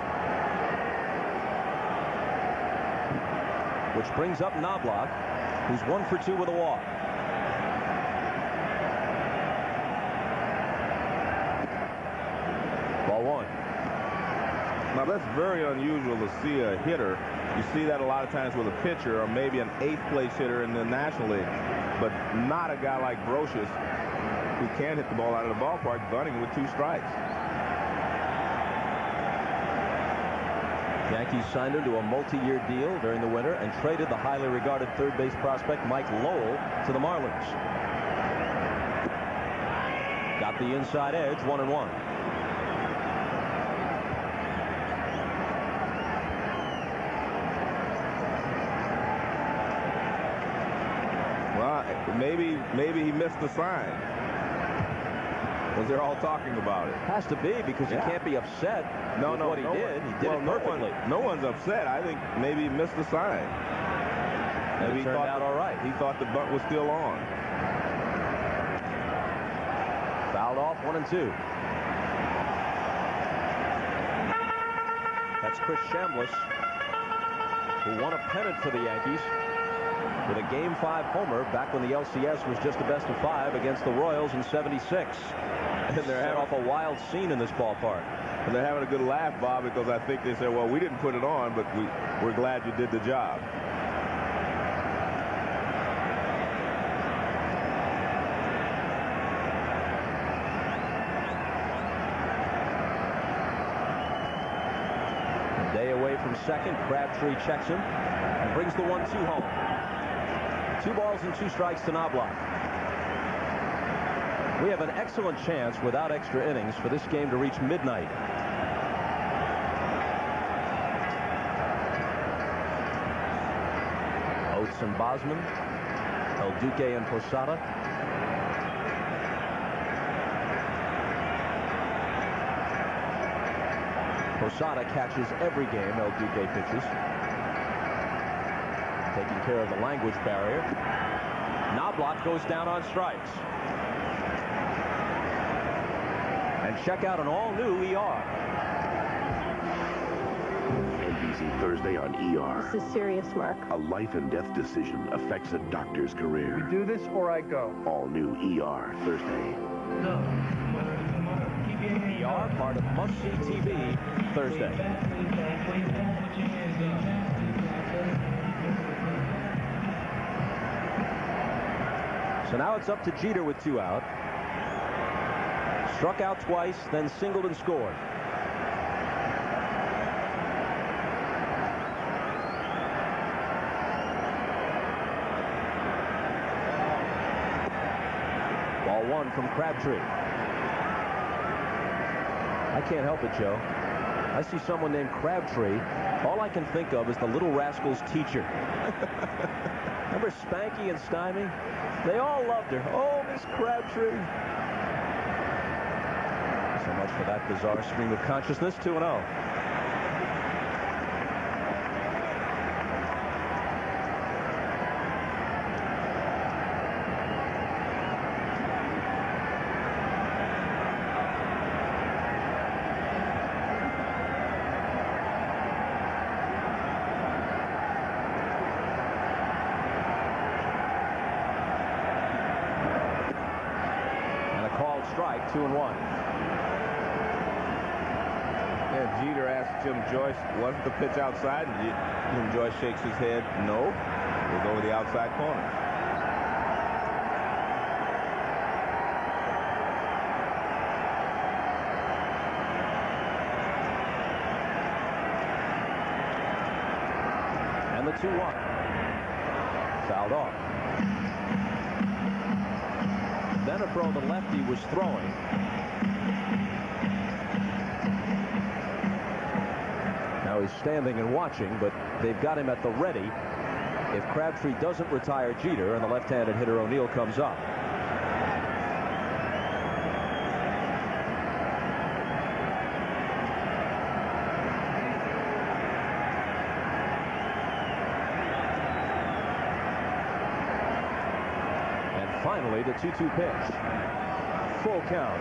Which brings up Knobloch, who's 1 for 2 with a walk. Ball 1. Now, that's very unusual to see a hitter. You see that a lot of times with a pitcher or maybe an 8th place hitter in the National League, but not a guy like Brocious who can hit the ball out of the ballpark, bunting with 2 strikes. Yankees signed him to a multi-year deal during the winter and traded the highly regarded third base prospect Mike Lowell to the Marlins. Got the inside edge, 1-1. Maybe he missed the sign, because they're all talking about it. Has to be, because you can't be upset with what he did. He did it perfectly. No one's upset. I think maybe he missed the sign. Maybe he turned out all right. He thought the bunt was still on. Fouled off, 1-2. That's Chris Chambliss, who won a pennant for the Yankees with a Game 5 homer back when the LCS was just a best-of-5 against the Royals in '76. And they're set off a wild scene in this ballpark. And they're having a good laugh, Bob, because I think they said, well, we didn't put it on, but we're glad you did the job. A day away from second, Crabtree checks him and brings the 1-2 home. 2 balls and 2 strikes to Knobloch. We have an excellent chance without extra innings for this game to reach midnight. Oates and Bosman, El Duque and Posada. Posada catches every game El Duque pitches. Taking care of the language barrier. Knobloch goes down on strikes. And check out an all-new ER. NBC Thursday on ER. This is serious, Mark. A life and death decision affects a doctor's career. Do this or I go. All new ER Thursday. ER, part of Must-See TV, Thursday. So now it's up to Jeter with 2 out. Struck out twice, then singled and scored. Ball 1 from Crabtree. I can't help it, Joe. I see someone named Crabtree. All I can think of is the Little Rascals teacher. Remember Spanky and Stymie? They all loved her. Oh, Miss Crabtree. So much for that bizarre stream of consciousness. 2-0. strike, 2-1. And Jeter asked Jim Joyce, wasn't the pitch outside? And Jim Joyce shakes his head, no, it was over the outside corner. And the 2-1. Fouled off. Venefro, the lefty, was throwing. Now he's standing and watching, but they've got him at the ready if Crabtree doesn't retire Jeter and the left-handed hitter O'Neill comes up. And finally, the 2-2 pitch. Full count.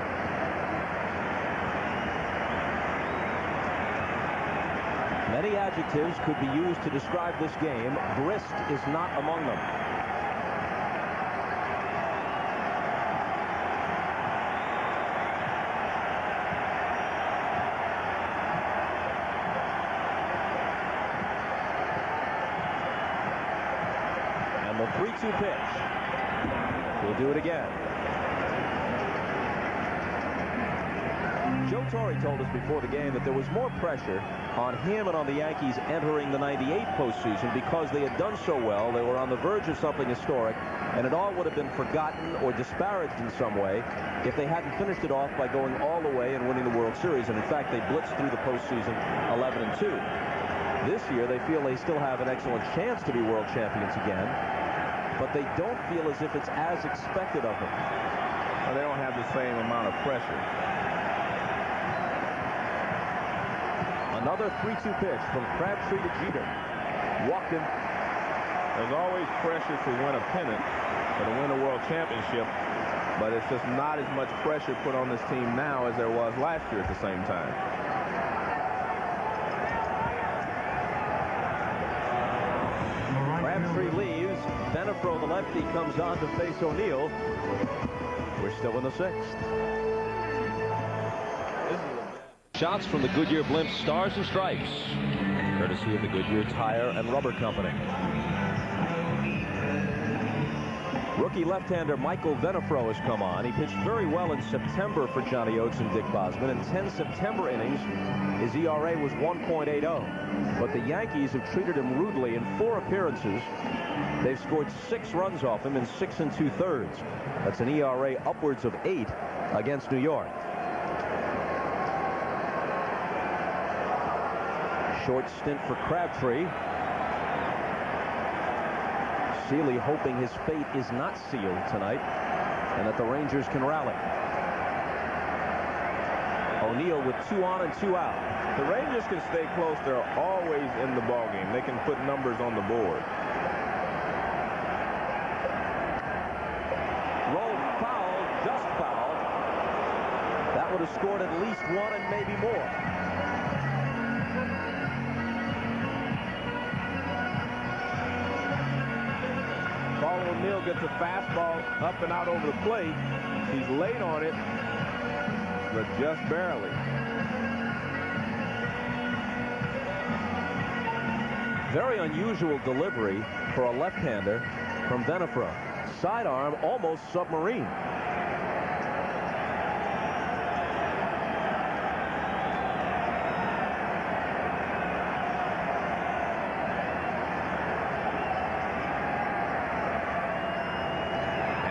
Many adjectives could be used to describe this game. Grist is not among them. And the 3-2 pitch. We'll do it again. Joe Torre told us before the game that there was more pressure on him and on the Yankees entering the '98 postseason because they had done so well. They were on the verge of something historic, and it all would have been forgotten or disparaged in some way if they hadn't finished it off by going all the way and winning the World Series. And in fact, they blitzed through the postseason 11-2. This year, they feel they still have an excellent chance to be world champions again, but they don't feel as if it's as expected of them. Well, they don't have the same amount of pressure. Another 3-2 pitch from Crabtree to Jeter. Walked him. There's always pressure to win a pennant or to win a world championship, but it's just not as much pressure put on this team now as there was last year at the same time. Crabtree leaves. Venefro, the lefty, comes on to face O'Neill. We're still in the 6th. Shots from the Goodyear Blimp Stars and Stripes, courtesy of the Goodyear Tire and Rubber Company. Rookie left-hander Michael Venefro has come on. He pitched very well in September for Johnny Oates and Dick Bosman. In 10 September innings, his ERA was 1.80. But the Yankees have treated him rudely in 4 appearances. They've scored 6 runs off him in 6 2/3. That's an ERA upwards of 8 against New York. Short stint for Crabtree. Seeley hoping his fate is not sealed tonight and that the Rangers can rally. O'Neill with 2 on and 2 out. The Rangers can stay close. They're always in the ballgame. They can put numbers on the board. Rolled foul, just foul. That would have scored at least 1 and maybe more. O'Neill gets a fastball up and out over the plate. He's late on it, but just barely. Very unusual delivery for a left-hander from Venefro. Sidearm, almost submarine.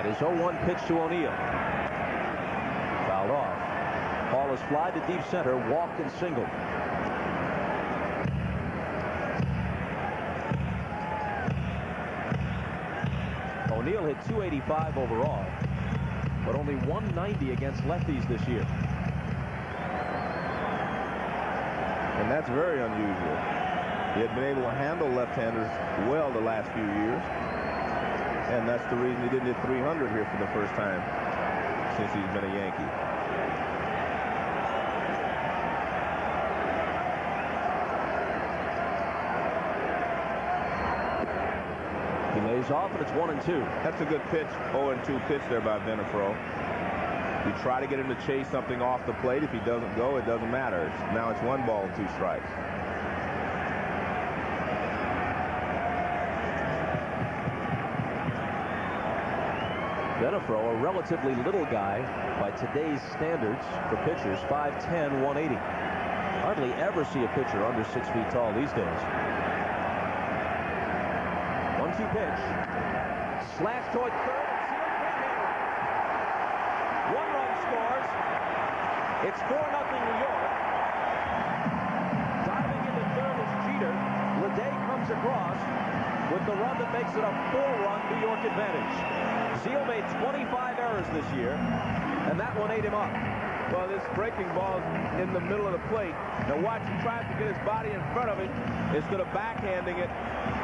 His 0-1 pitch to O'Neill. Fouled off. Ball is fly to deep center, walked and singled. O'Neill hit .285 overall, but only .190 against lefties this year. And that's very unusual. He had been able to handle left-handers well the last few years. And that's the reason he didn't hit .300 here for the first time since he's been a Yankee. He lays off, and it's 1-2. That's a good pitch, 0-2 pitch there by Venefro. You try to get him to chase something off the plate. If he doesn't go, it doesn't matter. Now it's 1 ball, 2 strikes. Benefro, a relatively little guy by today's standards for pitchers, 5'10", 180. Hardly ever see a pitcher under 6 feet tall these days. 1-2 pitch. Slash toward third. One run scores. It's 4-0 New York. Diving into third is Jeter. Leday comes across with the run that makes it a 4-run New York advantage. Seal made 25 errors this year, and that one ate him up. Well, this breaking ball is in the middle of the plate. Now watch, he tries to get his body in front of it instead of backhanding it,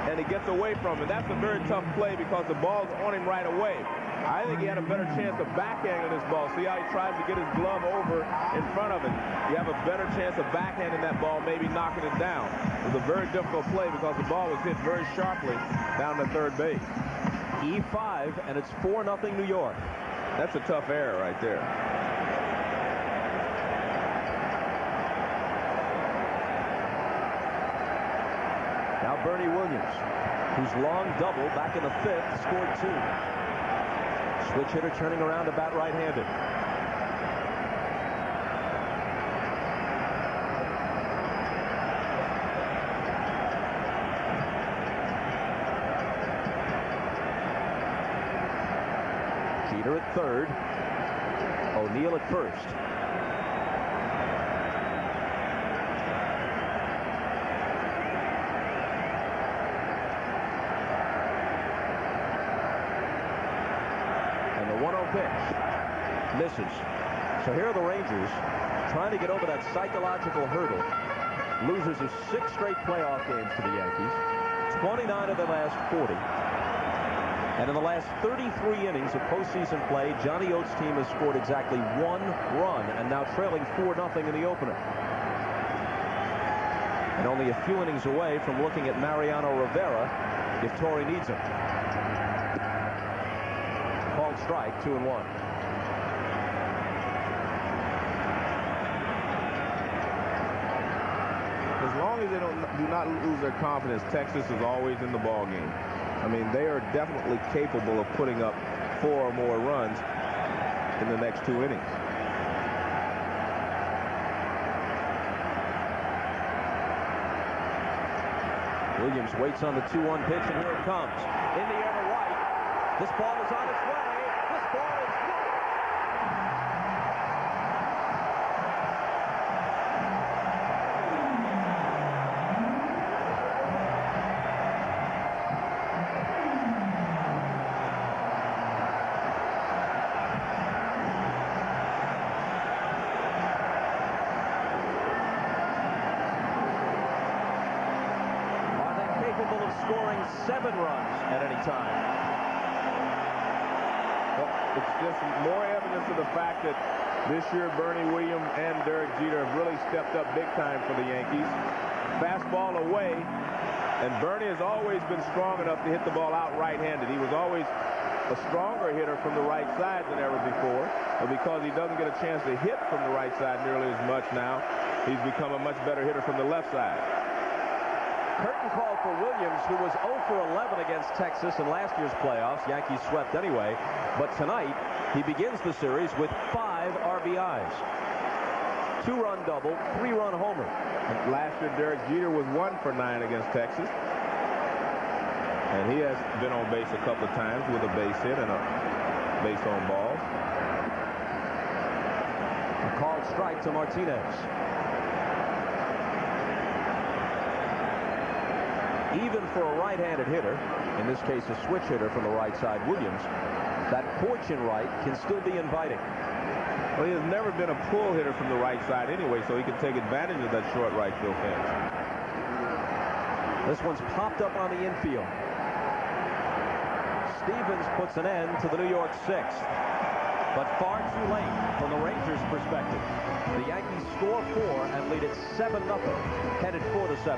and he gets away from it. That's a very tough play because the ball's on him right away. I think he had a better chance of backhanding this ball. See how he tries to get his glove over in front of it. You have a better chance of backhanding that ball, maybe knocking it down. It was a very difficult play because the ball was hit very sharply down to third base. E5, and it's 4-0 New York. That's a tough error right there. Now Bernie Williams, whose long double back in the 5th, scored 2. Switch hitter turning around to bat right-handed. Jeter at third. O'Neill at first. And the 1-0 pitch misses. So here are the Rangers trying to get over that psychological hurdle. Losers of 6 straight playoff games to the Yankees. 29 of the last 40. And in the last 33 innings of postseason play, Johnny Oates' team has scored exactly 1 run and now trailing 4-0 in the opener. And only a few innings away from looking at Mariano Rivera if Torrey needs him. Called strike, 2-1. As long as they do not lose their confidence, Texas is always in the ball game. I mean, they are definitely capable of putting up 4 or more runs in the next 2 innings. Williams waits on the 2-1 pitch, and here it comes. In the air to right. This ball is on its way. This ball is good. Capable of scoring 7 runs at any time. Well, it's just more evidence of the fact that this year Bernie Williams and Derek Jeter have really stepped up big time for the Yankees. Fastball away, and Bernie has always been strong enough to hit the ball out right-handed. He was always a stronger hitter from the right side than ever before, but because he doesn't get a chance to hit from the right side nearly as much now, he's become a much better hitter from the left side. Curtain call for Williams, who was 0 for 11 against Texas in last year's playoffs. Yankees swept anyway. But tonight, he begins the series with 5 RBIs. 2-run double, 3-run homer. And last year, Derek Jeter was 1 for 9 against Texas. And he has been on base a couple of times with a base hit and a base on ball. A called strike to Martinez. Even for a right-handed hitter, in this case a switch hitter from the right side, Williams, that fortune right can still be inviting. Well, he has never been a pull hitter from the right side anyway, so he can take advantage of that short right field fence. This one's popped up on the infield. Stevens puts an end to the New York 6th, but far too late from the Rangers' perspective. The Yankees score 4 and lead it 7-0, headed 4-7.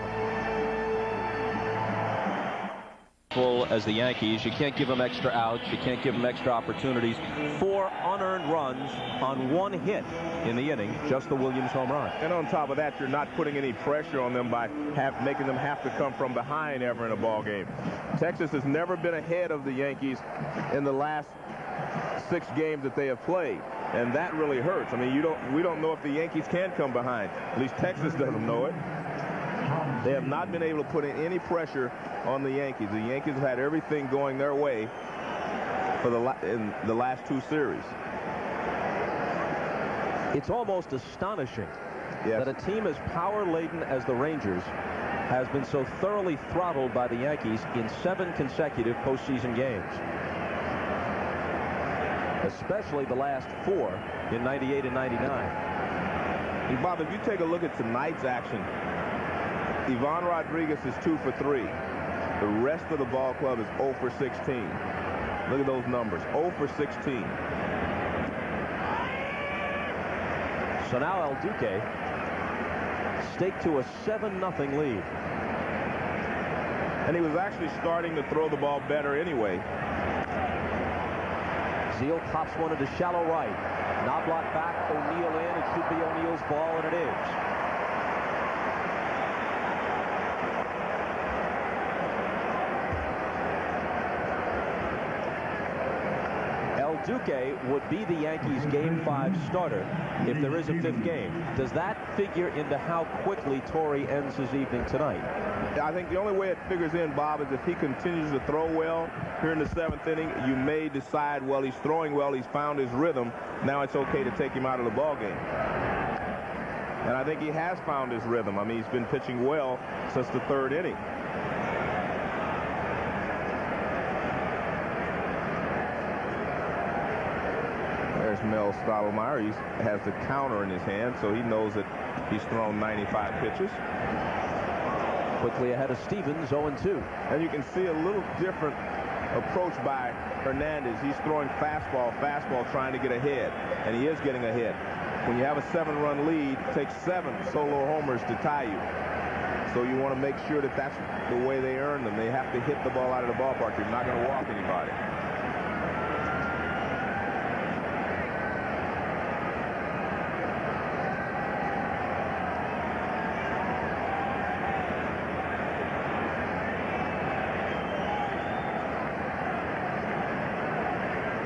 As the Yankees, you can't give them extra outs, you can't give them extra opportunities. 4 unearned runs on 1 hit in the inning, just the Williams home run. And on top of that, you're not putting any pressure on them by making them have to come from behind ever in a ball game. Texas has never been ahead of the Yankees in the last 6 games that they have played, and that really hurts. I mean, we don't know if the Yankees can come behind. At least Texas doesn't know it. They have not been able to put in any pressure on the Yankees. The Yankees have had everything going their way for in the last 2 series. It's almost astonishing Yes. that a team as power-laden as the Rangers has been so thoroughly throttled by the Yankees in 7 consecutive postseason games. Especially the last 4 in 98 and 99. And Bob, if you take a look at tonight's action, Ivan Rodriguez is 2 for 3. The rest of the ball club is 0 for 16. Look at those numbers, 0 for 16. So now El Duque staked to a 7-0 lead. And he was actually starting to throw the ball better anyway. Zeal pops one into shallow right. Knobloch back, O'Neill in. It should be O'Neill's ball, and it is. El Duque would be the Yankees' Game 5 starter if there is a 5th game. Does that figure into how quickly Torrey ends his evening tonight? I think the only way it figures in, Bob, is if he continues to throw well here in the 7th inning, you may decide, well, he's throwing well, he's found his rhythm. Now it's okay to take him out of the ball game. And I think he has found his rhythm. I mean, he's been pitching well since the 3rd inning. There's Mel Stottlemyre. He has the counter in his hand, so he knows that he's thrown 95 pitches. Quickly ahead of Stevens, 0-2. And you can see a little different approach by Hernandez. He's throwing fastball, trying to get ahead, and he is getting ahead. When you have a 7-run lead, it takes 7 solo homers to tie you. So you want to make sure that that's the way they earn them. They have to hit the ball out of the ballpark. You're not going to walk anybody.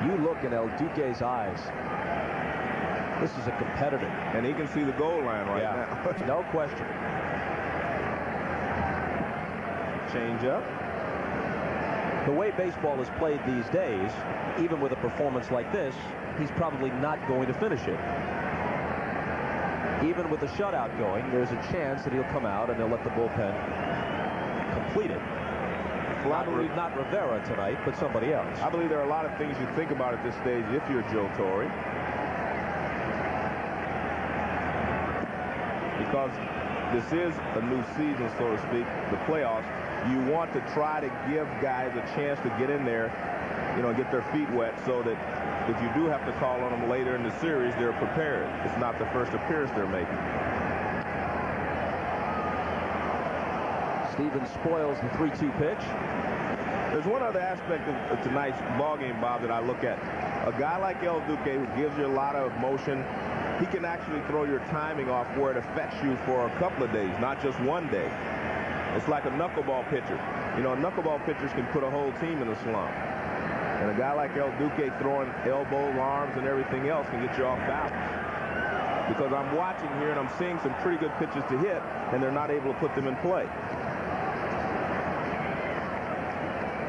You look in El Duque's eyes. This is a competitor. And he can see the goal line right now. No question. Change up. The way baseball is played these days, even with a performance like this, he's probably not going to finish it. Even with the shutout going, there's a chance that he'll come out and they'll let the bullpen complete it. Not Rivera tonight, but somebody else. I believe there are a lot of things you think about at this stage if you're Joe Torre. Because this is a new season, so to speak, the playoffs. You want to try to give guys a chance to get in there, get their feet wet, so that if you do have to call on them later in the series, they're prepared. It's not the first appearance they're making. Stevens spoils the 3-2 pitch. There's one other aspect of tonight's ballgame, Bob, that I look at. A guy like El Duque, who gives you a lot of motion, he can actually throw your timing off where it affects you for a couple of days, not just one day. It's like a knuckleball pitcher. Knuckleball pitchers can put a whole team in a slump. And a guy like El Duque throwing elbows, arms, and everything else can get you off balance. Because I'm watching here and I'm seeing some pretty good pitches to hit, and they're not able to put them in play.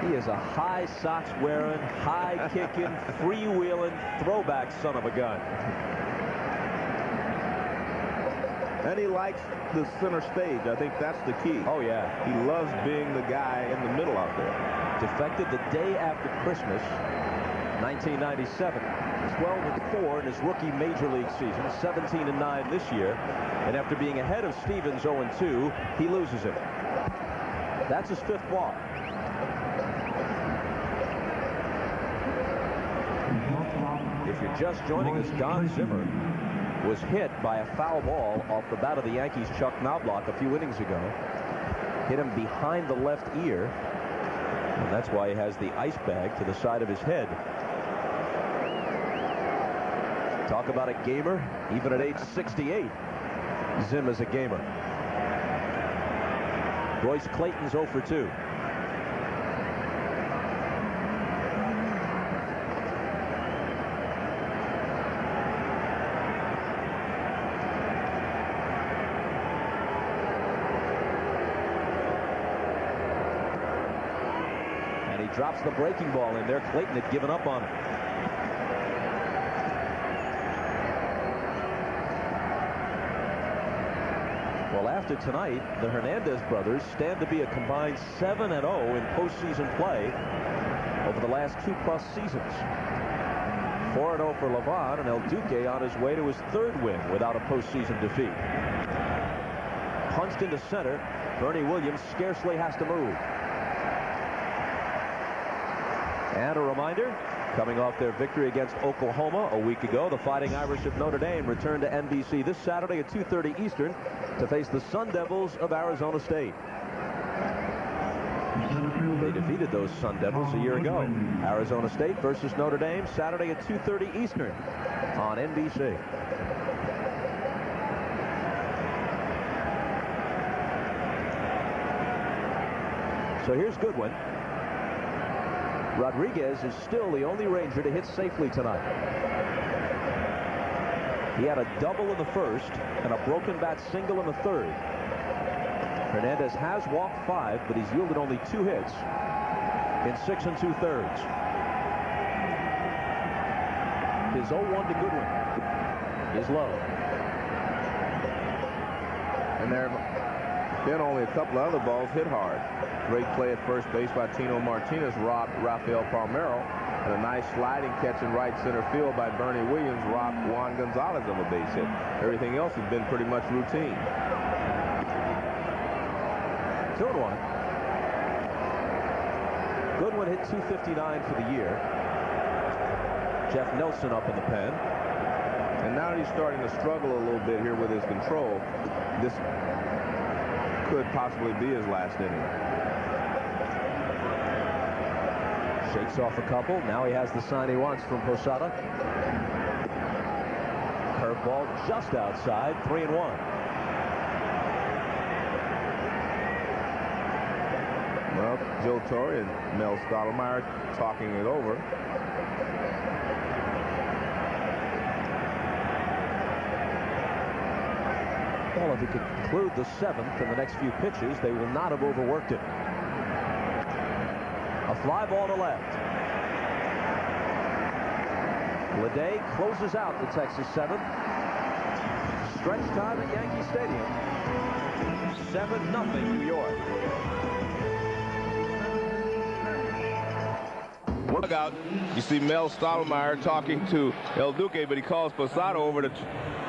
He is a high socks wearing, high kicking, freewheeling, throwback son of a gun. And he likes the center stage. I think that's the key. Oh, yeah. He loves being the guy in the middle out there. Defected the day after Christmas, 1997. 12-4 in his rookie major league season, 17-9 this year. And after being ahead of Stevens 0-2, he loses him. That's his 5th walk. If you're just joining us, Don Zimmer was hit by a foul ball off the bat of the Yankees' Chuck Knobloch a few innings ago. Hit him behind the left ear. And that's why he has the ice bag to the side of his head. Talk about a gamer. Even at age 68, Zim is a gamer. Royce Clayton's 0 for 2. And he drops the breaking ball in there. Clayton had given up on it. Well, after tonight, the Hernandez brothers stand to be a combined 7-0 in postseason play over the last 2+ seasons. 4-0 for Levon, and El Duque on his way to his 3rd win without a postseason defeat. Punched into center. Bernie Williams scarcely has to move. And a reminder, coming off their victory against Oklahoma a week ago, the Fighting Irish of Notre Dame return to NBC this Saturday at 2:30 Eastern to face the Sun Devils of Arizona State. They defeated those Sun Devils a year ago. Arizona State versus Notre Dame, Saturday at 2:30 Eastern on NBC. So here's Goodwin. Rodriguez is still the only Ranger to hit safely tonight. He had a double in the first and a broken bat single in the 3rd. Hernandez has walked 5, but he's yielded only 2 hits in 6 2/3. His 0-1 to Goodwin is low. And there have been only a couple of other balls hit hard. Great play at first base by Tino Martinez robbed Rafael Palmeiro, and a nice sliding catch in right center field by Bernie Williams robbed Juan Gonzalez of a base hit. Everything else has been pretty much routine. 2-1. Goodwin hit .259 for the year. Jeff Nelson up in the pen. And now he's starting to struggle a little bit here with his control. This could possibly be his last inning. Shakes off a couple. Now he has the sign he wants from Posada. Curveball just outside. 3-1. Well, Joe Torre and Mel Stottlemyre talking it over. Well, if he could conclude the 7th in the next few pitches, they will not have overworked it. A fly ball to left. Leday closes out the Texas 7th. Stretch time at Yankee Stadium. 7-0 New York. Look out. You see Mel Stottlemyre talking to El Duque, but he calls Posada over to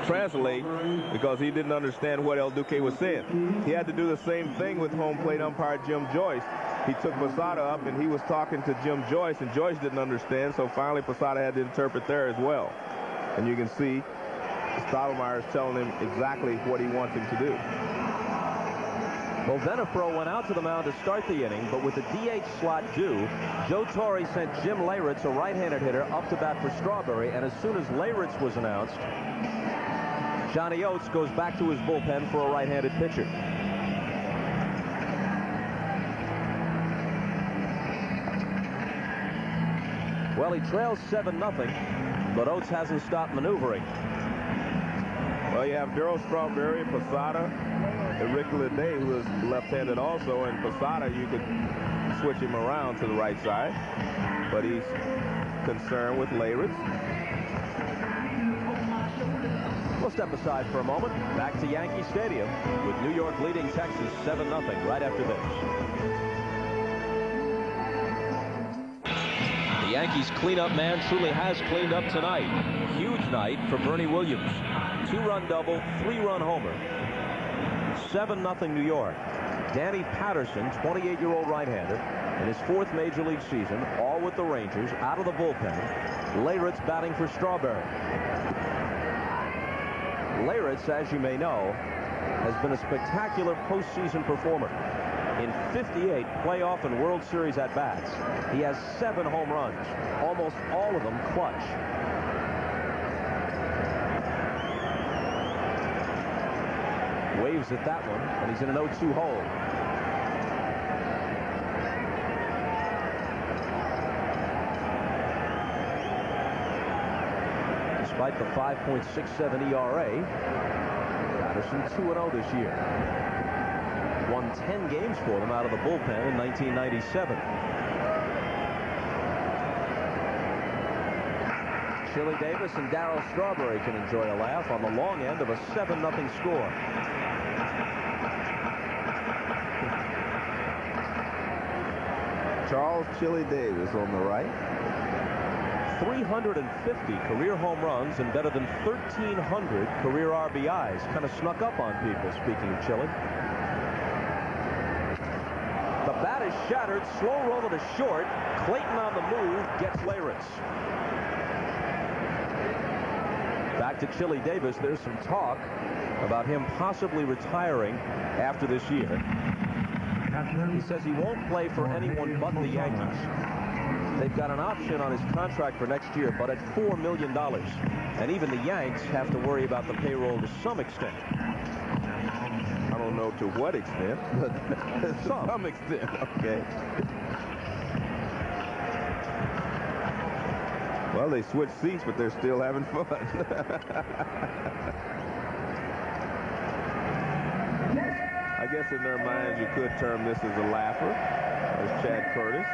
translate because he didn't understand what El Duque was saying. He had to do the same thing with home plate umpire Jim Joyce. He took Posada up and he was talking to Jim Joyce, and Joyce didn't understand, so finally Posada had to interpret there as well. And you can see Stottlemyre is telling him exactly what he wants him to do. Well, Venafro went out to the mound to start the inning, but with the DH slot due, Joe Torre sent Jim Leyritz, a right-handed hitter, up to bat for Strawberry, and as soon as Leyritz was announced, Johnny Oates goes back to his bullpen for a right-handed pitcher. Well, he trails 7-0, but Oates hasn't stopped maneuvering. Well, you have Darryl Strawberry, Posada, and Rick Leday, who is left-handed also, and Posada, you could switch him around to the right side, but he's concerned with Leyritz. We'll step aside for a moment. Back to Yankee Stadium with New York leading Texas 7-0 right after this. The Yankees cleanup man truly has cleaned up tonight. Huge night for Bernie Williams. 2-run double, 3-run homer. 7-0 New York. Danny Patterson, 28-year-old right-hander, in his 4th major league season, all with the Rangers, out of the bullpen. Leyritz batting for Strawberry. Leyritz, as you may know, has been a spectacular postseason performer. in 58 playoff and World Series at-bats. He has 7 home runs, almost all of them clutch. Waves at that one, and he's in an 0-2 hole. Despite the 5.67 ERA, Patterson 2-0 this year. Won 10 games for them out of the bullpen in 1997. Chili Davis and Darryl Strawberry can enjoy a laugh on the long end of a 7-0 score. Charles Chili Davis on the right. 350 career home runs and better than 1,300 career RBIs. Kind of snuck up on people, speaking of Chili. The bat is shattered. Slow roll to short. Clayton on the move gets Leyritz. Back to Chili Davis. There's some talk about him possibly retiring after this year. He says he won't play for anyone but the Yankees. They've got an option on his contract for next year, but at $4 million. And even the Yanks have to worry about the payroll to some extent. I don't know to what extent, but to some extent, okay. Well, they switched seats, but they're still having fun. I guess in their minds you could term this as a laugher, as Chad Curtis.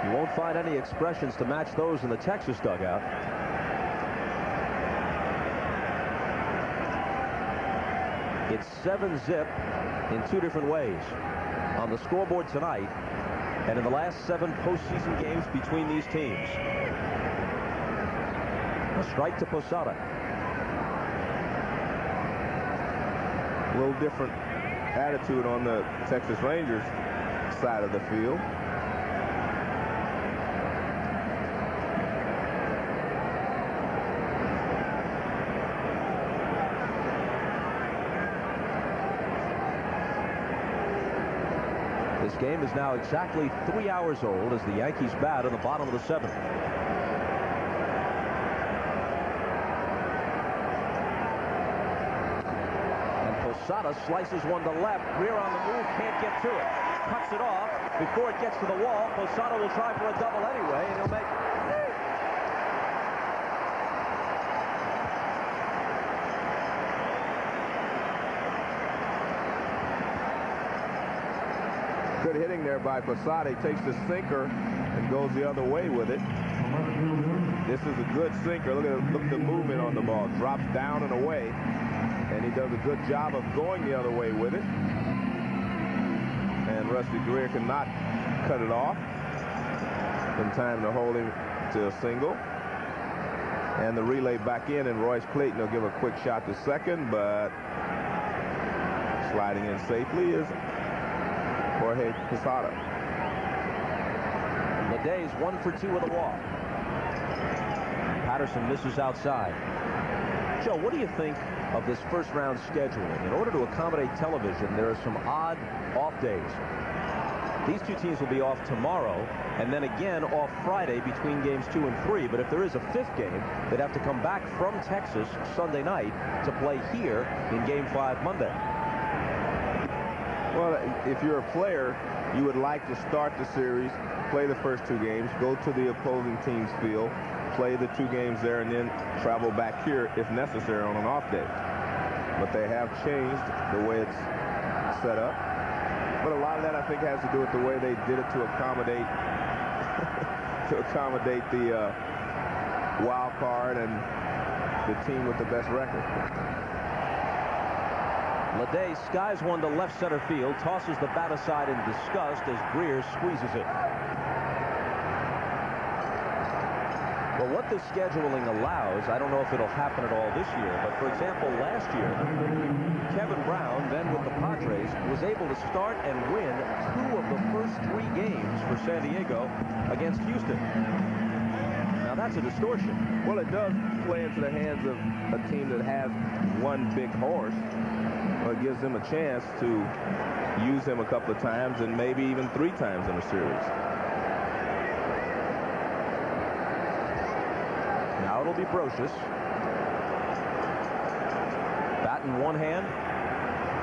You won't find any expressions to match those in the Texas dugout. It's 7-zip in 2 different ways. On the scoreboard tonight and in the last 7 postseason games between these teams. A strike to Posada. A little different attitude on the Texas Rangers side of the field. This game is now exactly 3 hours old as the Yankees bat in the bottom of the 7th. And Posada slices one to left. Greer on the move, can't get to it. Cuts it off before it gets to the wall. Posada will try for a double anyway, and he'll make it. Good hitting there by Posada. He takes the sinker and goes the other way with it. This is a good sinker. Look at the movement on the ball. Drops down and away, and he does a good job of going the other way with it. And Rusty Greer cannot cut it off in time to hold him to a single. And the relay back in, and Royce Clayton will give a quick shot to second, but sliding in safely is Jorge Posada. Leday's 1 for 2 with a walk. Patterson misses outside. Joe, what do you think of this first-round scheduling? In order to accommodate television, there are some odd off days. These 2 teams will be off tomorrow, and then again off Friday between games 2 and 3. But if there is a 5th game, they'd have to come back from Texas Sunday night to play here in Game 5 Monday. Well, if you're a player, you would like to start the series, play the first 2 games, go to the opposing team's field, play the 2 games there, and then travel back here if necessary on an off day. But they have changed the way it's set up. But a lot of that, I think, has to do with the way they did it to accommodate the wild card and the team with the best record. Leday skies one to left center field, tosses the bat aside in disgust as Greer squeezes it. Well, what the scheduling allows, I don't know if it'll happen at all this year, but for example, last year, Kevin Brown, then with the Padres, was able to start and win 2 of the first 3 games for San Diego against Houston. Now that's a distortion. Well, it does play into the hands of a team that has one big horse. Well, it gives them a chance to use him a couple of times and maybe even 3 times in a series. Now it'll be Brocious. Bat in one hand,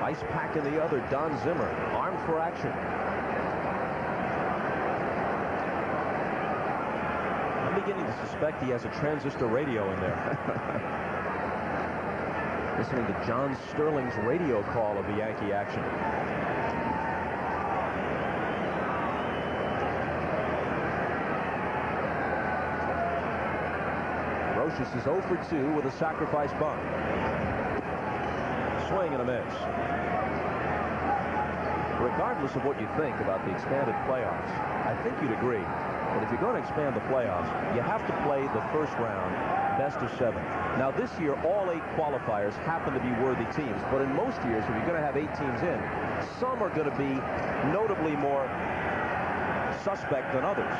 ice pack in the other. Don Zimmer, armed for action. I'm beginning to suspect he has a transistor radio in there. Listening to John Sterling's radio call of the Yankee action. Brocious is 0 for 2 with a sacrifice bunt. Swing and a miss. Regardless of what you think about the expanded playoffs, I think you'd agree that if you're going to expand the playoffs, you have to play the first round best of 7. Now this year, all 8 qualifiers happen to be worthy teams, but in most years, if you're going to have 8 teams in, some are going to be notably more suspect than others.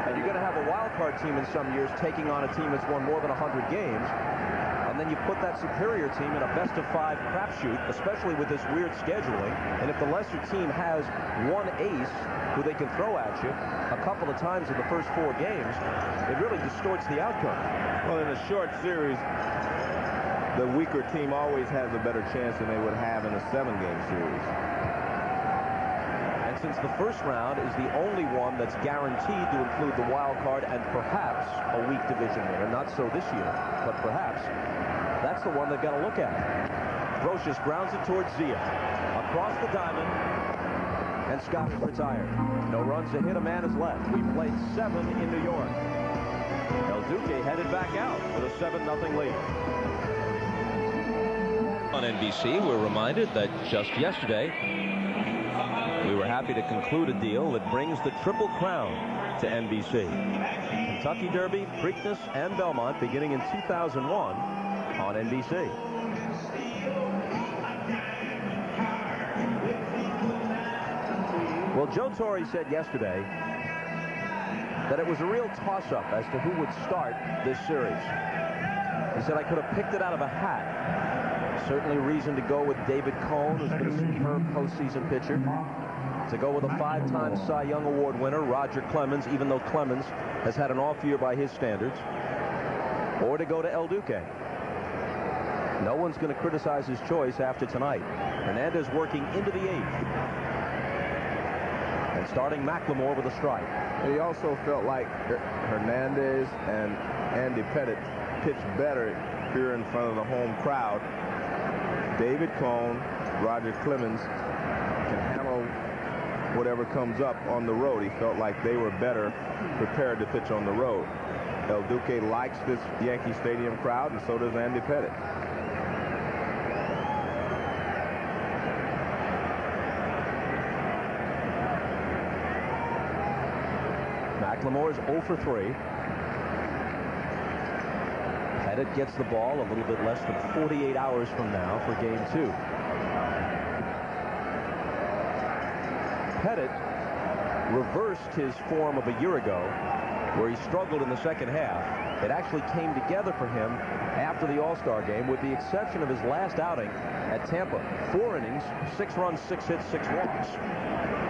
And you're going to have a wild card team in some years taking on a team that's won more than 100 games. And then you put that superior team in a best-of-5 crapshoot, especially with this weird scheduling. And if the lesser team has one ace who they can throw at you a couple of times in the first 4 games, it really distorts the outcome. Well, in a short series, the weaker team always has a better chance than they would have in a 7-game series. And since the first round is the only one that's guaranteed to include the wild card and perhaps a weak division winner, not so this year, but perhaps, that's the one they've got to look at. Brocious grounds it towards Zia. Across the diamond, and Scott is retired. No runs to hit, a man is left. We played 7 in New York. El Duque headed back out with a 7-0 lead. On NBC, we're reminded that just yesterday, we were happy to conclude a deal that brings the Triple Crown to NBC. Kentucky Derby, Preakness, and Belmont beginning in 2001 on NBC. Well, Joe Torre said yesterday that it was a real toss-up as to who would start this series. He said, I could have picked it out of a hat. Certainly reason to go with David Cone, who's been a superb postseason pitcher. To go with a 5-time Cy Young Award winner, Roger Clemens, even though Clemens has had an off year by his standards. Or to go to El Duque. No one's going to criticize his choice after tonight. Hernandez working into the 8th. And starting McLemore with a strike. He also felt like Hernandez and Andy Pettit pitched better here in front of the home crowd. David Cone, Roger Clemens can handle whatever comes up on the road. He felt like they were better prepared to pitch on the road. El Duque likes this Yankee Stadium crowd, and so does Andy Pettit. McLemore's 0 for 3. Pettit gets the ball a little bit less than 48 hours from now for game 2. Pettit reversed his form of a year ago, where he struggled in the second half. It actually came together for him after the All-Star game, with the exception of his last outing at Tampa. 4 innings, 6 runs, 6 hits, 6 walks.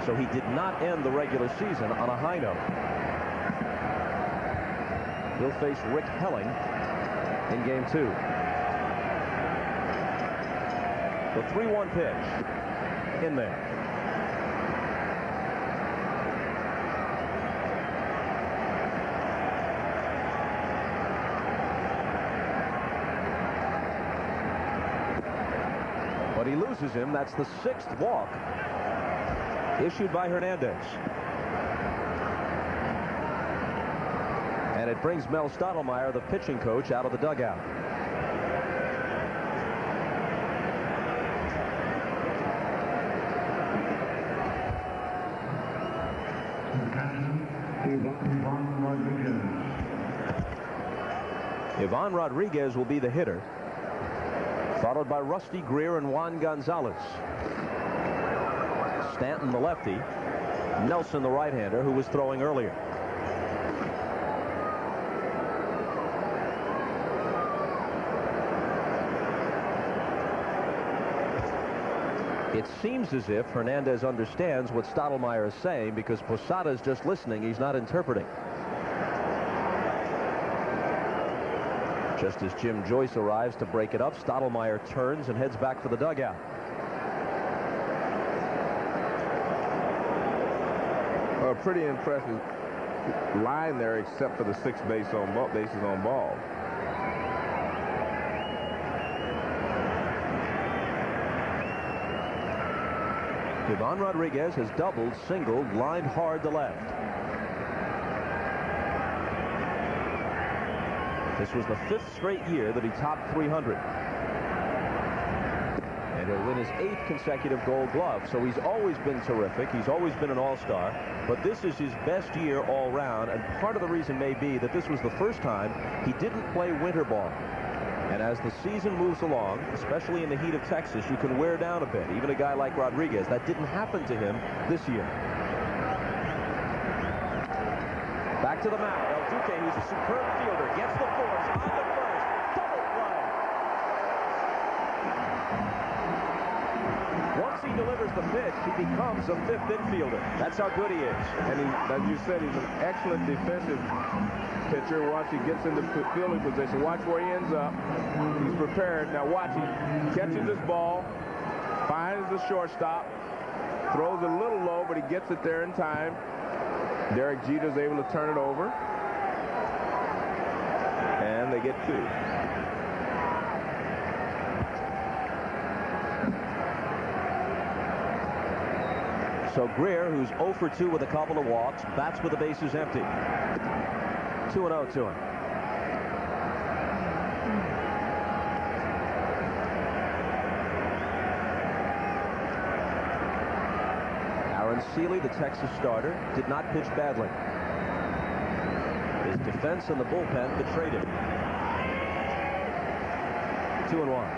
So he did not end the regular season on a high note. He'll face Rick Helling in game 2. The 3-1 pitch in there. But he loses him. That's the 6th walk issued by Hernandez. And it brings Mel Stottlemyre, the pitching coach, out of the dugout. Ivan Rodriguez will be the hitter, followed by Rusty Greer and Juan Gonzalez. Stanton, the lefty. Nelson, the right-hander, who was throwing earlier. It seems as if Hernandez understands what Stottlemyre is saying, because Posada is just listening. He's not interpreting. Just as Jim Joyce arrives to break it up, Stottlemyre turns and heads back for the dugout. A pretty impressive line there, except for the 6 bases on ball. Ivan Rodriguez has doubled, singled, lined hard to left. This was the 5th straight year that he topped 300. And he'll win his 8th consecutive Gold Glove. So he's always been terrific. He's always been an all-star. But this is his best year all round. And part of the reason may be that this was the first time he didn't play winter ball. And as the season moves along, especially in the heat of Texas, you can wear down a bit. Even a guy like Rodriguez. That didn't happen to him this year. Back to the mound. El Duque, who's a superb fielder, gets the force on the first. Double play. Once he delivers the pitch, he becomes a 5th infielder. That's how good he is. And as you said, he's an excellent defensive pitcher. Once he gets into fielding position, watch where he ends up. He's prepared. Now watch, he catches this ball, finds the shortstop, throws a little low, but he gets it there in time. Derek Jeter's able to turn it over, and they get 2. So Greer, who's 0 for 2 with a couple of walks, bats with the bases empty. 2-0 to him. Aaron Seeley, the Texas starter, did not pitch badly. His defense in the bullpen betrayed him. 2-1.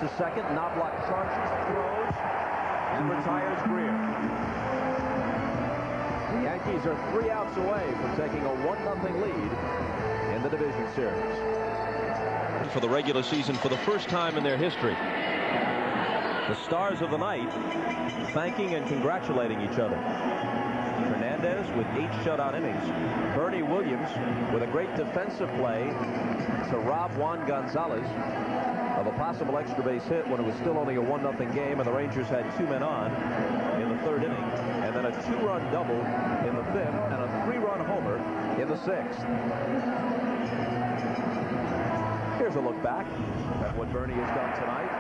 To second, Knobloch charges, throws, and retires Greer. The Yankees are 3 outs away from taking a 1-0 lead in the division series. For the regular season, for the first time in their history, the stars of the night thanking and congratulating each other. Hernandez with 8 shutout innings. Bernie Williams with a great defensive play to rob Juan Gonzalez of a possible extra base hit when it was still only a 1-0 game, and the Rangers had 2 men on in the 3rd inning, and then a 2-run double in the 5th and a 3-run homer in the 6th. Here's a look back at what Bernie has done tonight.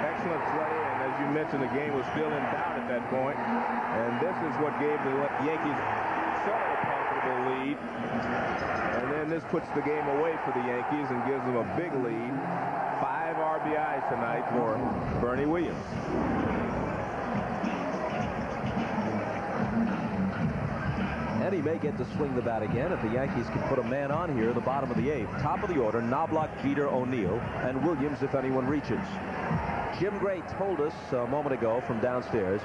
Excellent play, and as you mentioned, the game was still in doubt at that point, and this is what gave the Yankees somewhat a comfortable lead. And then this puts the game away for the Yankees and gives them a big lead. 5 RBIs tonight for Bernie Williams. And he may get to swing the bat again if the Yankees can put a man on here at the bottom of the 8th. Top of the order, Knobloch, Jeter, O'Neill, and Williams if anyone reaches. Jim Gray told us a moment ago from downstairs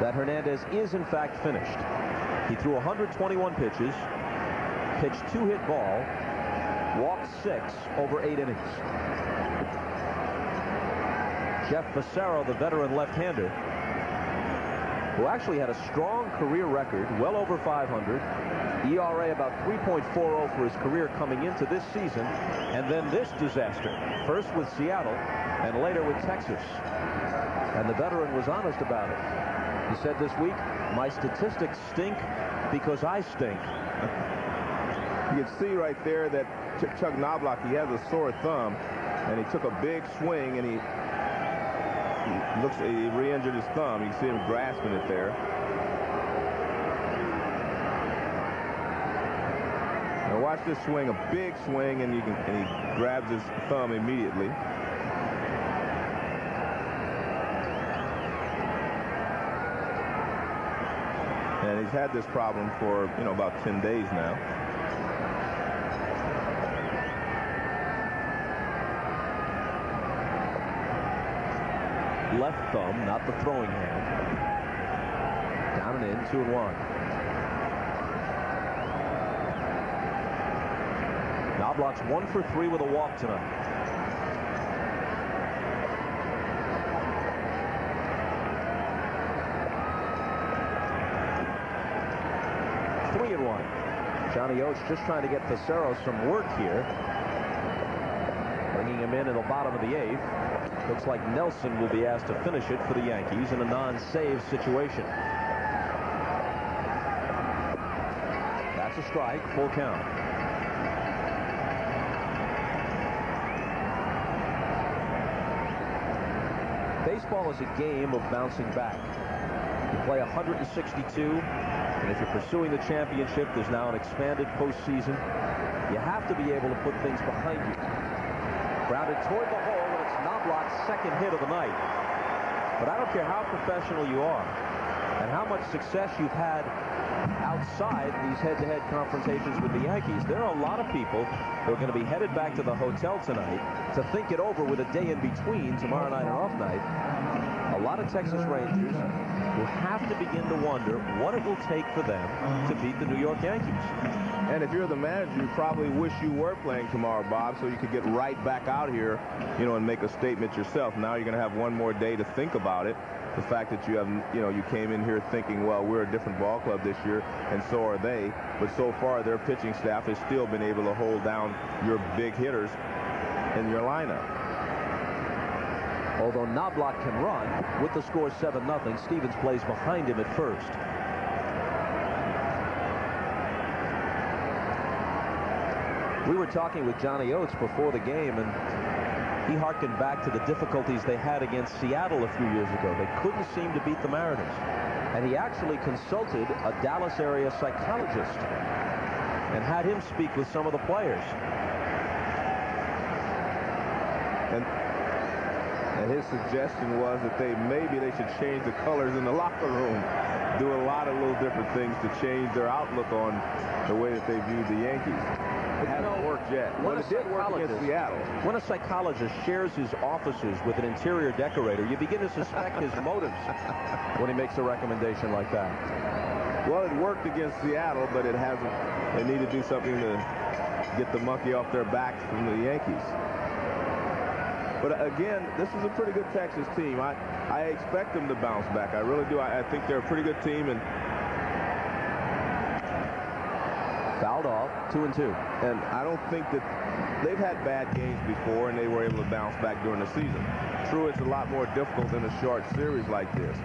that Hernandez is in fact finished. He threw 121 pitches, pitched 2 hit ball, walked 6 over 8 innings. Jeff Fassero, the veteran left-hander, who actually had a strong career record, well over 500, ERA about 3.40 for his career coming into this season, and then this disaster, first with Seattle and later with Texas. And the veteran was honest about it. He said this week, "My statistics stink because I stink." You can see right there that Chuck Knobloch, he has a sore thumb, and he took a big swing, and he re-injured his thumb. You see him grasping it there. Now watch this swing, a big swing, and he grabs his thumb immediately. And he's had this problem for, about 10 days now. Left thumb, not the throwing hand. Down and in, 2-1. Knobloch's 1 for 3 with a walk tonight. Johnny Oates just trying to get Pissarro some work here. Bringing him in the bottom of the 8th. Looks like Nelson will be asked to finish it for the Yankees in a non-save situation. That's a strike, full count. Baseball is a game of bouncing back. You play 162. And if you're pursuing the championship, there's now an expanded postseason. You have to be able to put things behind you. Grounded toward the hole, and it's Knobloch's second hit of the night. But I don't care how professional you are and how much success you've had outside these head-to-head confrontations with the Yankees. There are a lot of people who are going to be headed back to the hotel tonight to think it over with a day in between tomorrow night and off night. A lot of Texas Rangers will have to begin to wonder what it will take for them to beat the New York Yankees. And if you're the manager, you probably wish you were playing tomorrow, Bob, so you could get right back out here, and make a statement yourself. Now you're going to have one more day to think about it. The fact that you have, you came in here thinking, well, we're a different ball club this year, and so are they. But so far, their pitching staff has still been able to hold down your big hitters in your lineup. Although Knobloch can run, with the score 7-0, Stevens plays behind him at first. We were talking with Johnny Oates before the game, and he hearkened back to the difficulties they had against Seattle a few years ago. They couldn't seem to beat the Mariners. And he actually consulted a Dallas area psychologist and had him speak with some of the players. And his suggestion was that maybe they should change the colors in the locker room, do a lot of little different things to change their outlook on the way that they view the Yankees. It hasn't worked yet. But it did work against Seattle. When a psychologist shares his offices with an interior decorator, you begin to suspect his motives when he makes a recommendation like that. Well, it worked against Seattle, but it hasn't. They need to do something to get the monkey off their backs from the Yankees. But again, this is a pretty good Texas team. I expect them to bounce back. I really do. I think they're a pretty good team. And fouled off, 2-2. And I don't think that they've had bad games before, and they were able to bounce back during the season. True, it's a lot more difficult in a short series like this.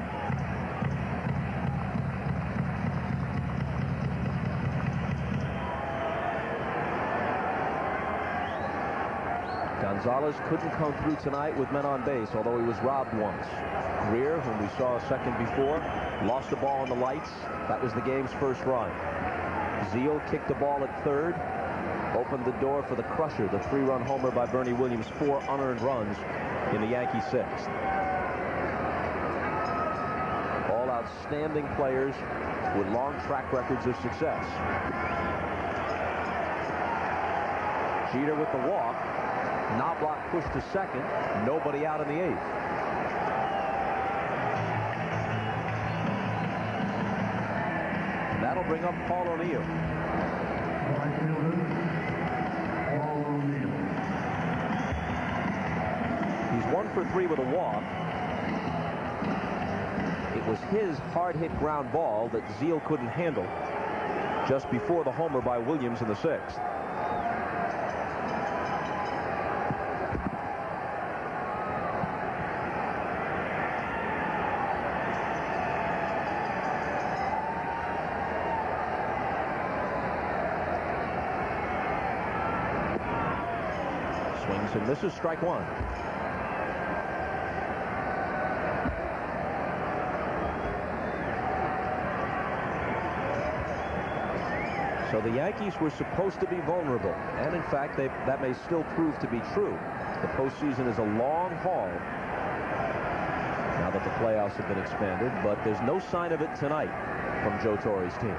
Gonzalez couldn't come through tonight with men on base, although he was robbed once. Greer, whom we saw a second before, lost the ball on the lights. That was the game's first run. Zeal kicked the ball at third, opened the door for the crusher, the 3-run homer by Bernie Williams, 4 unearned runs in the Yankee 6th. All outstanding players with long track records of success. Jeter with the walk. Knobloch pushed to second. Nobody out in the 8th. That'll bring up Paul O'Neill. He's 1 for 3 with a walk. It was his hard-hit ground ball that Zeal couldn't handle just before the homer by Williams in the 6th. Swings and misses, strike 1. So the Yankees were supposed to be vulnerable, and in fact that may still prove to be true. The postseason is a long haul now that the playoffs have been expanded, but there's no sign of it tonight from Joe Torre's team.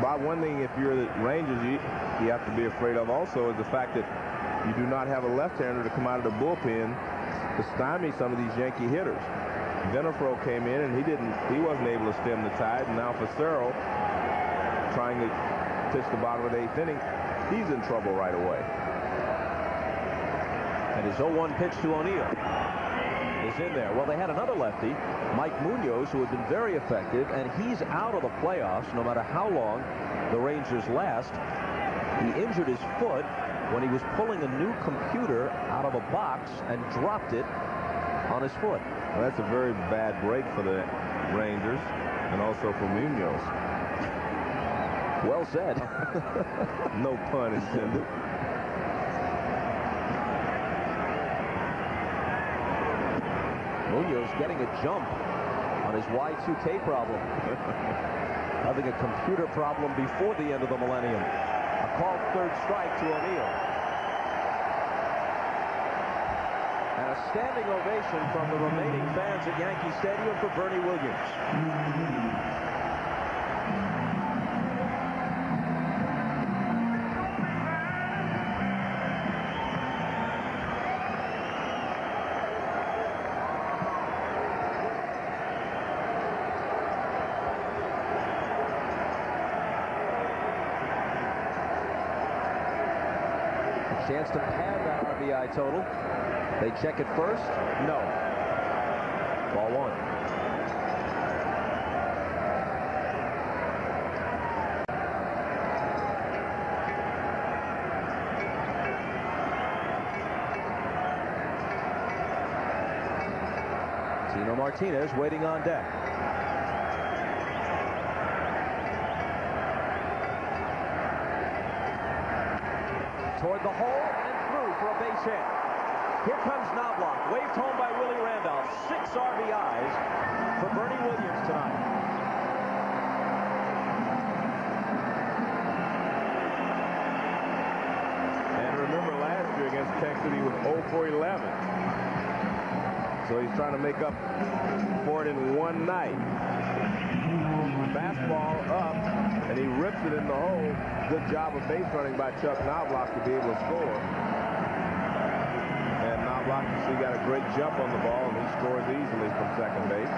Bob, one thing if you're the Rangers you have to be afraid of also is the fact that you do not have a left-hander to come out of the bullpen to stymie some of these Yankee hitters. Venafro came in, and he wasn't able to stem the tide. And now Facero, trying to pitch the bottom of the 8th inning, he's in trouble right away. And his 0-1 pitch to O'Neill is in there. Well, they had another lefty, Mike Munoz, who had been very effective, and he's out of the playoffs no matter how long the Rangers last. He injured his foot when he was pulling a new computer out of a box and dropped it on his foot. Well, that's a very bad break for the Rangers and also for Munoz. Well said. No pun intended. Munoz getting a jump on his Y2K problem. Having a computer problem before the end of the millennium. A called 3rd strike to O'Neill. And a standing ovation from the remaining fans at Yankee Stadium for Bernie Williams. Chance to pad that RBI total. They check it first. No. Ball 1. Tino Martinez waiting on deck. Toward the hole and through for a base hit. Here comes Knobloch, waved home by Willie Randolph. 6 RBIs for Bernie Williams tonight. And remember last year against Texas, he was 0 for 11. So he's trying to make up for it in one night. Fastball up, and he rips it in the hole. Good job of base running by Chuck Knobloch to be able to score. And Knobloch, you see, got a great jump on the ball, and he scores easily from second base.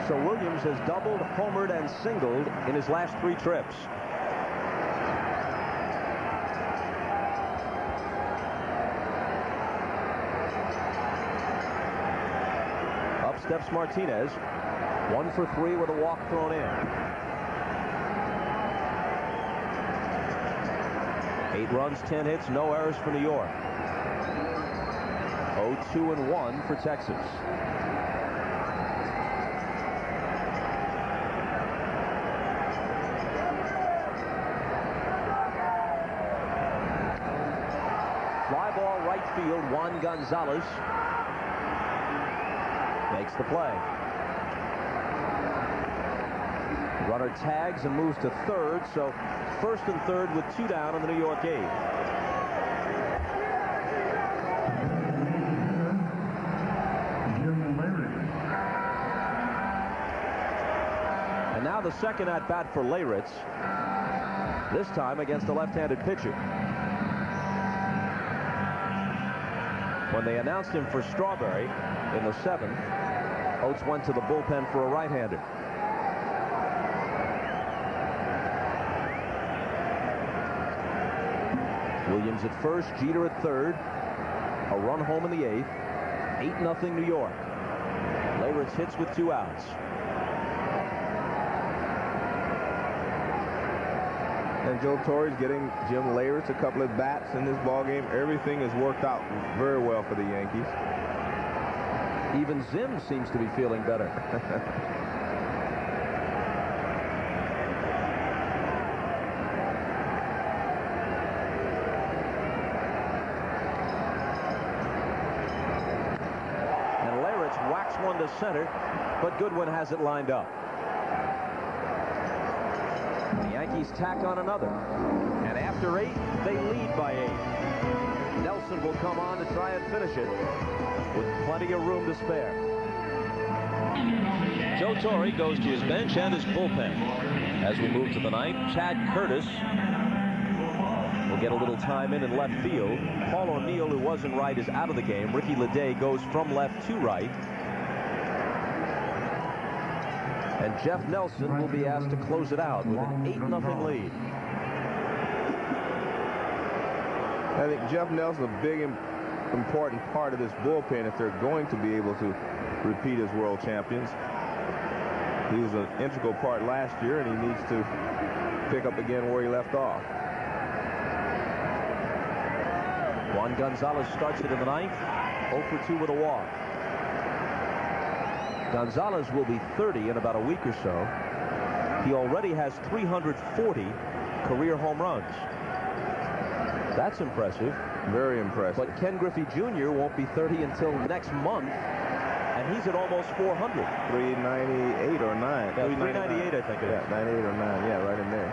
So Williams has doubled, homered, and singled in his last 3 trips. Up steps Martinez. 1 for 3 with a walk thrown in. 8 runs, 10 hits, no errors for New York. 0-2-1 for Texas. Fly ball right field. Juan Gonzalez makes the play. Runner tags and moves to 3rd, so 1st and 3rd with 2 down on the New York 8th. And now the second at bat for Leyritz, this time against a left-handed pitcher. When they announced him for Strawberry in the 7th, Oates went to the bullpen for a right-hander. Williams at first, Jeter at 3rd. A run home in the 8th. 8-0 New York. Leyritz hits with 2 outs. And Joe Torre's getting Jim Leyritz a couple of bats in this ballgame. Everything has worked out very well for the Yankees. Even Zim seems to be feeling better. Whacks one to center, but Goodwin has it lined up. The Yankees tack on another, and after 8, they lead by 8. Nelson will come on to try and finish it with plenty of room to spare. Joe Torre goes to his bench and his bullpen. As we move to the 9th, Chad Curtis will get a little time in left field. Paul O'Neill, who was in right, is out of the game. Ricky Leday goes from left to right. And Jeff Nelson will be asked to close it out with an 8-0 lead. I think Jeff Nelson, a big, important part of this bullpen if they're going to be able to repeat as world champions. He was an integral part last year, and he needs to pick up again where he left off. Juan Gonzalez starts it in the ninth, 0 for 2 with a walk. Gonzalez will be 30 in about a week or so. He already has 340 career home runs. That's impressive. Very impressive. But Ken Griffey Jr. won't be 30 until next month, and he's at almost 400. 398 or 9. Yeah, 398, I think it is. Yeah, 98 or 9. Yeah, right in there.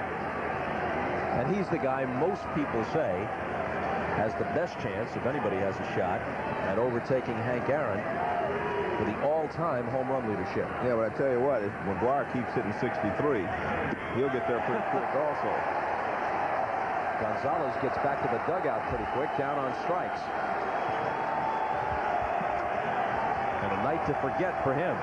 And he's the guy most people say has the best chance, if anybody has a shot, at overtaking Hank Aaron for the all-time home run leadership. Yeah, but I tell you what, if McGuire keeps hitting 63, he'll get there pretty quick also. Gonzalez gets back to the dugout pretty quick, down on strikes. And a night to forget for him.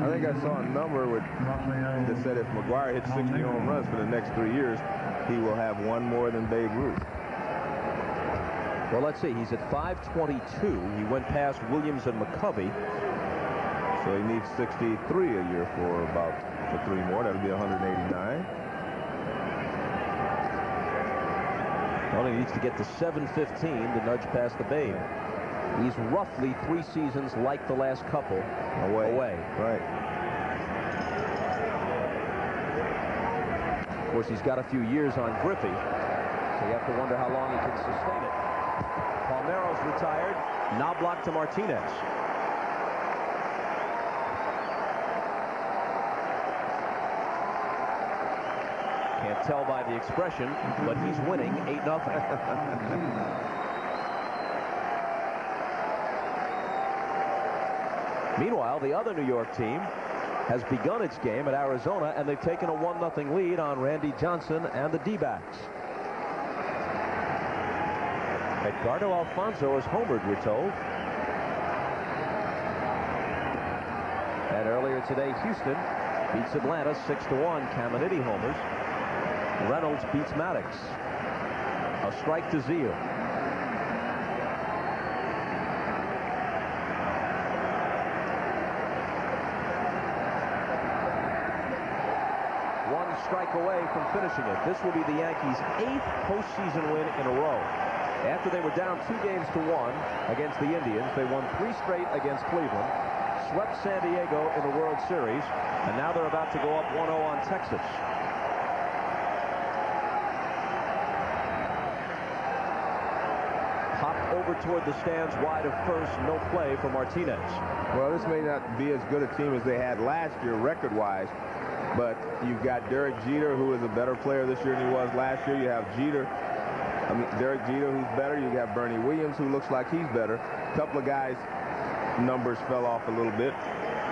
I think I saw a number that said if McGuire hits 60 home runs for the next 3 years, he will have one more than Babe Ruth. Well, let's see. He's at 522. He went past Williams and McCovey. So he needs 63 a year for 3 more. That'll be 189. Well, he needs to get to 715 to nudge past the Babe. He's roughly 3 seasons like the last couple away. Right. Of course, he's got a few years on Griffey, so you have to wonder how long he can sustain it. Palmeiro's retired. Knobloch to Martinez. Can't tell by the expression, but he's winning 8-0. Meanwhile, the other New York team has begun its game at Arizona, and they've taken a 1-0 lead on Randy Johnson and the D-backs. Edgardo Alfonso is homered, we're told. And earlier today, Houston beats Atlanta 6-1. Caminiti homers. Reynolds beats Maddox. A strike to Zeal. One strike away from finishing it. This will be the Yankees' 8th postseason win in a row. After they were down 2-1 against the Indians, they won 3 straight against Cleveland, swept San Diego in the World Series, and now they're about to go up 1-0 on Texas. Popped over toward the stands wide of first, no play for Martinez. Well, this may not be as good a team as they had last year record-wise, but you've got Derek Jeter, who is a better player this year than he was last year. You have Derek Jeter, who's better. You got Bernie Williams, who looks like he's better. A couple of guys' numbers fell off a little bit,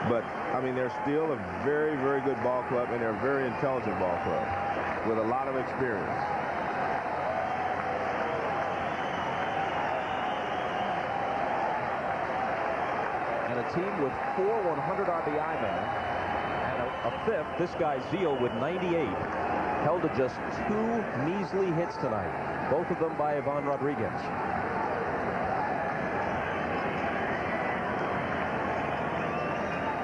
but I mean, they're still a very, very good ball club, and they're a very intelligent ball club with a lot of experience. And a team with 4 100 RBI men and a 5th, this guy Zeal with 98, held to just 2 measly hits tonight, both of them by Ivan Rodriguez.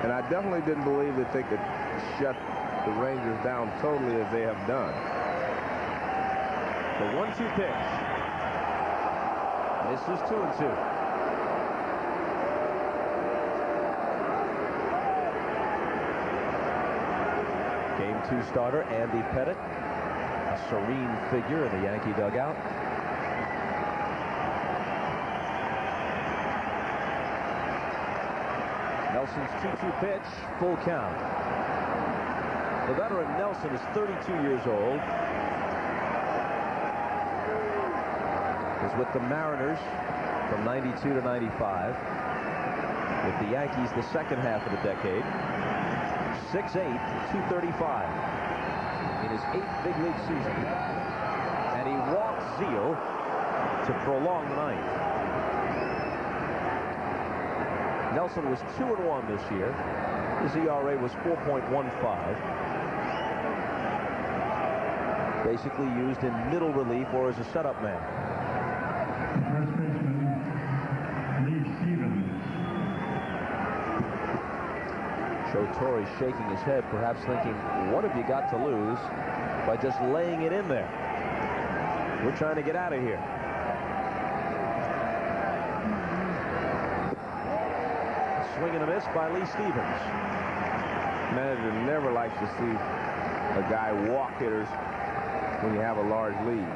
And I definitely didn't believe that they could shut the Rangers down totally as they have done. The 1-2 pitch. This is 2-2. Game 2 starter Andy Pettitte, a serene figure in the Yankee dugout. Nelson's 2-2 pitch, full count. The veteran Nelson is 32 years old. Was with the Mariners from 92 to 95. With the Yankees the second half of the decade. 6'8", 235. in his 8th big league season. And he walked Zeal to prolong the ninth. Nelson was 2-1 this year. His ERA was 4.15. Basically used in middle relief or as a setup man. First baseman, Lee Stevens. Joe Torre shaking his head, perhaps thinking, what have you got to lose by just laying it in there? We're trying to get out of here. Swing and a miss by Lee Stevens. Manager never likes to see a guy walk hitters when you have a large lead.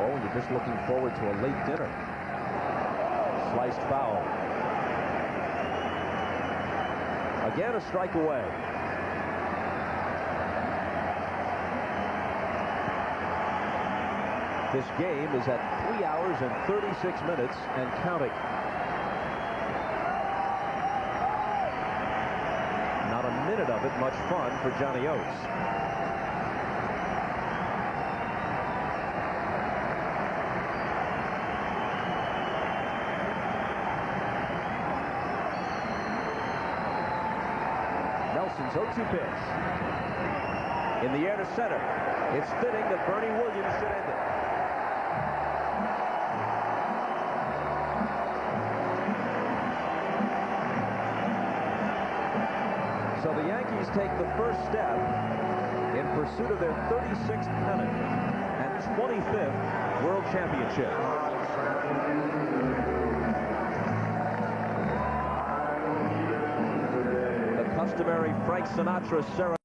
Oh, you're just looking forward to a late dinner. Sliced foul. Again, a strike away. This game is at 3 hours and 36 minutes and counting. Not a minute of it much fun for Johnny Oates. Nelson's 0-2 pitch. In the air to center. It's fitting that Bernie Williams should end it. So the Yankees take the first step in pursuit of their 36th pennant and 25th World Championship. The customary Frank Sinatra ceremony.